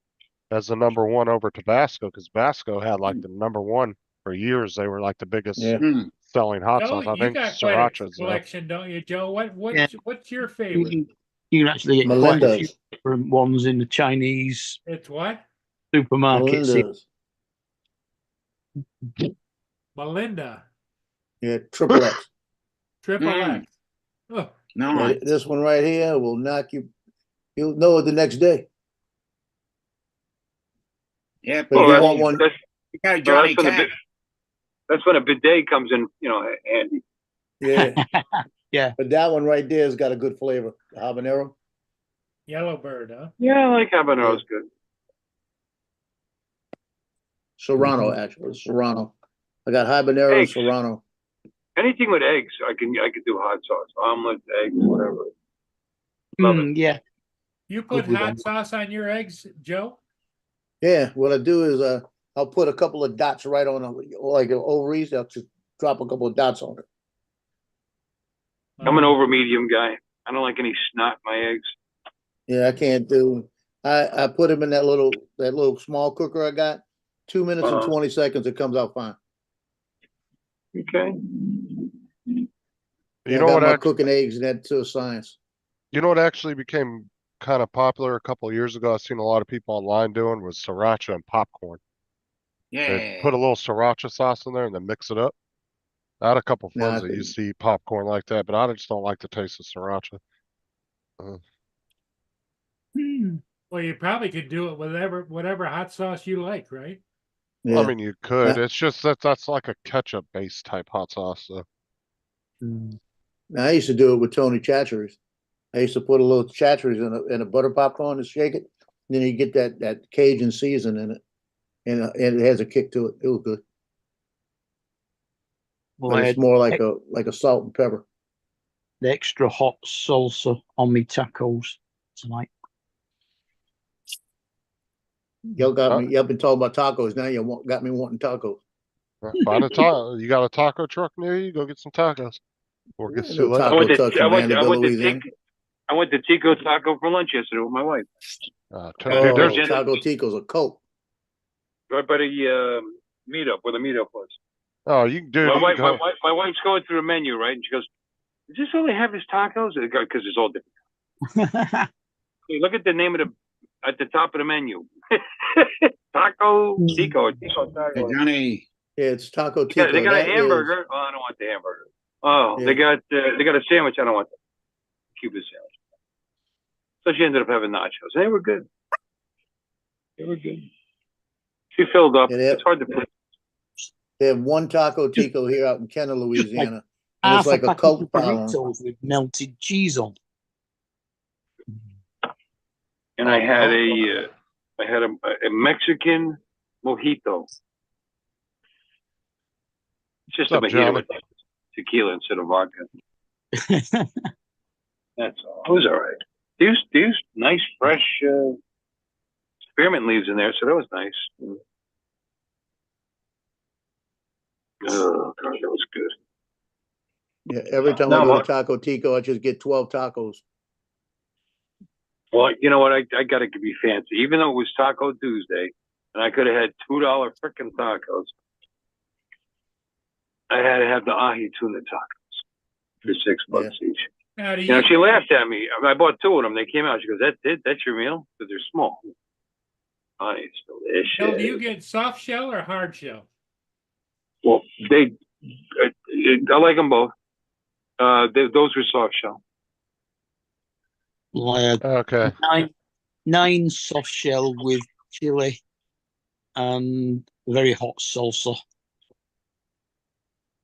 as the number one over Tabasco because Tabasco had like the number one for years. They were like the biggest
Yeah.
Mm.
selling hot
Joe,
sauce. I
you
think
got quite a
sriracha's
collection, don't you, Joe?
Yeah.
What's your
You
favorite?
can, you can actually get quite a few
Melinda's.
different ones in the Chinese
It's what?
supermarkets.
Melinda's.
Melinda.
Yeah, triple X.
Triple
Mm.
X. Oh,
No,
Yeah, this one right here will knock you. You'll know it the next day.
yep.
But if you want one,
You go
Well,
Johnny
that's when a
Cash.
that's when a bidet comes in, you know, handy.
yeah,
Yeah.
But that one right there has got a good flavor. The habanero.
Yellowbird, huh?
Yeah, I like habanero's good.
Serrano, actually. Serrano. I got habanero and
Eggs.
Serrano.
Anything with eggs, I can do hot sauce, omelet, eggs, whatever. Love it.
Yeah.
You put
Good with
hot
omelet.
sauce on your eggs, Joe?
Yeah, what I do is I'll put a couple of dots right on like an ovaries. I'll just drop a couple of dots on it.
I'm an over medium guy. I don't like any snot in my eggs.
Yeah, I can't do. I put them in that little small cooker I got. 2 minutes and 20 seconds. It comes out fine.
Okay.
You
I
know
got
what?
my cooking eggs and that's to science.
You know what actually became kind of popular a couple of years ago? I've seen a lot of people online doing was sriracha and popcorn. They put a little sriracha sauce in there and then mix it up. I had a couple
Nah,
friends that used to eat popcorn like that, but I just don't like the taste of sriracha.
Well, you probably could do it with whatever hot sauce you like, right?
Yeah.
I mean, you could. It's just that's like a ketchup-based type hot sauce. So.
Now, I used to do it with Tony Chachere's. I used to put a little Chachere's in a butter popcorn and shake it. And then you get that Cajun season in it. And it has a kick to it. It was good.
Well,
But
I
it's
had
more like a salt and pepper.
the extra hot salsa on me tacos tonight.
Y'all got me. Y'all been talking about tacos. Now you got me wanting tacos.
Find a taco. You got a taco truck near you? Go get some tacos. Or get too late.
Taco truck from Vanderbilt, Louisiana.
I went to Tico Taco for lunch yesterday with my wife.
Taco Tico's a cult.
Right by the meetup, where the meetup was.
Oh, you can do.
My wife's going through the menu, right? And she goes, "Does this only have his tacos?" Because it's all different. Hey, look at the name of at the top of the menu. Taco Tico. Taco.
Johnny.
Yeah, it's Taco Tico.
They got a hamburger. Oh, I don't want the hamburger. Oh, yeah. They got a sandwich. I don't want the Cuban sandwich. So she ended up having nachos. They were good. They were good. She filled up. It's hard to put.
They have one Taco Tico here out in Kenner, Louisiana. And it's like a cult following.
With melted cheese on.
And I had a Mexican mojito. It's just a mojito with tequila instead of vodka. That's all. It was all right. These nice fresh spearmint leaves in there, so that was nice. Oh God, that was good.
Yeah, every time I go to Taco Tico, I just get 12 tacos.
Well, you know what? I got to be fancy. Even though it was Taco Tuesday, and I could have had $2 frickin' tacos, I had to have the ahi tuna tacos for $6 each. You know, she laughed at me. I bought 2 of them. They came out. She goes, "That's your meal?" Because they're small. Oh, it's delicious.
Phil, do you get soft shell or hard shell?
Well, I like them both. Those were soft shell.
Okay.
9 soft shell with chili and very hot salsa.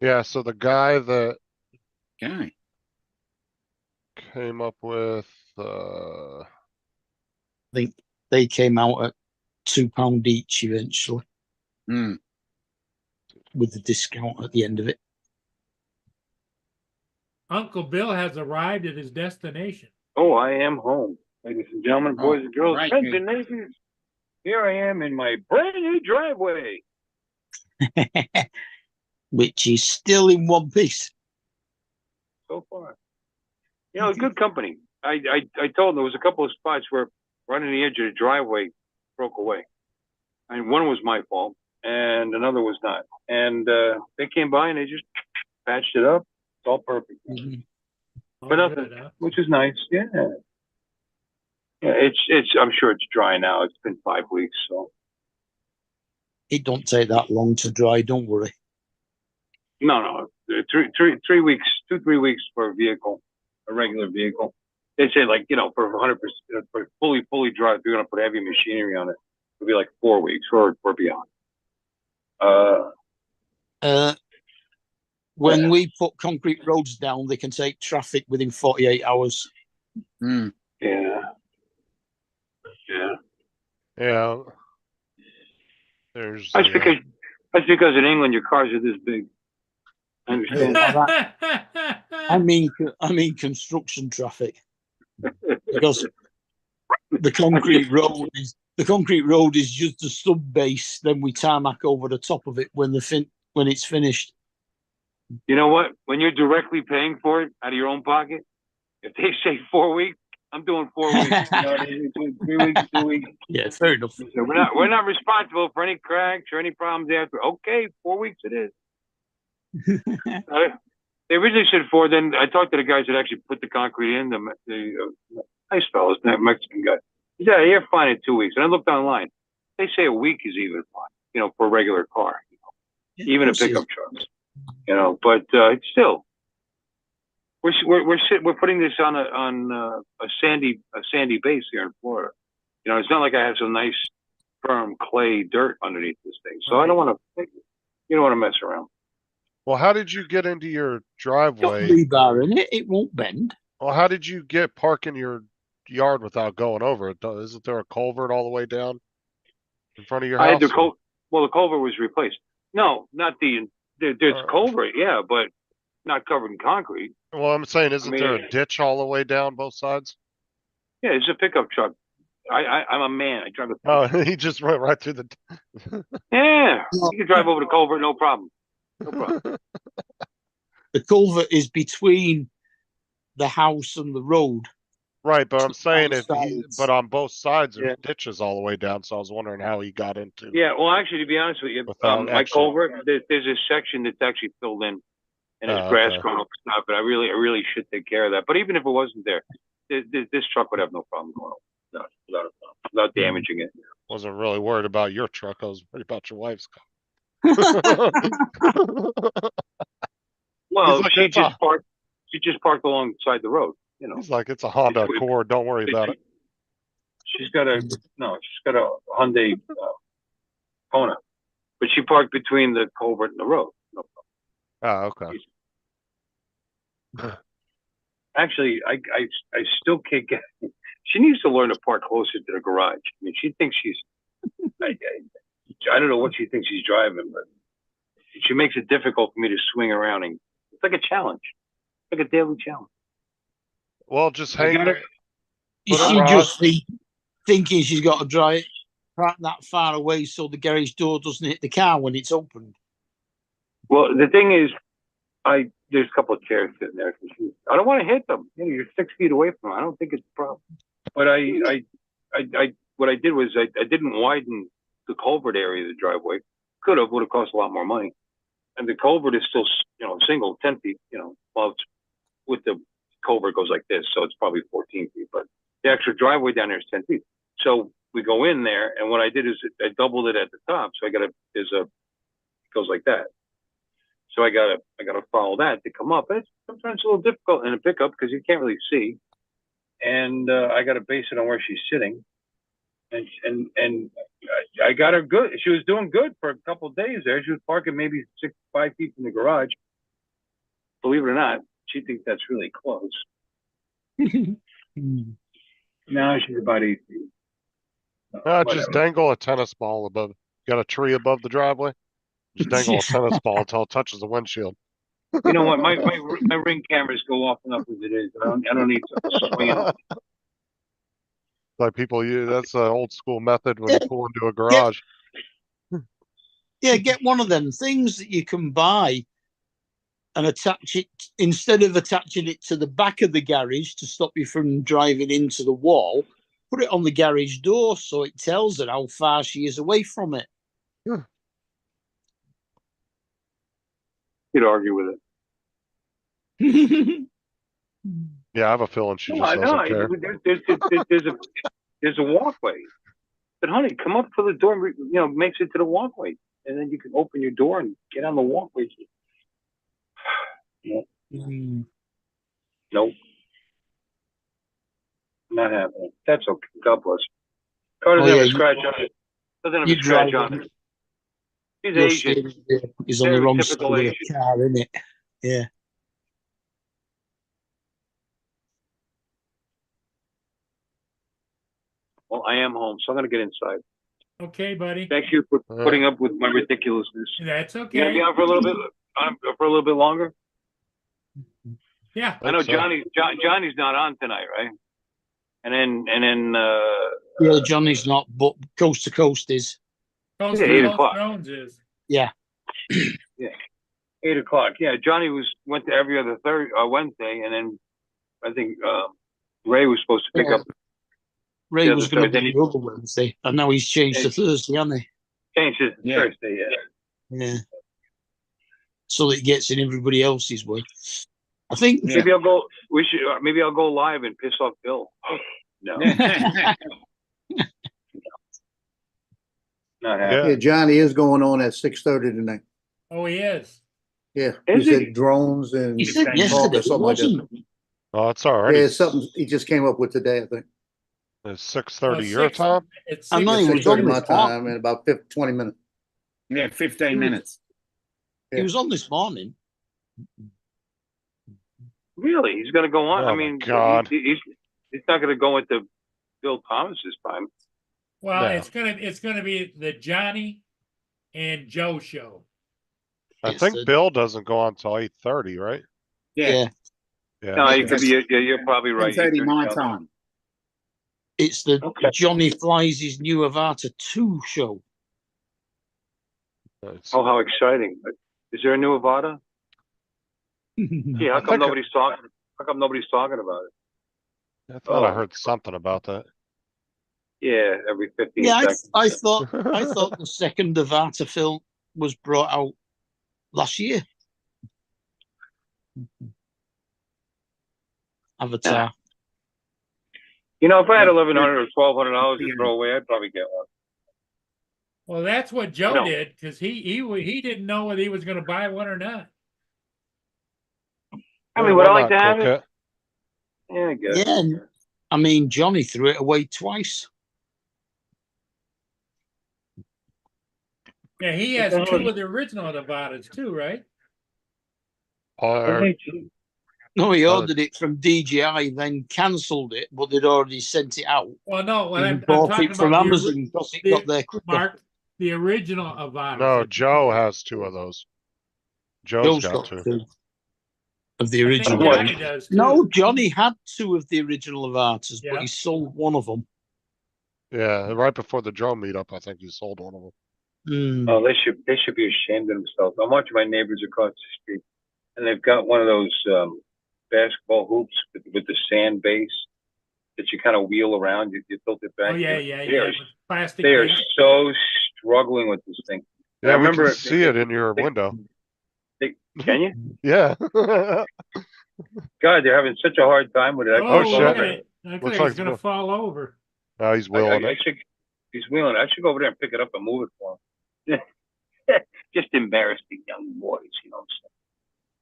Yeah, so the guy that came up with
I think they came out at £2 each eventually. With the discount at the end of it.
Uncle Bill has arrived at his destination.
Oh, I am home. Ladies and gentlemen, boys and girls, friends and neighbors. Here I am in my brand new driveway.
Which is still in one piece.
So far. You know, good company. I told them there was a couple of spots where right on the edge of the driveway broke away. And one was my fault and another was not. And they came by and they just patched it up. It's all perfect. But nothing, which is nice. Yeah. Yeah, it's I'm sure it's dry now. It's been 5 weeks, so
it don't take that long to dry, don't worry.
No. 3 weeks, 2-3 weeks for a vehicle, a regular vehicle. They say, like, you know, for 100%, for fully dry, if you're gonna put heavy machinery on it, it'll be like 4 weeks or beyond.
when we put concrete roads down, they can take traffic within 48 hours.
Yeah. Yeah.
Yeah. There's
That's
the,
because in England your cars are this big. I understand.
I mean construction traffic, because the concrete road is just a sub base. Then we tarmac over the top of it when it's finished.
You know what? When you're directly paying for it out of your own pocket, if they say 4 weeks, I'm doing 4 weeks. You know what I mean? 3 weeks, 2 weeks.
Yeah, fair enough.
So we're not responsible for any cracks or any problems after. Okay, 4 weeks it is. They originally said 4. Then I talked to the guys that actually put the concrete in. The nice fellows, that Mexican guy. He said, "You're fine in 2 weeks." And I looked online. They say a week is even fine. You know, for a regular car. You know, even a pickup truck. You know, but still, we're putting this on a sandy base here in Florida. You know, it's not like I have some nice firm clay dirt underneath this thing, so I don't want to. You don't want to mess around.
well, how did you get into your driveway?
Rebar in it, it won't bend.
Well, how did you park in your yard without going over it? Isn't there a culvert all the way down in front of your house?
I had the culvert was replaced. No, not there's culvert, yeah, but not covered in concrete.
Well, I'm saying, isn't there a ditch all the way down both sides?
Yeah, it's a pickup truck. I'm a man. I drive a.
Oh, he just went right through the.
Yeah, you can drive over the culvert, no problem. No problem.
The culvert is between the house and the road.
Right, but I'm saying
sides.
but on both sides there's
Yeah.
ditches all the way down, so I was wondering how he got into.
Yeah, well, actually, to be honest with you,
Without
my
actually-
culvert, there's a section that's actually filled in, and there's grass
okay.
growing up and stuff. But I really should take care of that. But even if it wasn't there, this truck would have no problem going over without damaging it.
Wasn't really worried about your truck. I was worried about your wife's car.
Well,
He's like,
she
"It's a-"
just parked alongside the road. You know,
He's like, it's a Honda
It's-
Accord. Don't worry about it.
she's got a Hyundai Kona, but she parked between the culvert and the road. No
Oh, okay.
Actually, I still can't get. She needs to learn to park closer to the garage. I mean, she thinks she's. I don't know what she thinks she's driving, but she makes it difficult for me to swing around, and it's like a challenge, like a daily challenge.
Well, just
I
hang.
got it.
Is
Put a
she
rod-
just thinking she's got to drive that far away so the garage door doesn't hit the car when it's opened?
Well, the thing is, there's a couple of chairs sitting there. I don't want to hit them. You know, you're 6 feet away from them. I don't think it's a problem. But what I did was I didn't widen the culvert area of the driveway. Could have, would have cost a lot more money. And the culvert is still, single, 10 feet. Well, it's, with the culvert goes like this, so it's probably 14 feet. But the actual driveway down there is 10 feet. So we go in there, and what I did is I doubled it at the top. So it goes like that. So I gotta follow that to come up. It's sometimes a little difficult in a pickup because you can't really see. And I gotta base it on where she's sitting. And I got her good. She was doing good for a couple of days there. She was parking maybe 5 feet from the garage. Believe it or not, she thinks that's really close. Now she's about 8 feet.
Just dangle a tennis ball above. Got a tree above the driveway. Just dangle a tennis ball until it touches the windshield.
You know what? My ring cameras go off enough as it is. I don't need to swing it.
Like that's an old school method when you pull into a garage.
Yeah, get one of them things that you can buy and attach it, instead of attaching it to the back of the garage to stop you from driving into the wall, put it on the garage door so it tells her how far she is away from it.
You'd argue with it.
Yeah, I have a feeling she just
No,
doesn't care.
There's a walkway. But honey, come up to the door, makes it to the walkway. And then you can open your door and get on the walkway. No. Nope. Not happening. That's okay. God bless. Car doesn't have a scratch on it. Doesn't have a scratch on it. She's Asian.
He's on the
Very
wrong
typical
side of
Asian.
the car, isn't it? Yeah.
Well, I am home, so I'm gonna get inside.
Okay, buddy.
Thank you for putting up with my ridiculousness.
That's
You gonna be
okay.
on for a little bit? For a little bit longer?
Yeah.
I know
so.
Johnny's not on tonight, right? And then
Yeah, Johnny's not, but Coast to Coast is.
Coast
Yeah,
to
8
Coast
o'clock.
Drones is.
Yeah.
yeah, 8 o'clock. Yeah, Johnny went to every other Wednesday, and then I think Ray was supposed to pick
Yeah.
up.
Ray
the
was
other
going to
Thursday.
be the other Wednesday, and now he's changed to Thursday, hasn't he?
Changed it to
Yeah.
Thursday. Yeah.
Yeah. So that it gets in everybody else's way. I think.
Yeah.
Maybe I'll go. Maybe I'll go live and piss off Bill. No, not happening.
Yeah, Johnny is going on at 6:30 tonight.
Oh, he is.
Yeah,
Is
he
he?
said drones and
He said
talk
yesterday,
or something like that.
wasn't it?
Oh, it's already.
Yeah, it's something he just came up with today, I think.
It's 6:30
Well,
your
6
time.
It's
I know
six-
he was
6:30
on
my
this morning.
time in about 20 minutes.
Yeah, 15 minutes.
He was on this morning.
Really, he's going to go on.
Oh,
I
my
mean,
God.
he's not going to go into Bill Thomas's time.
Well,
No.
it's gonna be the Johnny and Joe show.
I
It's
think
the-
Bill doesn't go on until 8:30, right?
Yeah.
Yeah.
Yeah.
No, you
Because-
could be. You're probably right.
10:30 my
8:30
time.
It's the
Okay.
Johnny Flies his new Avata 2 show.
It's-
Oh, how exciting! Is there a new Avada? Yeah, how
I
come
think-
nobody's talking? How come nobody's talking about it?
I thought I
Oh.
heard something about that.
Yeah, every 15
Yeah,
seconds.
I thought the second Avata film was brought out last year. Avatar.
You know, if I had $1,100 or $1,200 to throw away, I'd probably get one.
Well, that's what Joe
No.
did because he didn't know whether he was going to buy one or not.
I mean, would I
Why
like to
not,
have it?
Coquette?
Yeah, I guess.
Yeah, and I mean Johnny threw it away twice.
Yeah, he has two of the original Nevadas too, right?
No, he
Uh,
ordered it from DJI, then cancelled it, but they'd already sent it out.
Well, no, what
And
I'm
bought
talking
it from
about
Amazon because it got there quicker.
Mark, the original Avatas.
No, Joe has 2 of those. Joe's got 2.
2 of the
I think
original.
Johnny does too.
No, Johnny had 2 of the original Avatas,
Yeah.
but he sold one of them.
Yeah, right before the drone meetup, I think he sold one of them.
Oh, they should be ashamed of themselves. I'm watching my neighbors across the street, and they've got one of those basketball hoops with the sand base that you kind of wheel around. You tilt it back.
Oh yeah, with plastic.
They are
base.
so struggling with this thing.
Yeah,
I
we
remember
can see it in your window.
Can you?
Yeah.
God, they're having such a hard time with it. I
Oh,
can't
shit.
look
believe
at
it.
it! I
Looks
think
like
he's gonna
it's-
fall over.
Now he's wheeling
I
it.
should. He's wheeling. I should go over there and pick it up and move it for him. Just embarrass the young boys, you know what I'm saying?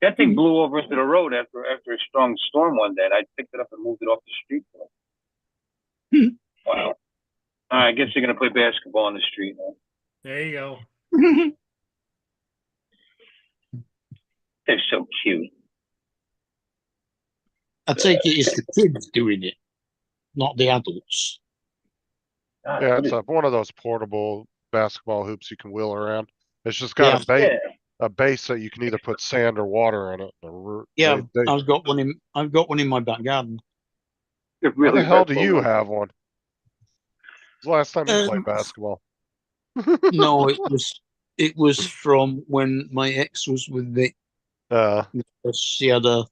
That thing blew over into the road after a strong storm one day, and I picked it up and moved it off the street for him. Wow. I guess they're gonna play basketball on the street now.
There you go.
They're so cute.
I take it it's the kids doing it, not the adults.
God,
Yeah,
what
it's
is-
one of those portable basketball hoops you can wheel around. It's just got
yeah.
a base that you can either put sand or water in it.
Yeah,
They-
I've got one in my back garden.
They're
How
really
the hell
hurt
do
for
you
them.
have one? When's the last time you played
Um,
basketball?
No, it was from when my ex was with me. She had a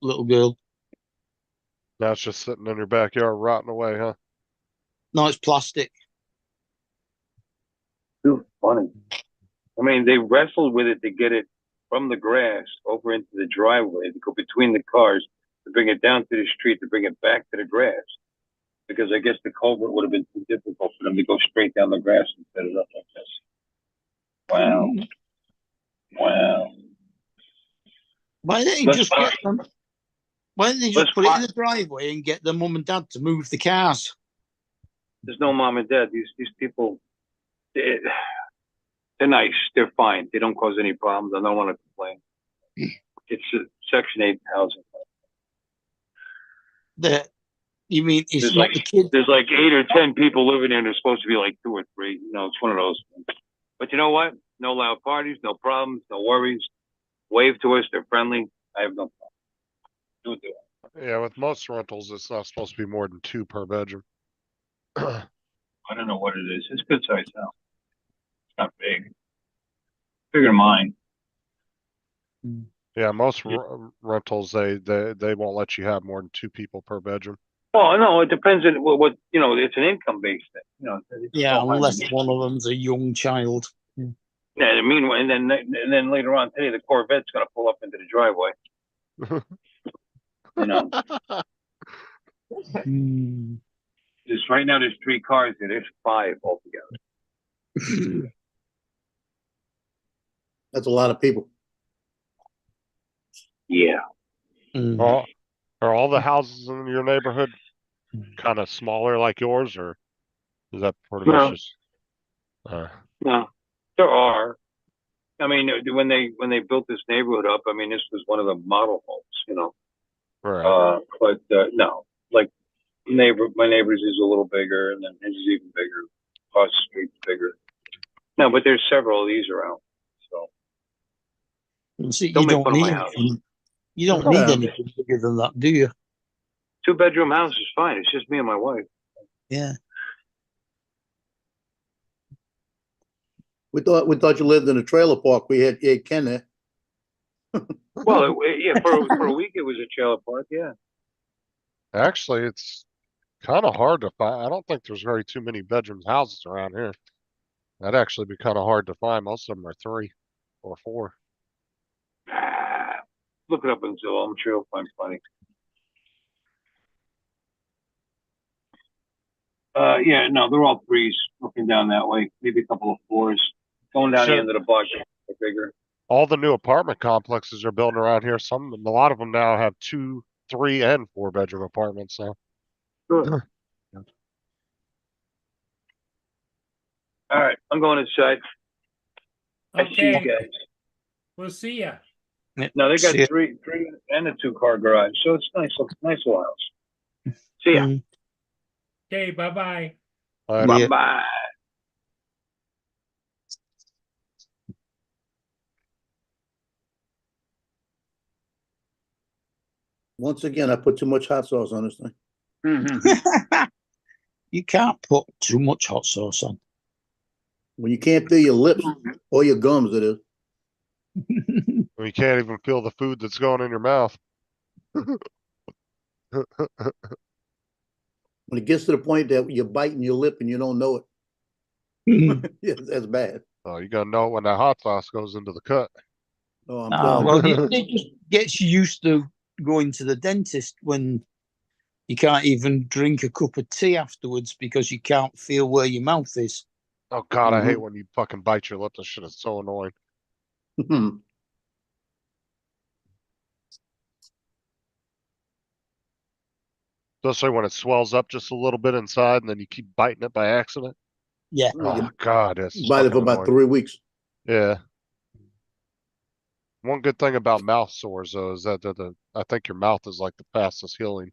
little girl.
Now it's just sitting in your backyard rotting away, huh?
No, it's plastic.
Too funny. I mean, they wrestled with it to get it from the grass over into the driveway to go between the cars to bring it down to the street to bring it back to the grass. Because I guess the culvert would have been too difficult for them to go straight down the grass and set it up like this. Wow. Wow.
Why didn't you
Let's
just
find-
get them? Why didn't they just
let's
put it in
find-
the driveway and get their mum and dad to move the cars?
There's no mom and dad. These people, they're nice. They're fine. They don't cause any problems. I don't want to complain. It's a Section 8 housing.
You mean it's
There's
not
like
the kid?
there's like 8 or 10 people living there. There's supposed to be like 2 or 3. You know, it's one of those things. But you know what? No loud parties, no problems, no worries. Wave to us. They're friendly. I have no problem. Do it.
Yeah, with most rentals, it's not supposed to be more than 2 per bedroom.
I don't know what it is. It's a good sized house. It's not big. Bigger than mine.
Yeah, most rentals they won't let you have more than 2 people per bedroom.
Well, no, it depends on what you know. It's an income based thing. You know.
Yeah, unless one of them's a young child.
Yeah, I mean, and then later on today, the Corvette's gonna pull up into the driveway. You know. Just right now, there's 3 cars here. There's 5 altogether.
That's a lot of people.
Yeah.
Are all the houses in your neighborhood kind of smaller like yours, or is that pretty much just?
No, there are. I mean, when they built this neighborhood up, I mean, this was one of the model homes, you know.
Right.
But no, like my neighbor's is a little bigger, and then his is even bigger. Across the street's bigger. No, but there's several of these around. So
See,
don't make fun of my house.
You don't need anything bigger than that, do you?
2-bedroom house is fine. It's just me and my wife.
Yeah.
We thought you lived in a trailer park. We had Ken there.
Well, yeah, for a week it was a trailer park. Yeah.
Actually, it's kind of hard to find. I don't think there's very too many bedrooms houses around here. That'd actually be kind of hard to find. Most of them are 3 or 4.
Look it up on Zillow. I'm sure you'll find plenty. Yeah, no, they're all 3s looking down that way. Maybe a couple of 4s. Going down the end of the block, they're bigger.
All the new apartment complexes are building around here. A lot of them now have 2, 3, and 4-bedroom apartments. So.
Good. All right, I'm going inside. I see you guys.
We'll see ya.
No, they got 3 and a 2-car garage, so it's nice little house. See ya.
Okay, bye-bye.
Bye-bye.
Once again, I put too much hot sauce on this thing.
You can't put too much hot sauce on.
When you can't feel your lips or your gums, it is.
You can't even feel the food that's going in your mouth.
When it gets to the point that you're biting your lip and you don't know it, yeah, that's bad.
Oh, you gotta know when that hot sauce goes into the cut.
Oh, I'm telling you.
It just gets used to going to the dentist when you can't even drink a cup of tea afterwards because you can't feel where your mouth is.
Oh God, I hate when you fucking bite your lip. That shit is so annoying. Especially when it swells up just a little bit inside and then you keep biting it by accident.
Yeah.
Oh God, it's
bite it for about 3 weeks.
Yeah. One good thing about mouth sores though is that I think your mouth is like the fastest healing.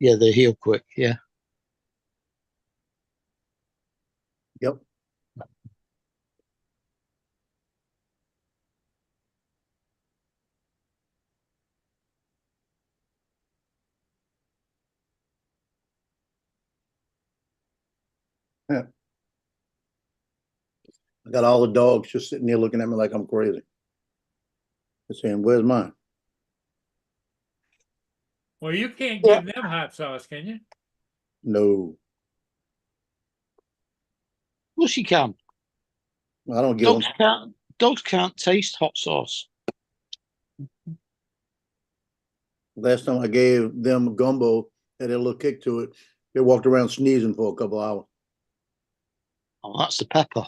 Yeah, they heal quick. Yeah.
Yep. Yeah. I got all the dogs just sitting there looking at me like I'm crazy. They're saying, "Where's mine?"
Well, you can't give them hot sauce, can you?
No.
Well, she can.
I don't give them.
Dogs can't taste hot sauce.
Last time I gave them gumbo, had a little kick to it. They walked around sneezing for a couple hours.
Oh, that's the pepper.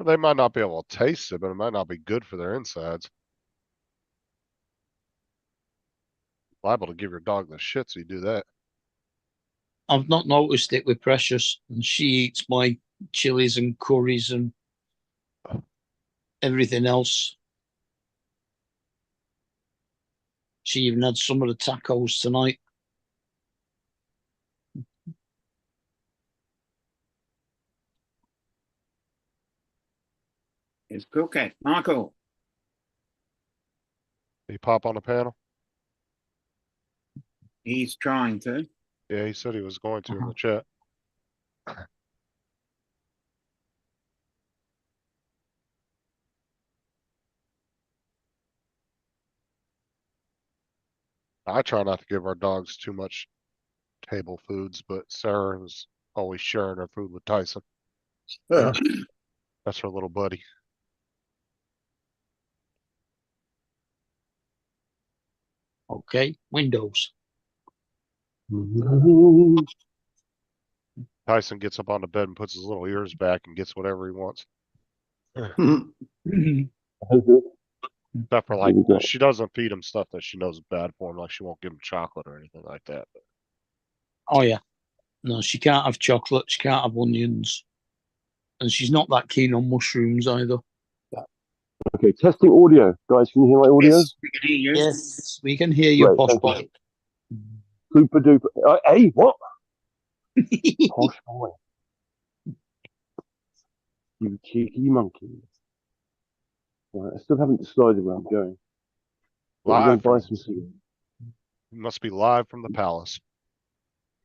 They might not be able to taste it, but it might not be good for their insides. Liable to give your dog the shits. You do that.
I've not noticed it with Precious, and she eats my chilies and curries, and everything else. She even had some of the tacos tonight.
It's Cookie. Michael.
He pop on the panel?
He's trying to.
Yeah, he said he was going to in the chat. I try not to give our dogs too much table foods, but Sarah's always sharing her food with Tyson.
Yeah.
That's her little buddy.
Okay, Windows.
Tyson gets up on the bed and puts his little ears back and gets whatever he wants. Except for like, she doesn't feed him stuff that she knows is bad for him. Like she won't give him chocolate or anything like that. But
Oh yeah, no, she can't have chocolate. She can't have onions, and she's not that keen on mushrooms either.
Okay, testing audio. Guys, can you hear my audio?
Yes, we can hear you.
Yes, we can hear you,
Great,
posh
thank
boy.
Super duper. Hey, what? Posh boy. You cheeky monkey. Right, I still haven't decided where I'm going. But I'm going
live
to buy
from,
some cigarettes.
must be live from the palace.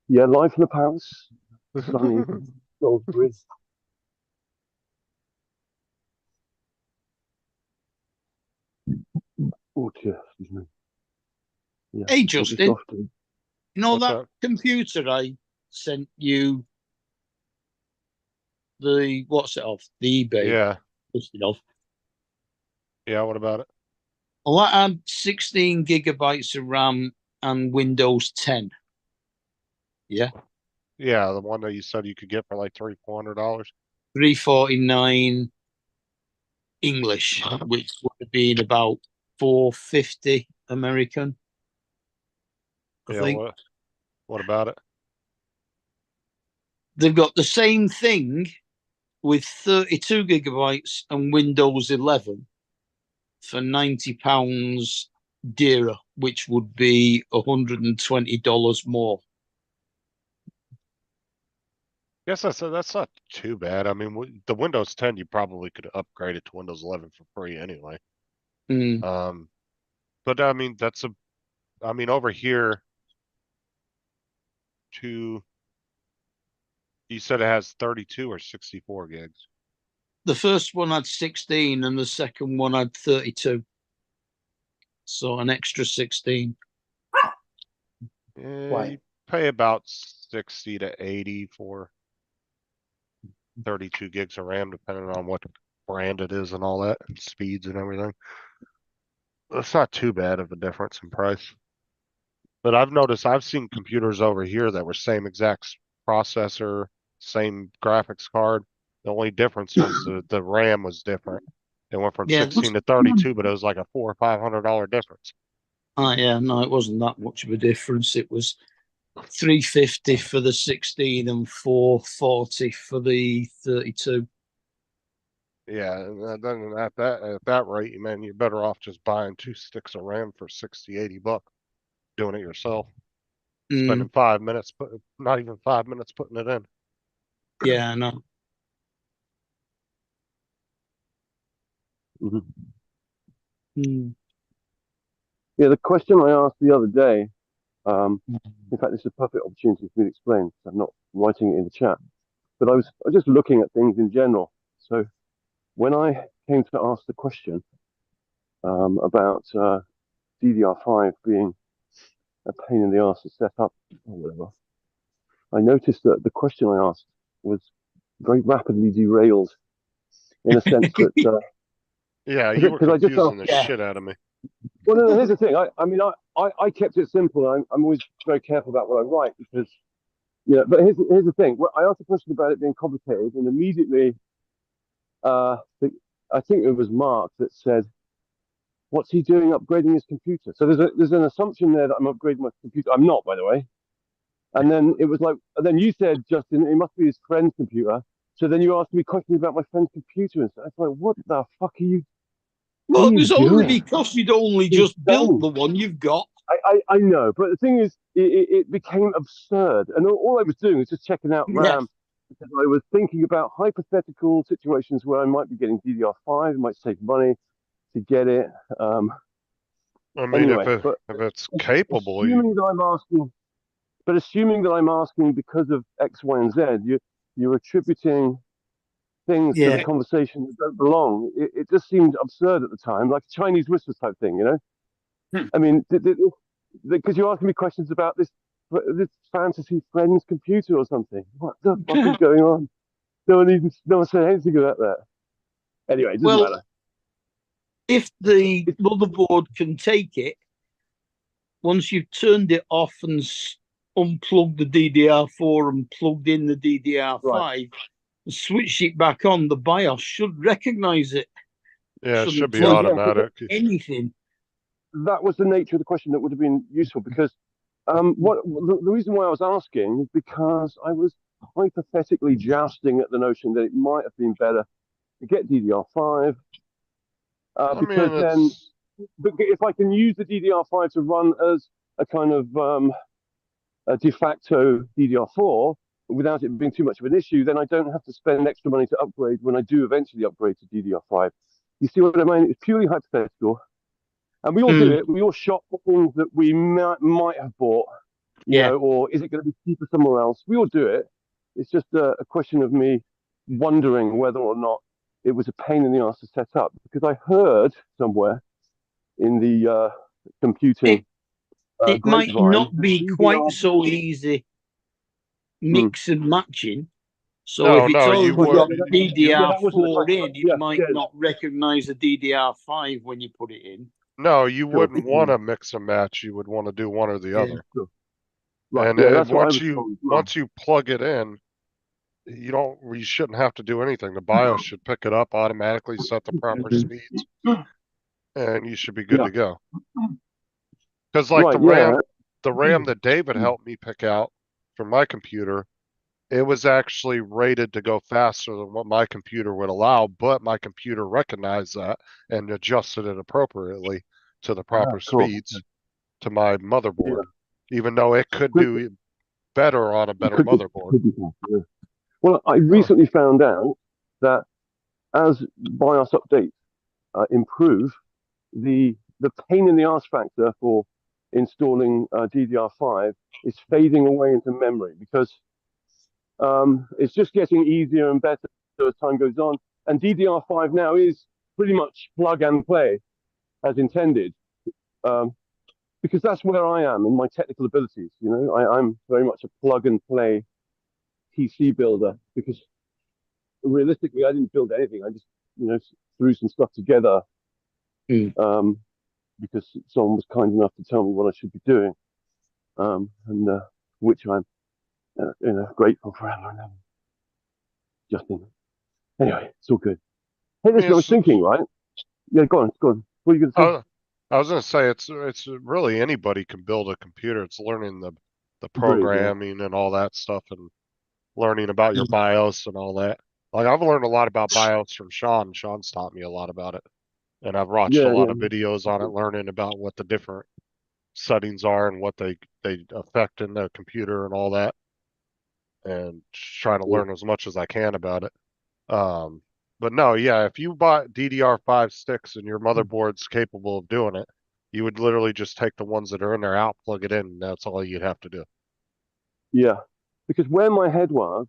Yeah, live from the palace. Sunny Salisbury. Oh, dear, excuse me. Yeah,
Hey,
I'll just
Justin.
off to-
You know
What's
that
up?
computer I sent you the what's it of? The eBay
Yeah,
listed of.
yeah. What about it?
Well, that had 16 gigabytes of RAM and Windows 10. Yeah,
Yeah, the one that you said you could get for like $300-400.
$349 English, which would have been about $450 American. I
Yeah,
think
what about it?
they've got the same thing with 32 gigabytes and Windows 11 for £90 dearer, which would be $120 more.
Yes, that's not too bad. I mean, the Windows 10 you probably could upgrade it to Windows 11 for free anyway.
Mm.
But I mean over here you said it has 32 or 64 gigs.
The first one had 16 and the second one had 32. So an extra 16.
You pay about 60 to 80 for 32 gigs of RAM, depending on what brand it is and all that, and speeds and everything. It's not too bad of a difference in price. But I've seen computers over here that were same exact processor, same graphics card. The only difference was the RAM was different. It went from 16 to 32, but it was like a $400 or $500 difference.
Yeah, no, it wasn't that much of a difference. It was $350 for the 16 and $440 for the 32.
Yeah, and then at that rate, man, you're better off just buying 2 sticks of RAM for 60, 80 bucks, doing it yourself. Spending 5 minutes, not even 5 minutes putting it in.
Yeah, I know.
Yeah, the question I asked the other day, in fact, this is a perfect opportunity for me to explain. I'm not writing it in the chat, but I was just looking at things in general. So when I came to ask the question about DDR5 being a pain in the ass to set up or whatever, I noticed that the question I asked was very rapidly derailed in a sense that
yeah, you were confusing the shit out of me.
Well, no, here's the thing. I kept it simple. I'm always very careful about what I write because, but here's the thing. I asked a question about it being complicated, and immediately, I think it was Mark that said, "What's he doing upgrading his computer?" So there's an assumption there that I'm upgrading my computer. I'm not, by the way. And then it was like, and then you said, Justin, it must be his friend's computer. So then you asked me questions about my friend's computer and stuff. It's like, what the fuck are you?
Well,
what are
it
you
was only
doing?
because you'd only just built the one you've got.
I know, but the thing is, it became absurd, and all I was doing was just checking out
Yeah.
RAM because I was thinking about hypothetical situations where I might be getting DDR5, might save money to get it.
I mean,
Anyway,
if it's capable,
assuming that I'm asking because of X, Y, and Z, you're attributing things to the conversation that don't belong. It just seemed absurd at the time, like a Chinese whisper type thing, you know? I mean, because you're asking me questions about this fantasy friend's computer or something. What the fuck is going on? No one said anything about that. Anyway, it doesn't matter.
If the motherboard can take it, once you've turned it off and unplugged the DDR4 and plugged in the DDR5, and switched it back on, the BIOS should recognize it.
Yeah, it should be automatic.
Anything.
That was the nature of the question that would have been useful, because the reason why I was asking is because I was hypothetically jousting at the notion that it might have been better to get DDR5 because then if I can use the DDR5 to run as a kind of a de facto DDR4 without it being too much of an issue, then I don't have to spend extra money to upgrade when I do eventually upgrade to DDR5. You see what I mean? It's purely hypothetical. And we all do it. We all shop for things that we might have bought, you know, or is it going to be cheaper somewhere else? We all do it. It's just a question of me wondering whether or not it was a pain in the ass to set up, because I heard somewhere in the computing
it might not be quite so easy mix and matching. So if it's already got DDR4 in, it might not recognize the DDR5 when you put it in.
No, you wouldn't want to mix and match. You would want to do one or the other.
Right.
And once you plug it in, you shouldn't have to do anything. The BIOS should pick it up automatically, set the proper speeds, and you should be good to go. Because like the RAM that David helped me pick out for my computer, it was actually rated to go faster than what my computer would allow, but my computer recognized that and adjusted it appropriately to the proper speeds to my motherboard, even though it could do better on a better motherboard.
Well, I recently found out that as BIOS updates improve, the pain in the ass factor for installing DDR5 is fading away into memory, because it's just getting easier and better as time goes on. And DDR5 now is pretty much plug and play as intended, because that's where I am in my technical abilities. You know, I'm very much a plug and play PC builder, because realistically, I didn't build anything. I just, threw some stuff together because someone was kind enough to tell me what I should be doing, and which I'm grateful for. Justin. Anyway, it's all good. Hey, listen, I was thinking, right? Yeah, go on. What are you going to say?
I was going to say it's really anybody can build a computer. It's learning the programming and all that stuff, and learning about your BIOS and all that. Like, I've learned a lot about BIOS from Sean. Sean's taught me a lot about it, and I've watched a lot of videos on it, learning about what the different settings are and what they affect in the computer and all that, and trying to learn as much as I can about it. But no, if you bought DDR5 sticks and your motherboard's capable of doing it, you would literally just take the ones that are in there out, plug it in, and that's all you'd have to do.
Yeah, because where my head was,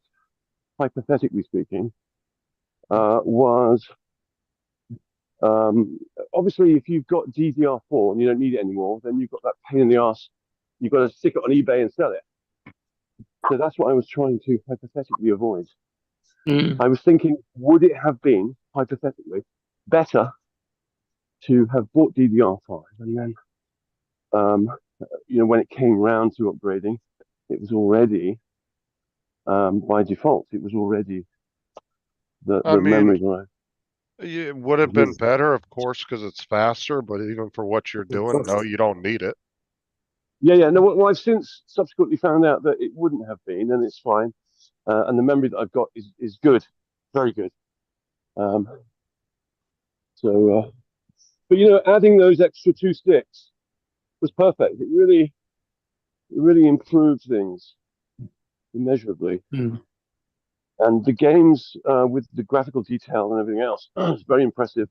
hypothetically speaking, was obviously if you've got DDR4 and you don't need it anymore, then you've got that pain in the ass. You've got to stick it on eBay and sell it. So that's what I was trying to hypothetically avoid. I was thinking, would it have been, hypothetically, better to have bought DDR5 and then, when it came round to upgrading, it was already, by default, it was already the memory drive.
It would have been better, of course, because it's faster, but even for what you're doing, no, you don't need it.
Yeah. No, well, I've since subsequently found out that it wouldn't have been, and it's fine. And the memory that I've got is good. very good. But you know, adding those extra 2 sticks was perfect. It really improved things immeasurably. And the games with the graphical detail and everything else is very impressive.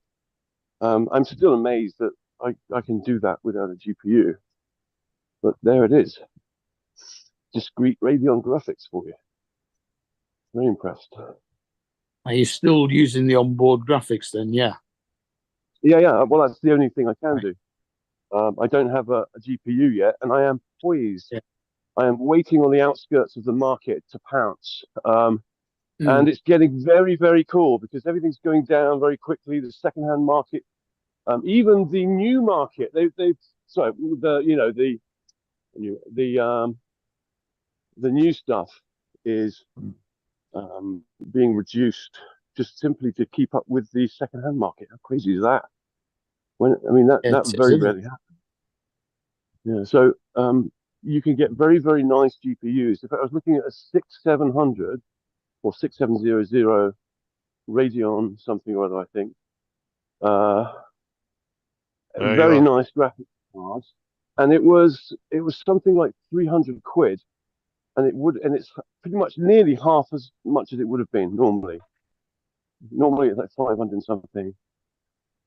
I'm still amazed that I can do that without a GPU. But there it is. Discrete Radeon graphics for you. Very impressed.
Are you still using the onboard graphics then? Yeah.
Yeah. Well, that's the only thing I can do. I don't have a GPU yet, and I am poised.
Yeah.
I am waiting on the outskirts of the market to pounce. And it's getting very, very cool because everything's going down very quickly. The secondhand market, even the new market, the new stuff is being reduced just simply to keep up with the secondhand market. How crazy is that? That very rarely happens. Yeah, so you can get very, very nice GPUs. In fact, I was looking at a 6700 or 6700 Radeon something or other, I think. Very nice graphics cards, and it was something like 300 quid, and it's pretty much nearly half as much as it would have been normally. Normally it's like 500 something,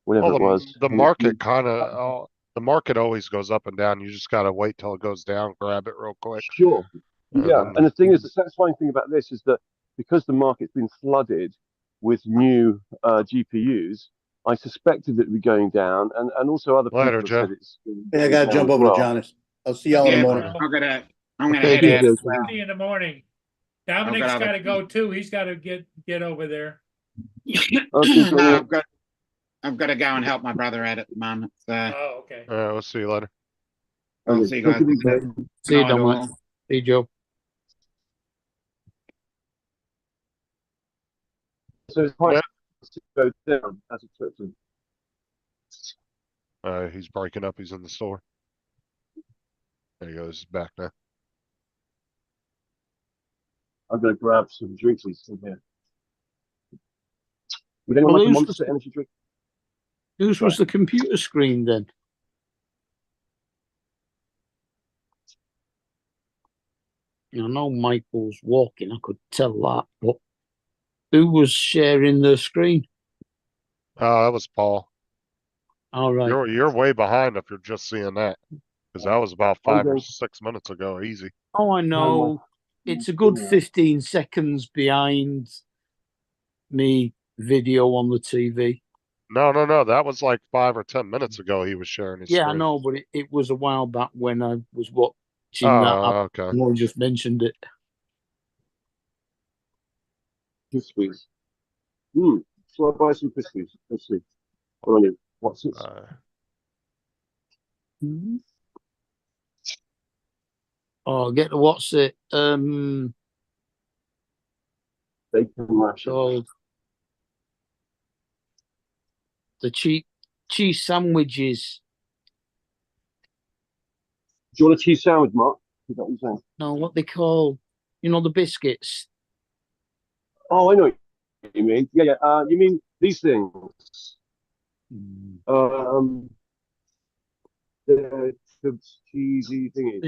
whatever it was.
The market the market always goes up and down. You just gotta wait till it goes down, grab it real quick.
Sure. Yeah, and the thing is, the satisfying thing about this is that because the market's been flooded with new GPUs, I suspected that it would be going down, and also other people have said it's.
I gotta jump over to Johnny's. I'll see y'all in the morning.
I'm gonna head out.
See you in the morning. Dominic's got to go too. He's got to get over there.
I've got to go and help my brother out at the moment. So.
Oh, okay.
All right, we'll see you later.
I'll see you guys.
See you, Dominic. See you, Joe.
So it's quite go down as expected.
He's breaking up. He's in the store. There he goes. He's back now.
I'm going to grab some drinks from here. Would anyone like a Monster Energy drink?
Whose was the computer screen then? I know Michael's walking, I could tell that, but who was sharing the screen?
Oh, that was Paul.
All right.
You're way behind if you're just seeing that. Because that was about 5 or 6 minutes ago, easy.
Oh, I know. It's a good 15 seconds behind me video on the TV.
No. That was like 5 or 10 minutes ago he was sharing his screen.
I know, but it was a while back when I was watching that.
Okay.
I just mentioned it.
Crispies. So I buy some Crispies. Let's see. What's it?
Oh, get the what's it?
Bacon mash.
Called the cheese sandwiches.
Do you want a cheese sandwich, Mark? Is that what you're saying?
No, what they call, the biscuits.
Oh, I know what you mean. Yeah. You mean these things? The cheesy thingy.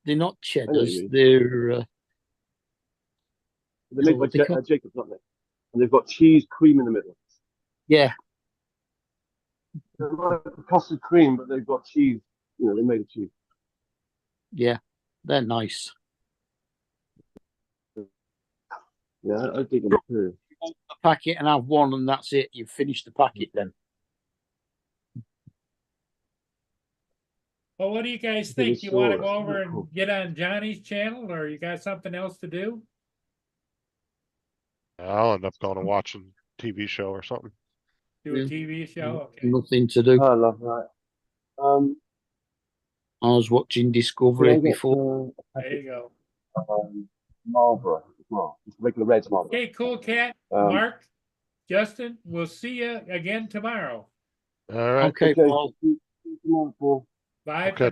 They're not cheddars. They're
made by Jacobs, aren't they? And they've got cheese cream in the middle.
Yeah.
They're like custard cream, but they've got cheese. They're made of cheese.
Yeah, they're nice.
Yeah, I think them too.
A packet and have one, and that's it. You've finished the packet then.
Well, what do you guys think? You want to go over and get on Johnny's channel, or you got something else to do?
I'll end up going and watching a TV show or something.
Do a TV show? Okay.
Nothing to do.
I love that.
I was watching Discovery before.
There you go.
Marlboro as well. Just regular red Marlboro.
Okay, cool, Cat. Mark, Justin, we'll see you again tomorrow.
All right.
Okay, Paul.
Tomorrow.
Bye.
Okay.